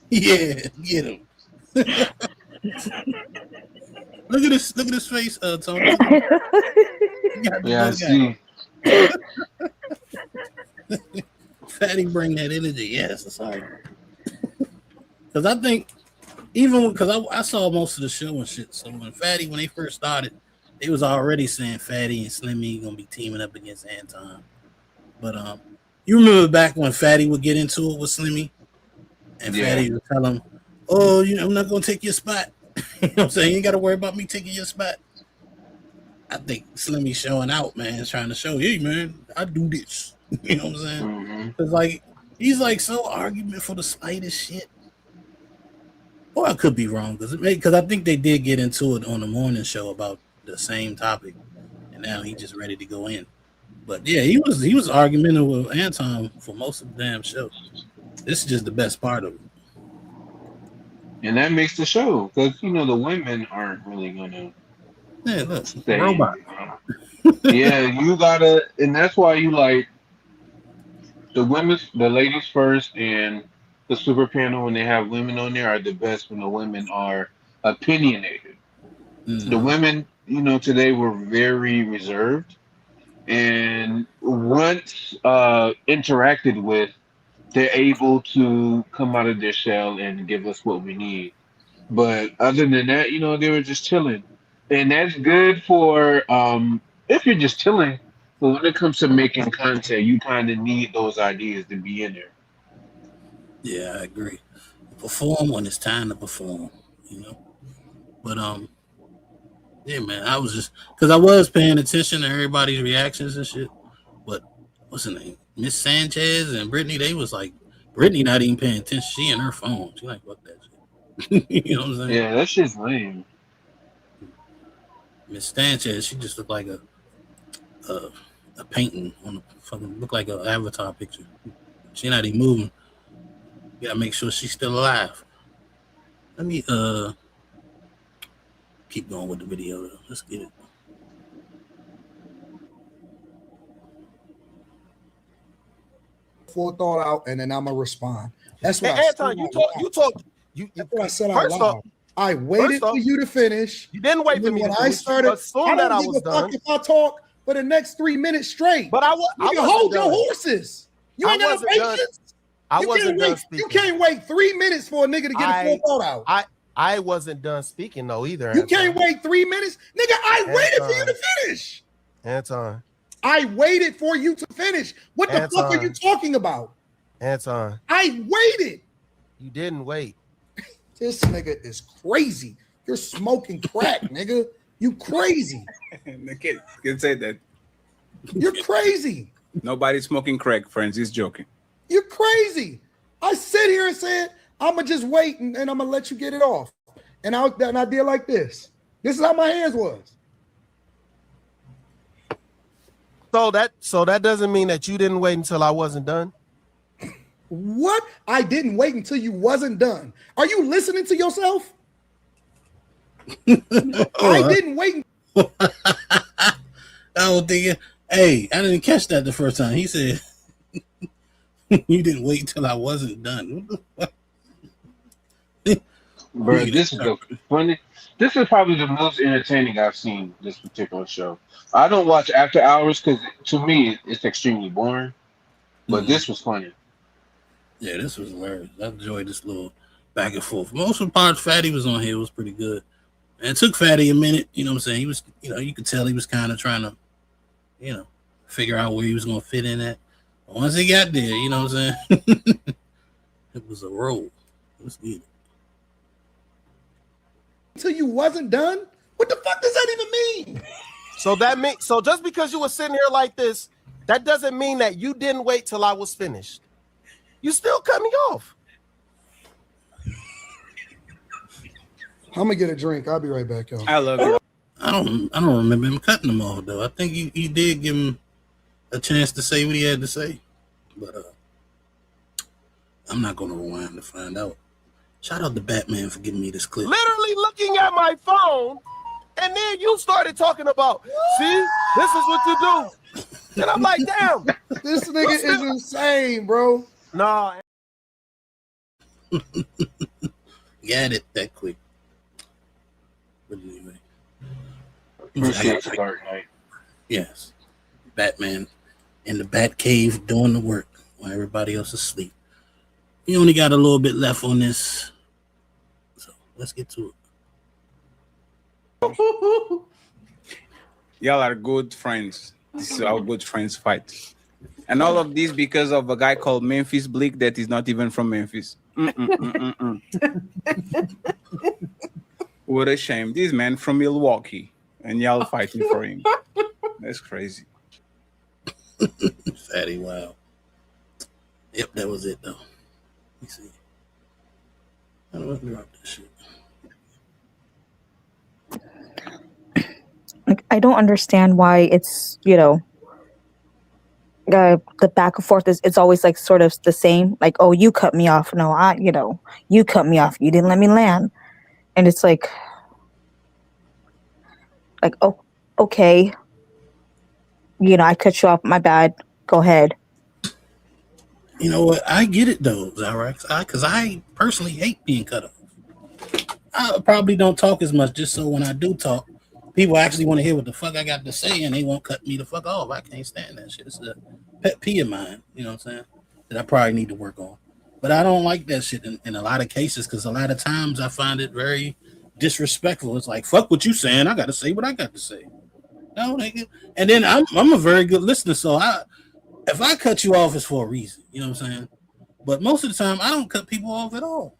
Yeah, get him. Look at this face, Tony. Yeah, I see. Fatty bring that energy. Yes, sorry. Because I think because I saw most of the show and shit. So when they first started, they was already saying Fatty and Slimmy gonna be teaming up against Anton. But you remember back when Fatty would get into it with Slimmy, and Fatty would tell him, "Oh, I'm not gonna take your spot." You know what I'm saying? You ain't gotta worry about me taking your spot. I think Slimmy showing out, man, is trying to show, hey man, I do this. You know what I'm saying? Because like he's like so argument for the slightest shit. Or I could be wrong because I think they did get into it on the morning show about the same topic, and now he's just ready to go in. But yeah, he was argumentative with Anton for most of the damn show. This is just the best part of it. And that makes the show because you know the women aren't really gonna look, stay. robot. Yeah, you gotta, and that's why you like the ladies first, and the super panel when they have women on there are the best when the women are opinionated. The women, you know, today were very reserved, and once interacted with, they're able to come out of their shell and give us what we need. But other than that, you know, they were just chilling. And that's good for if you're just chilling. But when it comes to making content, you kind of need those ideas to be in there. Yeah, I agree. Perform when it's time to perform, you know. But yeah, man, I was just because I was paying attention to everybody's reactions and shit. But what's her name? Miss Sanchez and Brittany, they was like, Brittany not even paying attention. She in her phone. She like, fuck that shit. You know what I'm saying? Yeah, that shit's lame. Miss Sanchez, she just looked like a painting on the fucking look like an avatar picture. She not even moving. You gotta make sure she's still alive. Let me keep going with the video though. Let's get it. Full thought out, and then I'm gonna respond. That's what Hey, I Anton, said. That's what I said out loud. I waited for you to finish. You didn't wait for me when to I finish. started. Assume that I was done. If I talk for the next 3 minutes straight, But I you wasn't hold done. your horses. You ain't got no patience. I wasn't done speaking. You can't wait 3 minutes for a nigga to get a full thought out. I wasn't done speaking though either. You Anton. can't wait 3 minutes, nigga. I waited for you to finish. Anton. I waited for you to finish. What the fuck are you talking about? Anton. I waited. You didn't wait. This nigga is crazy. You're smoking crack, nigga. You crazy. The kid can say that. You're crazy. Nobody's smoking crack, friends. He's joking. You're crazy. I sit here and said, I'm going to just wait and I'm going to let you get it off. And I did like this. This is how my hands was. So that doesn't mean that you didn't wait until I wasn't done? What? I didn't wait until you wasn't done. Are you listening to yourself? I didn't wait. I was thinking, hey, I didn't catch that the first time. He said, you didn't wait until I wasn't done. Bro, this is the funny. This is probably the most entertaining I've seen this particular show. I don't watch After Hours because to me it's extremely boring. But this was funny. Yeah, this was hilarious. I enjoyed this little back and forth. Most of the parts Fatty was on here was pretty good. And it took Fatty a minute, you know what I'm saying? He was, you know, you could tell he was kind of trying to, you know, figure out where he was going to fit in at. But once he got there, you know what I'm saying? It was a roll. It was good. Until you wasn't done? What the fuck does that even mean? So just because you were sitting here like this, that doesn't mean that you didn't wait till I was finished. You still cut me off. I'm gonna get a drink. I'll be right back, y'all. I love it. I don't remember him cutting him off though. I think he did give him a chance to say what he had to say. But I'm not gonna rewind to find out. Shout out to Batman for giving me this clip. Literally looking at my phone, and then you started talking about, see, this is what you do. And I'm like, damn. This nigga is insane, bro. No. Got it that quick. But anyway. Appreciate the Dark Knight. Yes. Batman in the Bat Cave doing the work while everybody else is asleep. We only got a little bit left on this. So let's get to it. Y'all are good friends. This is how good friends fight. And all of this because of a guy called Memphis Bleak that is not even from Memphis. What a shame. This man from Milwaukee and y'all fighting for him. That's crazy. Fatty, wow. Yep, that was it though. Let me see. How do I drop this shit? Like, I don't understand why it's, you know, the back and forth is it's always like sort of the same. Like, oh, you cut me off. No, you cut me off. You didn't let me land. And it's like, oh, okay. I cut you off. My bad. Go ahead. You know what? I get it though, Zyrax. Because I personally hate being cut off. I probably don't talk as much just so when I do talk, people actually want to hear what the fuck I got to say and they won't cut me the fuck off. I can't stand that shit. It's a pet peeve of mine, you know what I'm saying? That I probably need to work on. But I don't like that shit in a lot of cases because a lot of times I find it very disrespectful. It's like, fuck what you saying. I got to say what I got to say. No, nigga. And then I'm a very good listener, so if I cut you off, it's for a reason. You know what I'm saying? But most of the time, I don't cut people off at all.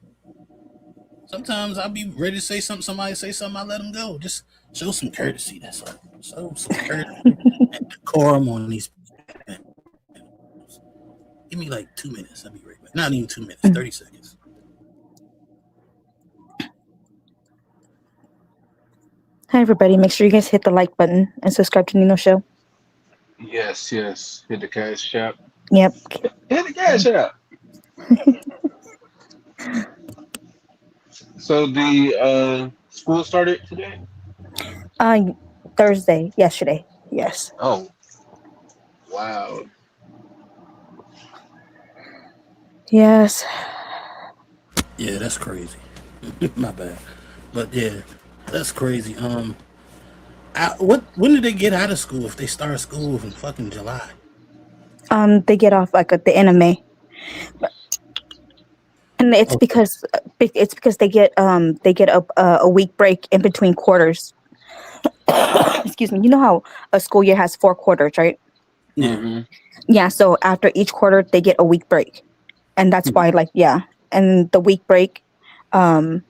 Sometimes I'll be ready to say something. Somebody say something, I let them go. Just show some courtesy. That's all. Show some courtesy and decorum on these. Give me like 2 minutes. I'll be right back. Not even 2 minutes. 30 seconds. Hi, everybody. Make sure you guys hit the like button and subscribe to Nino Show. Yes. Hit the cash app. Yep. Hit the cash app. So the school started today? Thursday, yesterday. Yes. Oh. Wow. Yes. Yeah, that's crazy. My bad. But yeah, that's crazy. When did they get out of school if they start school in fucking July? They get off like at the end of May. And it's because they get a week break in between quarters. Excuse me. You know how a school year has 4 quarters, right? Yeah. Yeah. So after each quarter, they get a week break, and that's why, and the week break, that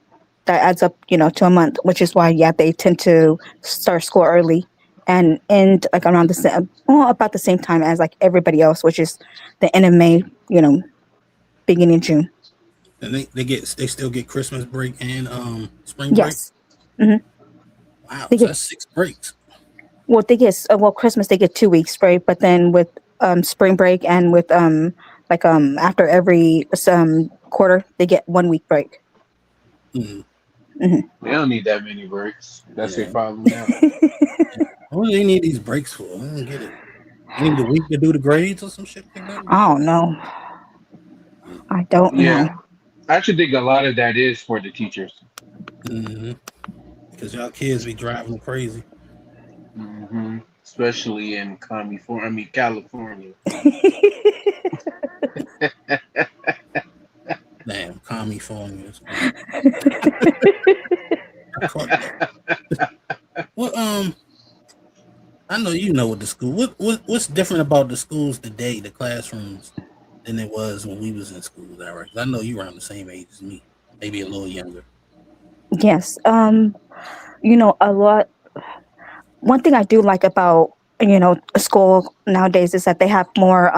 adds up, to a month, which is why, they tend to start school early and end like around about the same time as like everybody else, which is the end of May, beginning of June. And they still get Christmas break and spring break. Yes. Mm-hmm. Wow, so that's 6 breaks. Well, Christmas they get 2 weeks break, but then with spring break and with after every quarter they get 1 week break. Mm-hmm. Mm-hmm. They don't need that many breaks. That's their problem now. What do they need these breaks for? I don't get it. They need a week to do the grades or some shit like that? I don't know. I don't know. I actually think a lot of that is for the teachers. Mm-hmm. Because y'all kids be driving crazy. Mm-hmm. Especially in California. Damn, California. Well, I know you know what the school. What's different about the schools today, the classrooms, than it was when we was in school? That right? I know you around the same age as me, maybe a little younger. Yes. A lot. One thing I do like about school nowadays is that they have more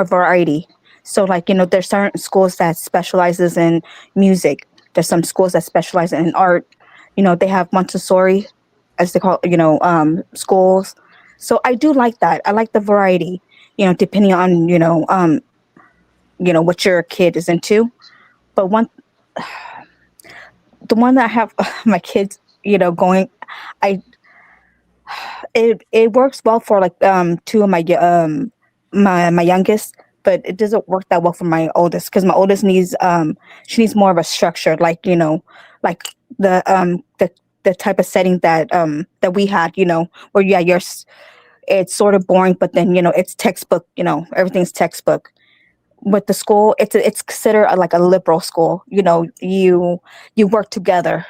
variety. So there's certain schools that specializes in music. There's some schools that specialize in art. They have Montessori, as they call schools. So I do like that. I like the variety. Depending on what your kid is into. But the one that I have my kids going, it works well for 2 of my my youngest, but it doesn't work that well for my oldest because my oldest needs she needs more of a structure, like the type of setting that we had, where it's sort of boring, but then it's textbook, everything's textbook. With the school, it's considered like a liberal school. You work together.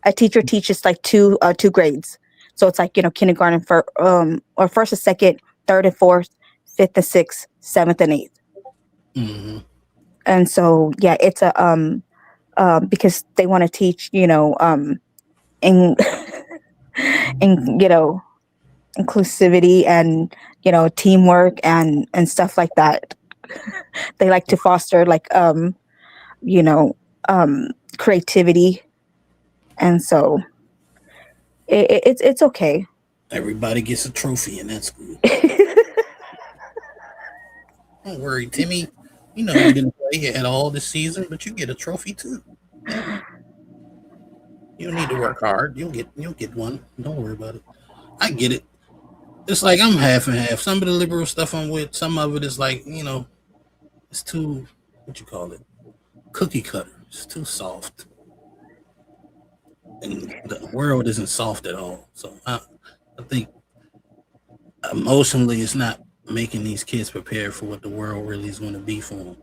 A teacher teaches like two grades, so it's like kindergarten for or first and second, third and fourth, fifth and sixth, seventh and eighth. Mm-hmm. And so it's a because they want to teach in inclusivity and teamwork and stuff like that. They like to foster creativity, and so it's okay. Everybody gets a trophy in that school. Don't worry, Timmy. You know you didn't play at all this season, but you get a trophy too. Yeah. You don't need to work hard. You'll get one. Don't worry about it. I get it. It's like I'm half and half. Some of the liberal stuff I'm with, some of it is like, it's too, what you call it, cookie cutter. It's too soft. And the world isn't soft at all. So I think emotionally it's not making these kids prepare for what the world really is going to be for them.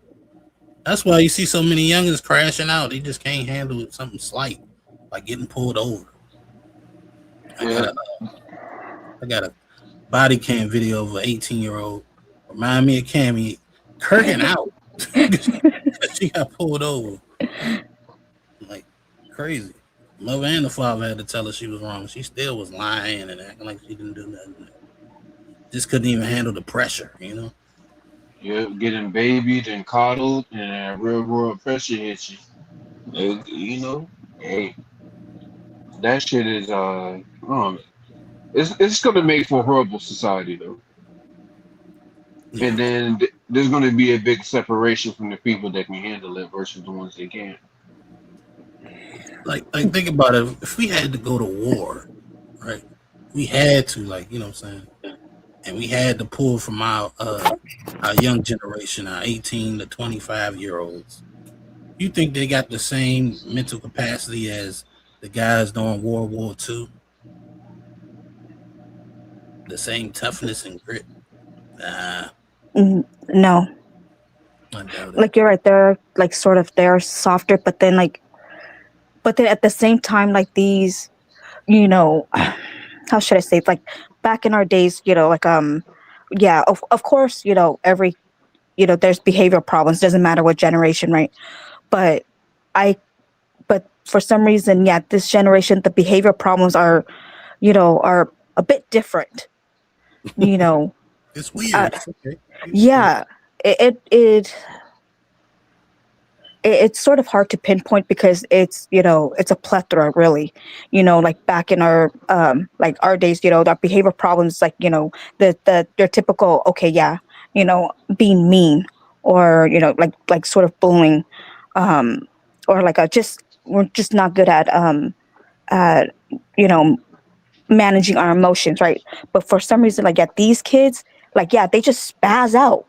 That's why you see so many youngins crashing out. They just can't handle something slight, like getting pulled over. I got a body cam video of an 18-year-old. Remind me of Cammy kirking out. She got pulled over. Like crazy. Mother and the father had to tell her she was wrong. She still was lying and acting like she didn't do nothing. Just couldn't even handle the pressure, Yeah, getting babied and coddled and real world pressure hits you. Hey, that shit is it's gonna make for a horrible society though. Yeah. And then there's gonna be a big separation from the people that can handle it versus the ones that can't. Like think about it. If we had to go to war, right? We had to, you know what I'm saying? And we had to pull from our young generation, our 18 to 25-year-olds. You think they got the same mental capacity as the guys during World War II? The same toughness and grit? Nah. No. I doubt it. Like you're right, they're they're softer, but then at the same time, like these, how should I say it? Like back in our days, yeah, of course, every, there's behavioral problems, doesn't matter what generation, right? But for some reason, yeah, this generation, the behavior problems are a bit different, It's weird. Okay. Yeah, it's sort of hard to pinpoint because it's a plethora really, like back in our our days, our behavior problems, their typical, okay, yeah, being mean or like sort of bullying, or we're just not good at managing our emotions, right? But for some reason, these kids, they just spaz out.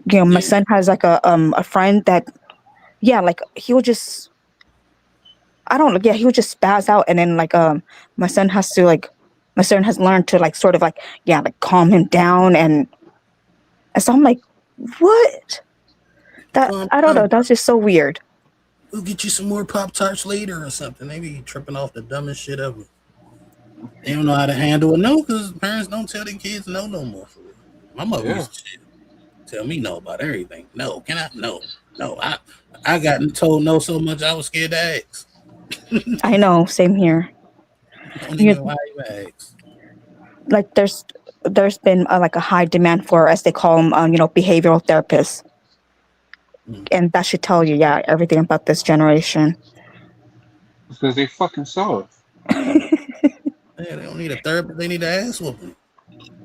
My son has a friend that, he would just, he would just spaz out, and then my son has learned to sort of calm him down, and so I'm like, what? I don't know. That's just so weird. We'll get you some more Pop-Tarts later or something. They be tripping off the dumbest shit ever. They don't know how to handle it. No, because parents don't tell their kids no more. For real. My mother used to tell me no about everything. No, can I? No. I got told no so much I was scared to ask. I know, same here. Don't even know why you ask. Like there's been a high demand for, as they call them, behavioral therapists, and that should tell you, everything about this generation. Because they fucking soft. Yeah, they don't need a therapist. They need an ass whooping.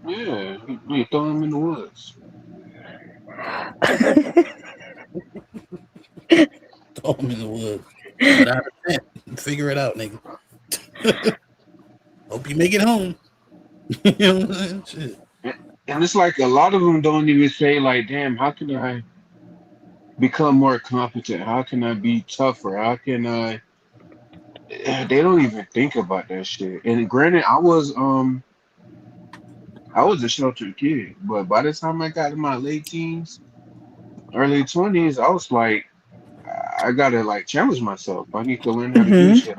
Yeah, you throw them in the woods. Throw them in the woods. Without a tent. Figure it out, nigga. Hope you make it home. You know what I'm saying? Shit. And it's like a lot of them don't even say, damn, how can I become more competent? How can I be tougher? How can I... They don't even think about that shit. And granted, I was a sheltered kid, but by the time I got in my late teens, early 20s, I was like, I gotta challenge myself. I need to learn how to do shit.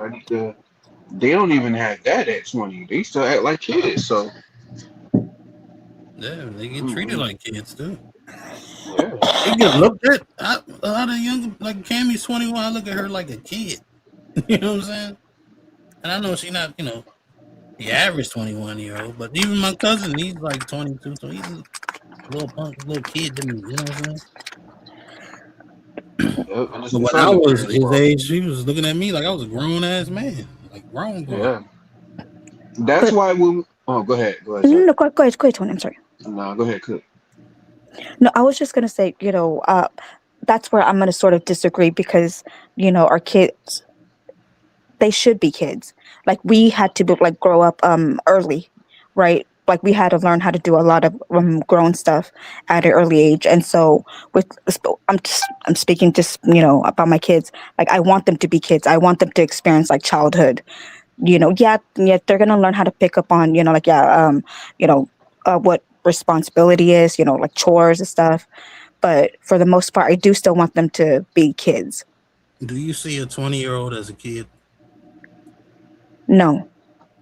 They don't even have that at 20. They still act like kids. So yeah, they get treated like kids too. Yeah. They get looked at. A lot of young, Cammy's 21. I look at her like a kid. You know what I'm saying? And I know she's not, the average 21-year-old, but even my cousin, he's 22, so he's a little kid to me. You know what I'm saying? So when I was his age, he was looking at me like I was a grown ass man, grown. Yeah. That's why when. Oh, go ahead. No, go ahead, Tony. I'm sorry. No, go ahead, Cook. No, I was just gonna say, that's where I'm gonna sort of disagree because, our kids, they should be kids. Like we had to like grow up early, right? Like we had to learn how to do a lot of grown stuff at an early age. And so I'm speaking just, about my kids. Like I want them to be kids. I want them to experience like childhood. Yeah, they're gonna learn how to pick up on, what responsibility is, like chores and stuff. But for the most part, I do still want them to be kids. Do you see a 20-year-old as a kid? No.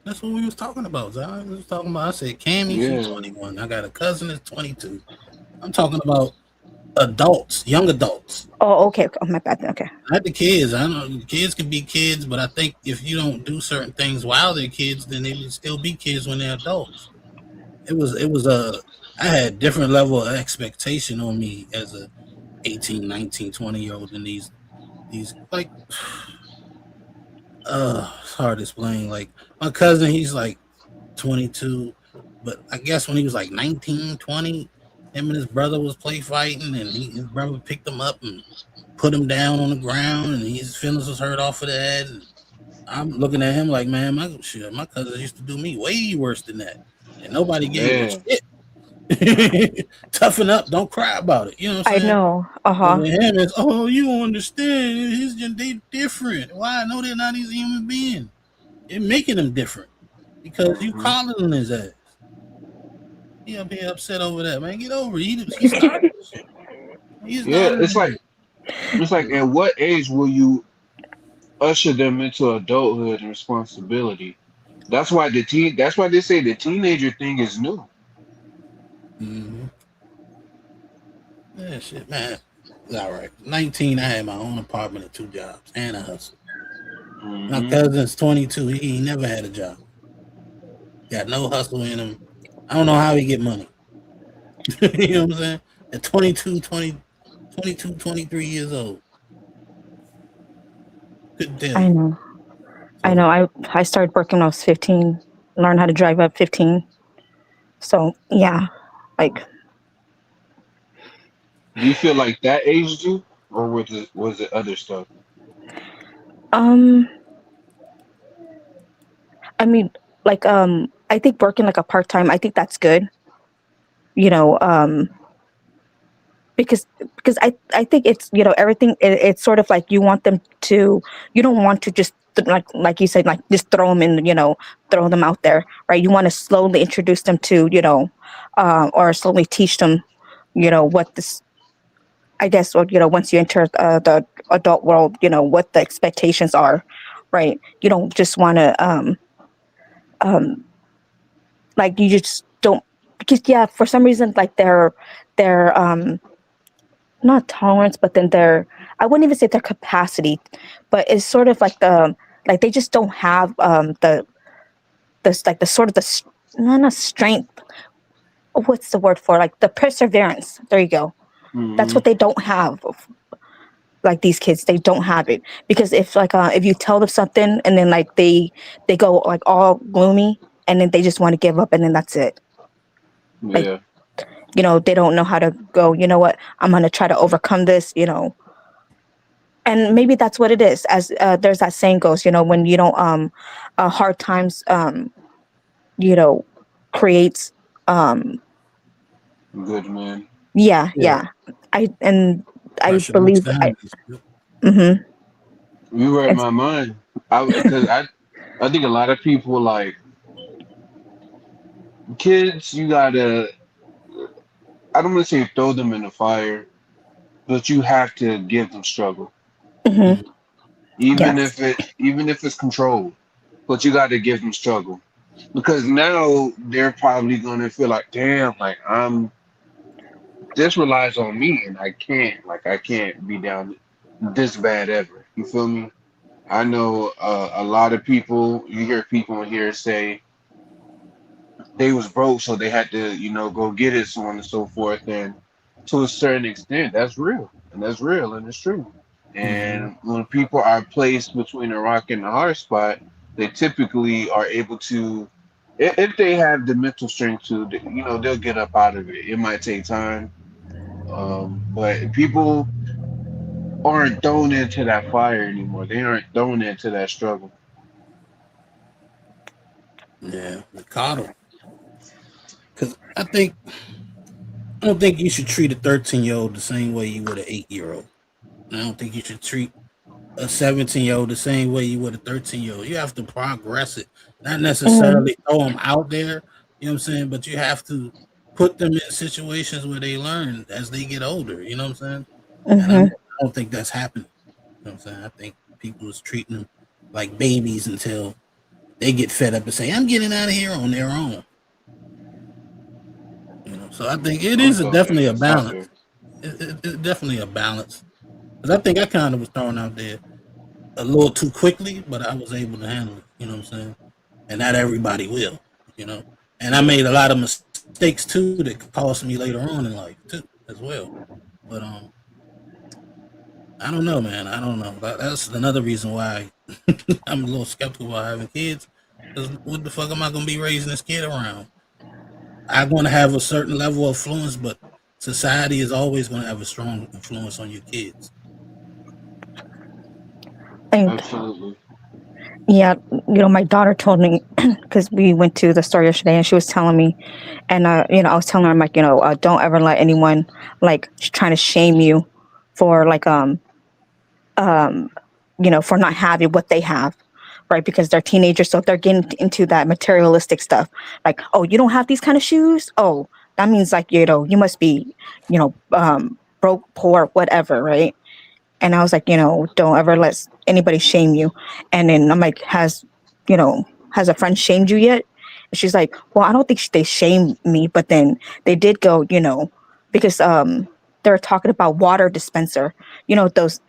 That's what we was talking about, Zach. We was talking about. I said, Cammy, she's 21. I got a cousin that's 22. I'm talking about adults, young adults. Oh, okay. Oh, my bad. Okay. Not the kids. I know kids can be kids, but I think if you don't do certain things while they're kids, then they will still be kids when they're adults. I had different level of expectation on me as a 18, 19, 20-year-old than these like it's hard to explain. Like my cousin, he's like 22, but I guess when he was like 19, 20, him and his brother was play fighting, and his brother picked him up and put him down on the ground, and his feelings was hurt off of that. And I'm looking at him like, man, my cousin used to do me way worse than that, and nobody gave a shit. Toughen up, don't cry about it. You know what I'm saying? I know. Him is, you don't understand. They different. Why? No, they're not. He's a human being. They're making them different because you calling on his ass. He up here upset over that, man. Get over it. He started this shit. It's like at what age will you usher them into adulthood and responsibility? That's why they say the teenager thing is new. Mm-hmm. Yeah, shit, man. All right. 19, I had my own apartment and 2 jobs and a hustle. Mm-hmm. My cousin's 22. He ain't never had a job. Got no hustle in him. I don't know how he get money. You know what I'm saying? At 22, 23 years old. Couldn't tell. I know. I started working when I was 15. Learned how to drive at 15. So, yeah. Like, do you feel like that aged you, or was it other stuff? I mean, like, I think working like a part-time, I think that's good. Because I think it's, everything, it's sort of like you want them to, you don't want to just like you said, like just throw them in, throw them out there, right? You want to slowly introduce them to, or slowly teach them, what this, I guess, or, once you enter the adult world, what the expectations are, right? You don't just want to, like you just don't, because for some reason, like they're not tolerance, but then I wouldn't even say their capacity, but it's sort of like like they just don't have the sort of not strength. What's the word for, like, the perseverance? There you go. Mm-hmm. That's what they don't have. Like these kids, they don't have it, because if you tell them something and then like they go like all gloomy and then they just want to give up and then that's it. Yeah. Like, they don't know how to go, you know what, I'm going to try to overcome this, and maybe that's what it is. As there's that saying goes, when you don't, hard times, creates, good man. Yeah. I believe. You read my mind. Because I think a lot of people, like, kids, you gotta, I don't want to say throw them in the fire, but you have to give them struggle. Mm-hmm. Even if it's controlled, but you got to give them struggle, because now they're probably gonna feel like, damn, like this relies on me, and I can't be down this bad ever. You feel me? I know a lot of people. You hear people in here say they was broke, so they had to, go get it, so on and so forth. And to a certain extent, that's real, and it's true. And when people are placed between a rock and a hard spot, they typically are able to if they have the mental strength to, you know, they'll get up out of it. It might take time, but people aren't thrown into that fire anymore. They aren't thrown into that struggle. Yeah, the coddle. Because I don't think you should treat a 13-year-old the same way you would an 8-year-old. I don't think you should treat a 17-year-old the same way you would a 13-year-old. You have to progress it, not necessarily throw them out there. You know what I'm saying? But you have to put them in situations where they learn as they get older. You know what I'm saying? And I don't think that's happening. You know what I'm saying? I think people is treating them like babies until they get fed up and say, "I'm getting out of here" on their own. You know, so I think it is definitely a balance. It's definitely a balance. Because I think I kind of was thrown out there a little too quickly, but I was able to handle it. You know what I'm saying? And not everybody will. You know, and I made a lot of mistakes too that cost me later on in life too, as well. But I don't know, man. I don't know. That's another reason why I'm a little skeptical about having kids. Because what the fuck am I gonna be raising this kid around? I'm going to have a certain level of influence, but society is always going to have a strong influence on your kids. Absolutely. Yeah, my daughter told me because we went to the store yesterday, and she was telling me, and I was telling her, I'm like, don't ever let anyone like trying to shame you for like for not having what they have, right? Because they're teenagers, so they're getting into that materialistic stuff. Like, oh, you don't have these kind of shoes? Oh, that means like you must be broke, poor, whatever, right? And I was like, don't ever let anybody shame you. And then I'm like, has a friend shamed you yet? And she's like, well, I don't think they shamed me, but then they did go, because they're talking about water dispenser, those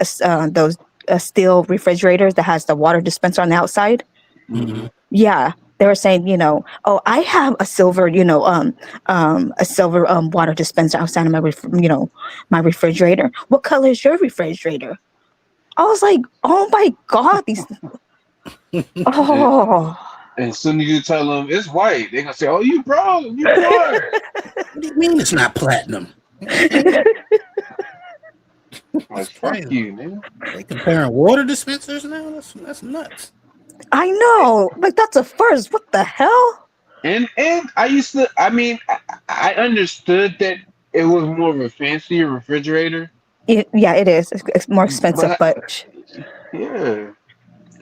steel refrigerators that has the water dispenser on the outside. Mm-hmm. Yeah, they were saying, oh, I have a silver, water dispenser outside of my, my refrigerator. What color is your refrigerator? I was like, oh my God, these. Oh. And as soon as you tell them it's white, they're gonna say, "Oh, you broke, you poor." What do you mean it's not platinum? Like, fuck you, man. They comparing water dispensers now? That's nuts. I know. Like, that's a first. What the hell? And I used to, I understood that it was more of a fancier refrigerator. Yeah, it is. It's more expensive, but yeah.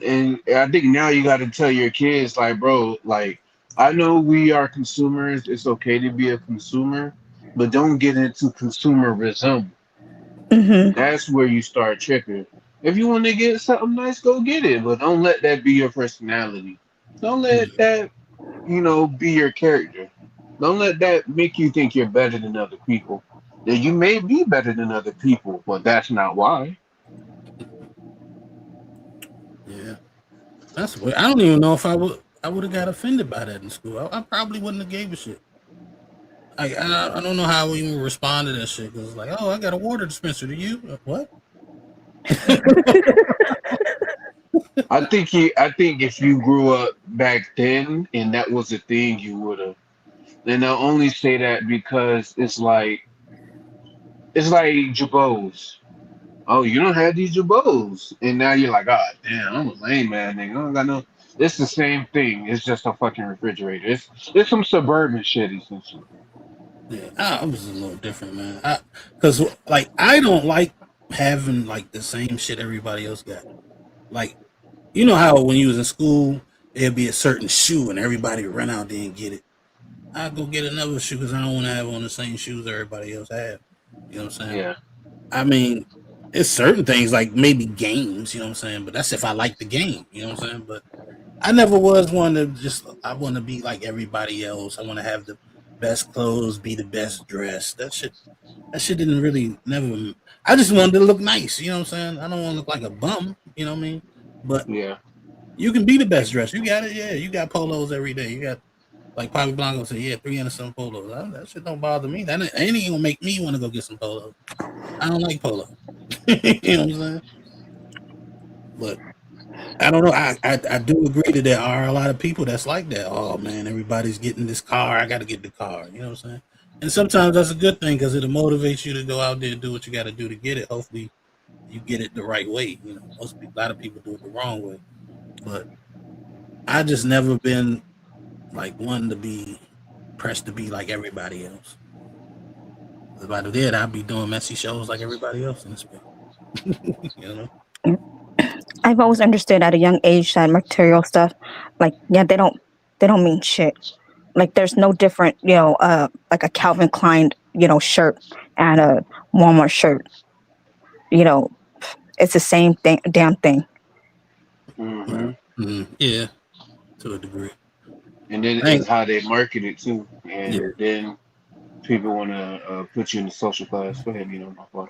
And I think now you got to tell your kids, like, bro, like, I know we are consumers. It's okay to be a consumer, but don't get into consumerism. That's where you start tripping. If you want to get something nice, go get it, but don't let that be your personality. Don't let that, be your character. Don't let that make you think you're better than other people. That you may be better than other people, but that's not why. Yeah, that's weird. I don't even know if I would have got offended by that in school. I probably wouldn't have gave a shit. I don't know how we even respond to that shit because it's like, oh, I got a water dispenser. Do you? What? I think if you grew up back then and that was a thing, you would have. And I only say that because it's like Jabos. Oh, you don't have these Jabos, and now you're like, oh damn, I'm a lame man, nigga. I don't got no. It's the same thing. It's just a fucking refrigerator. It's some suburban shit essentially. Yeah, I was a little different, man. Because like I don't like having like the same shit everybody else got. Like, you know how when you was in school, there'd be a certain shoe and everybody would run out there and get it. I'll go get another shoe because I don't want to have on the same shoes everybody else have. You know what I'm saying? Yeah. I mean, it's certain things like maybe games, you know what I'm saying? But that's if I like the game, you know what I'm saying? But I never was one to I want to be like everybody else. I want to have the best clothes, be the best dressed. That shit didn't really never. I just wanted to look nice, you know what I'm saying? I don't want to look like a bum, you know what I mean? But yeah, you can be the best dressed. You got it, yeah. You got polos every day. You got like Papi Blanco said, yeah, 300 some polos. That shit don't bother me. That ain't even gonna make me want to go get some polos. I don't like polo. You know what I'm saying? But I don't know. I do agree that there are a lot of people that's like that. Oh man, everybody's getting this car. I got to get the car. You know what I'm saying? And sometimes that's a good thing because it'll motivate you to go out there and do what you got to do to get it. Hopefully, you get it the right way. You know, a lot of people do it the wrong way. But I just never been like one to be pressed to be like everybody else. If I did, I'd be doing messy shows like everybody else in the space. You know. I've always understood at a young age that material stuff, like yeah, they don't mean shit. Like there's no different, like a Calvin Klein, shirt and a Walmart shirt. It's the same thing, damn thing. Yeah, to a degree. And then it's how they market it too, and then people want to put you in the social class. Go ahead, Nino, my fault.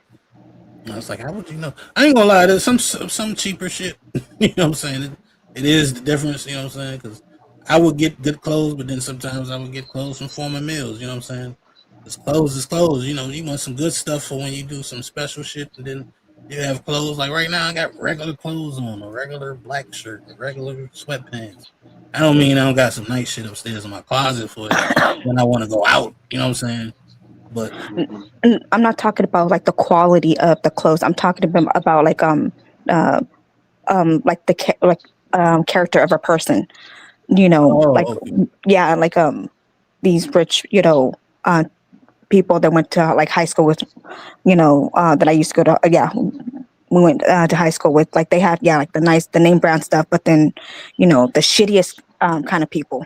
I was like, how would you know? I ain't gonna lie, there's some cheaper shit. You know what I'm saying? It is the difference. You know what I'm saying? Because I would get good clothes, but then sometimes I would get clothes from former mills. You know what I'm saying? Because clothes is clothes. You know, you want some good stuff for when you do some special shit, and then you have clothes. Like right now, I got regular clothes on, a regular black shirt, a regular sweatpants. I don't mean I don't got some nice shit upstairs in my closet for it when I want to go out. You know what I'm saying? But I'm not talking about like the quality of the clothes. I'm talking about like like the character of a person. These rich people that went to like high school with, that I used to go to. We went to high school with. Like they had like the name brand stuff, but then the shittiest kind of people.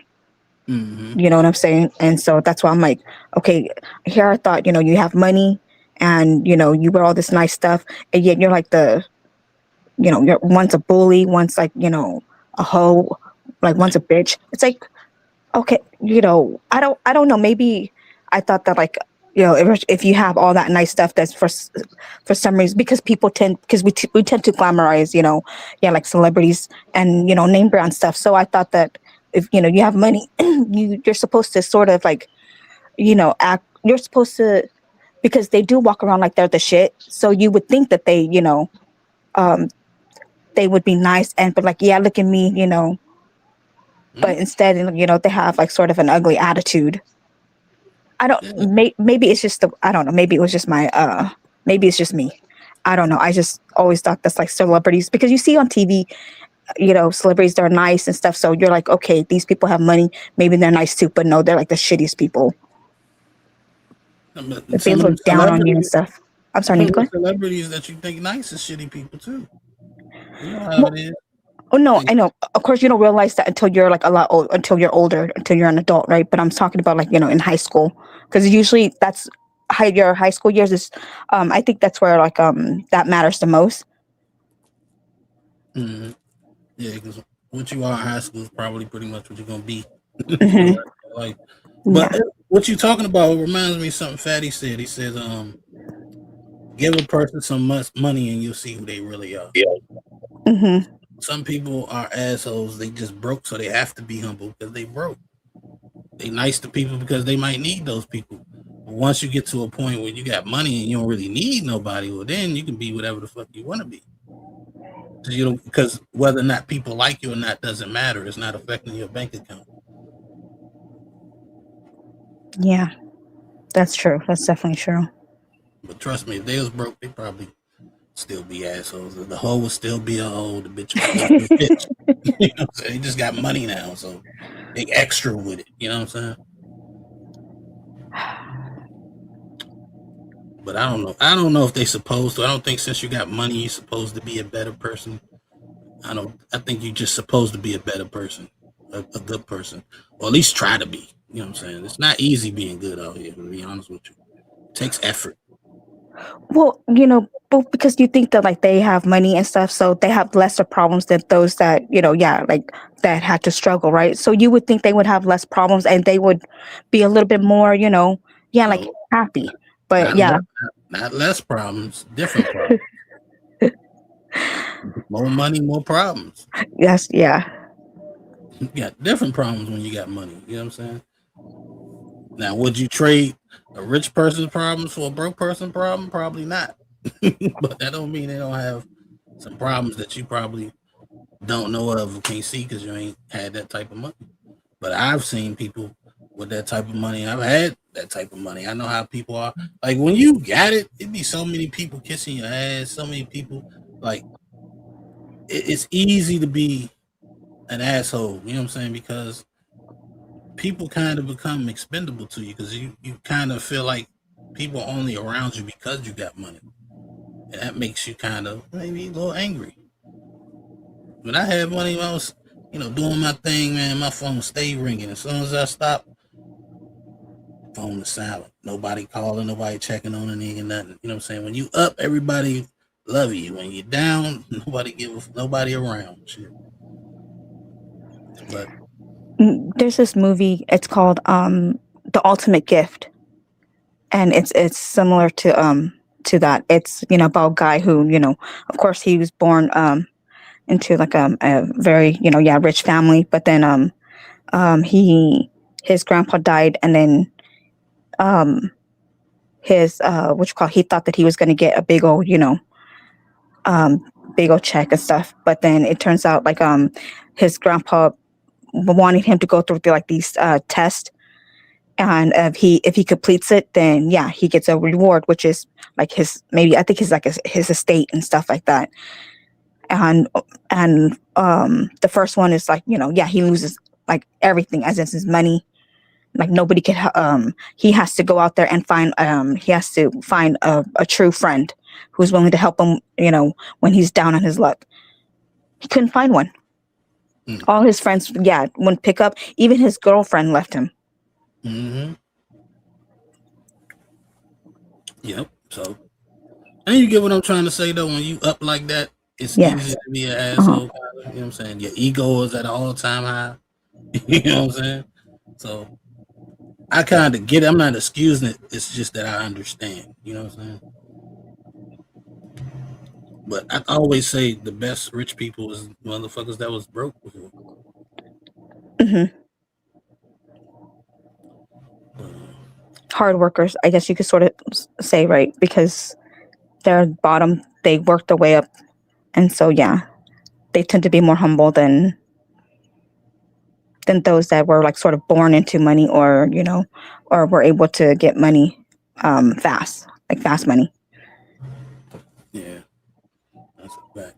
Mm-hmm. You know what I'm saying? And so that's why I'm like, okay, here I thought, you have money and, you wear all this nice stuff. And yet you're like you're once a bully, once like, a hoe, like once a bitch. It's like, okay, I don't know. Maybe I thought that like, if you have all that nice stuff, that's for some reason, because people because we tend to glamorize, like celebrities and, name brand stuff. So I thought that if, you have money, you're supposed to sort of like, act, you're supposed to, because they do walk around like they're the shit. So you would think that they, they would be nice and, but like, yeah, look at me, but instead, they have like sort of an ugly attitude. I don't, maybe it's just I don't know. Maybe it was just maybe it's just me. I don't know. I just always thought that's like celebrities, because you see on TV, celebrities, they're nice and stuff. So you're like, okay, these people have money. Maybe they're nice too, but no, they're like the shittiest people. If they look down on you and stuff. I'm sorry, Nico. Celebrities that you think nice is shitty people too. You know how it is. Oh no, I know. Of course, you don't realize that until you're like a lot old, until you're older, until you're an adult, right? But I'm talking about like in high school, because usually that's your high school years is. I think that's where like that matters the most. Mm-hmm. Yeah, because what you are in high school is probably pretty much what you're gonna be. Mm-hmm. Like, but what you talking about reminds me of something Fatty said. He says, give a person some money and you'll see who they really are. Yeah. Mm-hmm. Some people are assholes. They just broke, so they have to be humble because they broke. They nice to people because they might need those people. But once you get to a point where you got money and you don't really need nobody, well, then you can be whatever the fuck you want to be. Because whether or not people like you or not doesn't matter. It's not affecting your bank account. Yeah, that's true. That's definitely true. But trust me, if they was broke, they probably still be assholes. The hoe would still be a hoe. The bitch would still be a bitch. You know what I'm saying? They just got money now, so they extra with it. You know what I'm saying? But I don't know. I don't know if they supposed to. I don't think since you got money, you're supposed to be a better person. I think you're just supposed to be a better person, a good person, or at least try to be. You know what I'm saying? It's not easy being good out here, to be honest with you. It takes effort. Well, but because you think that like they have money and stuff, so they have lesser problems than those that, like that had to struggle, right? So you would think they would have less problems and they would be a little bit more, like happy. But not less problems, different problems. More money, more problems. Yes, yeah. You got different problems when you got money. You know what I'm saying? Now, would you trade a rich person's problems for a broke person's problem? Probably not. But that don't mean they don't have some problems that you probably don't know of or can't see because you ain't had that type of money. But I've seen people with that type of money, and I've had that type of money. I know how people are. Like when you got it, it'd be so many people kissing your ass, so many people. Like it's easy to be an asshole. You know what I'm saying? Because people kind of become expendable to you because you kind of feel like people are only around you because you got money. And that makes you kind of maybe a little angry. When I had money, when I was, doing my thing, man, my phone stayed ringing. As soon as I stopped, phone is silent. Nobody calling, nobody checking on a nigga, nothing. You know what I'm saying? When you up, everybody love you. When you're down, nobody around. Shit. But there's this movie. It's called The Ultimate Gift, and it's similar to that. It's about a guy who of course he was born into like a very rich family, but then his grandpa died, and then his he thought that he was going to get a big old check and stuff, but then it turns out like his grandpa wanted him to go through these tests, and if he completes it, then he gets a reward, which is like I think his estate and stuff like that. And the first one is he loses like everything, as in his money. Like nobody could he has to go out there and find a true friend who's willing to help him when he's down on his luck. He couldn't find one. All his friends wouldn't pick up. Even his girlfriend left him. Yep. So, and you get what I'm trying to say though. When you up like that, it's easy to be an asshole. You know what I'm saying? Your ego is at an all-time high. You know what I'm saying? So I kind of get it. I'm not excusing it. It's just that I understand. You know what I'm saying? But I always say the best rich people is motherfuckers that was broke before. Hard workers, I guess you could sort of say, right? Because they're bottom, they work their way up, and so they tend to be more humble than those that were like sort of born into money, or or were able to get money fast money. Yeah, that's a fact.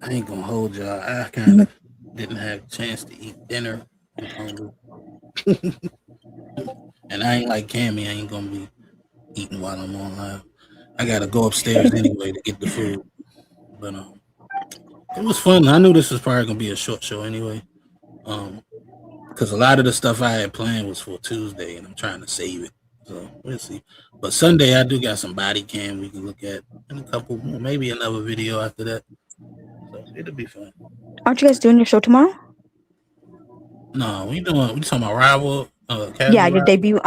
I ain't gonna hold y'all. I kind of didn't have a chance to eat dinner. I'm hungry. And I ain't like Cammy. I ain't gonna be eating while I'm on live. I gotta go upstairs anyway to get the food. But it was fun. I knew this was probably gonna be a short show anyway. Because a lot of the stuff I had planned was for Tuesday, and I'm trying to save it. So we'll see. But Sunday I do got some body cam we can look at, and a couple, maybe another video after that. So it'll be fun. Aren't you guys doing your show tomorrow? No, we talking about Rival. Your debut.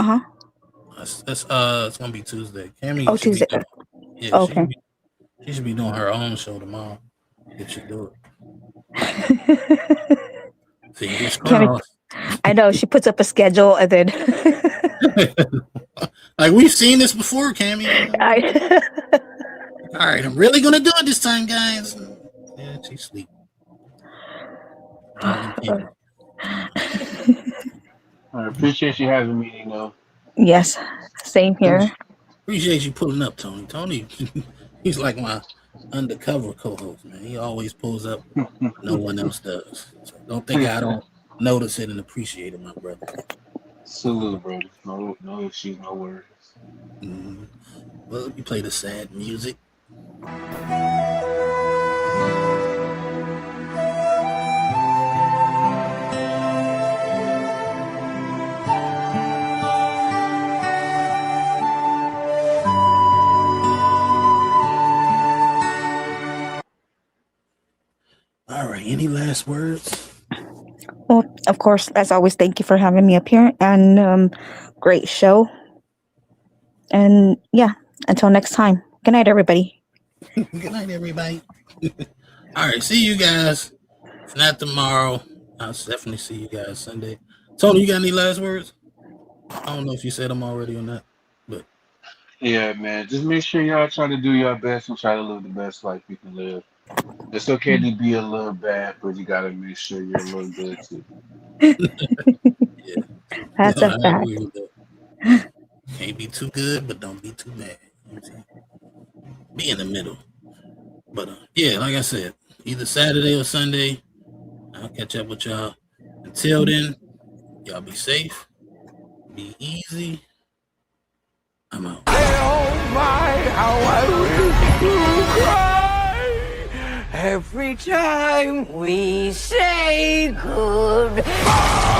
It's gonna be Tuesday. Cammy Tuesday. Okay. She should be doing her own show tomorrow. If she do it. Fingers crossed. I know she puts up a schedule and then like we've seen this before, Cammy. All right, I'm really gonna do it this time, guys. Yeah, she's sleeping. I appreciate you having me, Nino. Yes, same here. Appreciate you pulling up, Tony. Tony, he's like my undercover co-host, man. He always pulls up. No one else does. So don't think I don't notice it and appreciate it, my brother. Salute, brother. No issues, no worries. Well, you play the sad music. All right, any last words? Well, of course, as always, thank you for having me up here, and great show. And until next time. Good night, everybody. Good night, everybody. All right, see you guys. If not tomorrow, I'll definitely see you guys Sunday. Tony, you got any last words? I don't know if you said them already or not, but yeah, man. Just make sure y'all try to do your best and try to live the best life you can live. It's okay to be a little bad, but you gotta make sure you're a little good too. That's No, a I fact. agree with that. Can't be too good, but don't be too bad. You know what I'm saying? Be in the middle. But yeah, like I said, either Saturday or Sunday, I'll catch up with y'all. Until then, y'all be safe, be easy. I'm out. Oh my, how I wish to cry every time we say goodbye.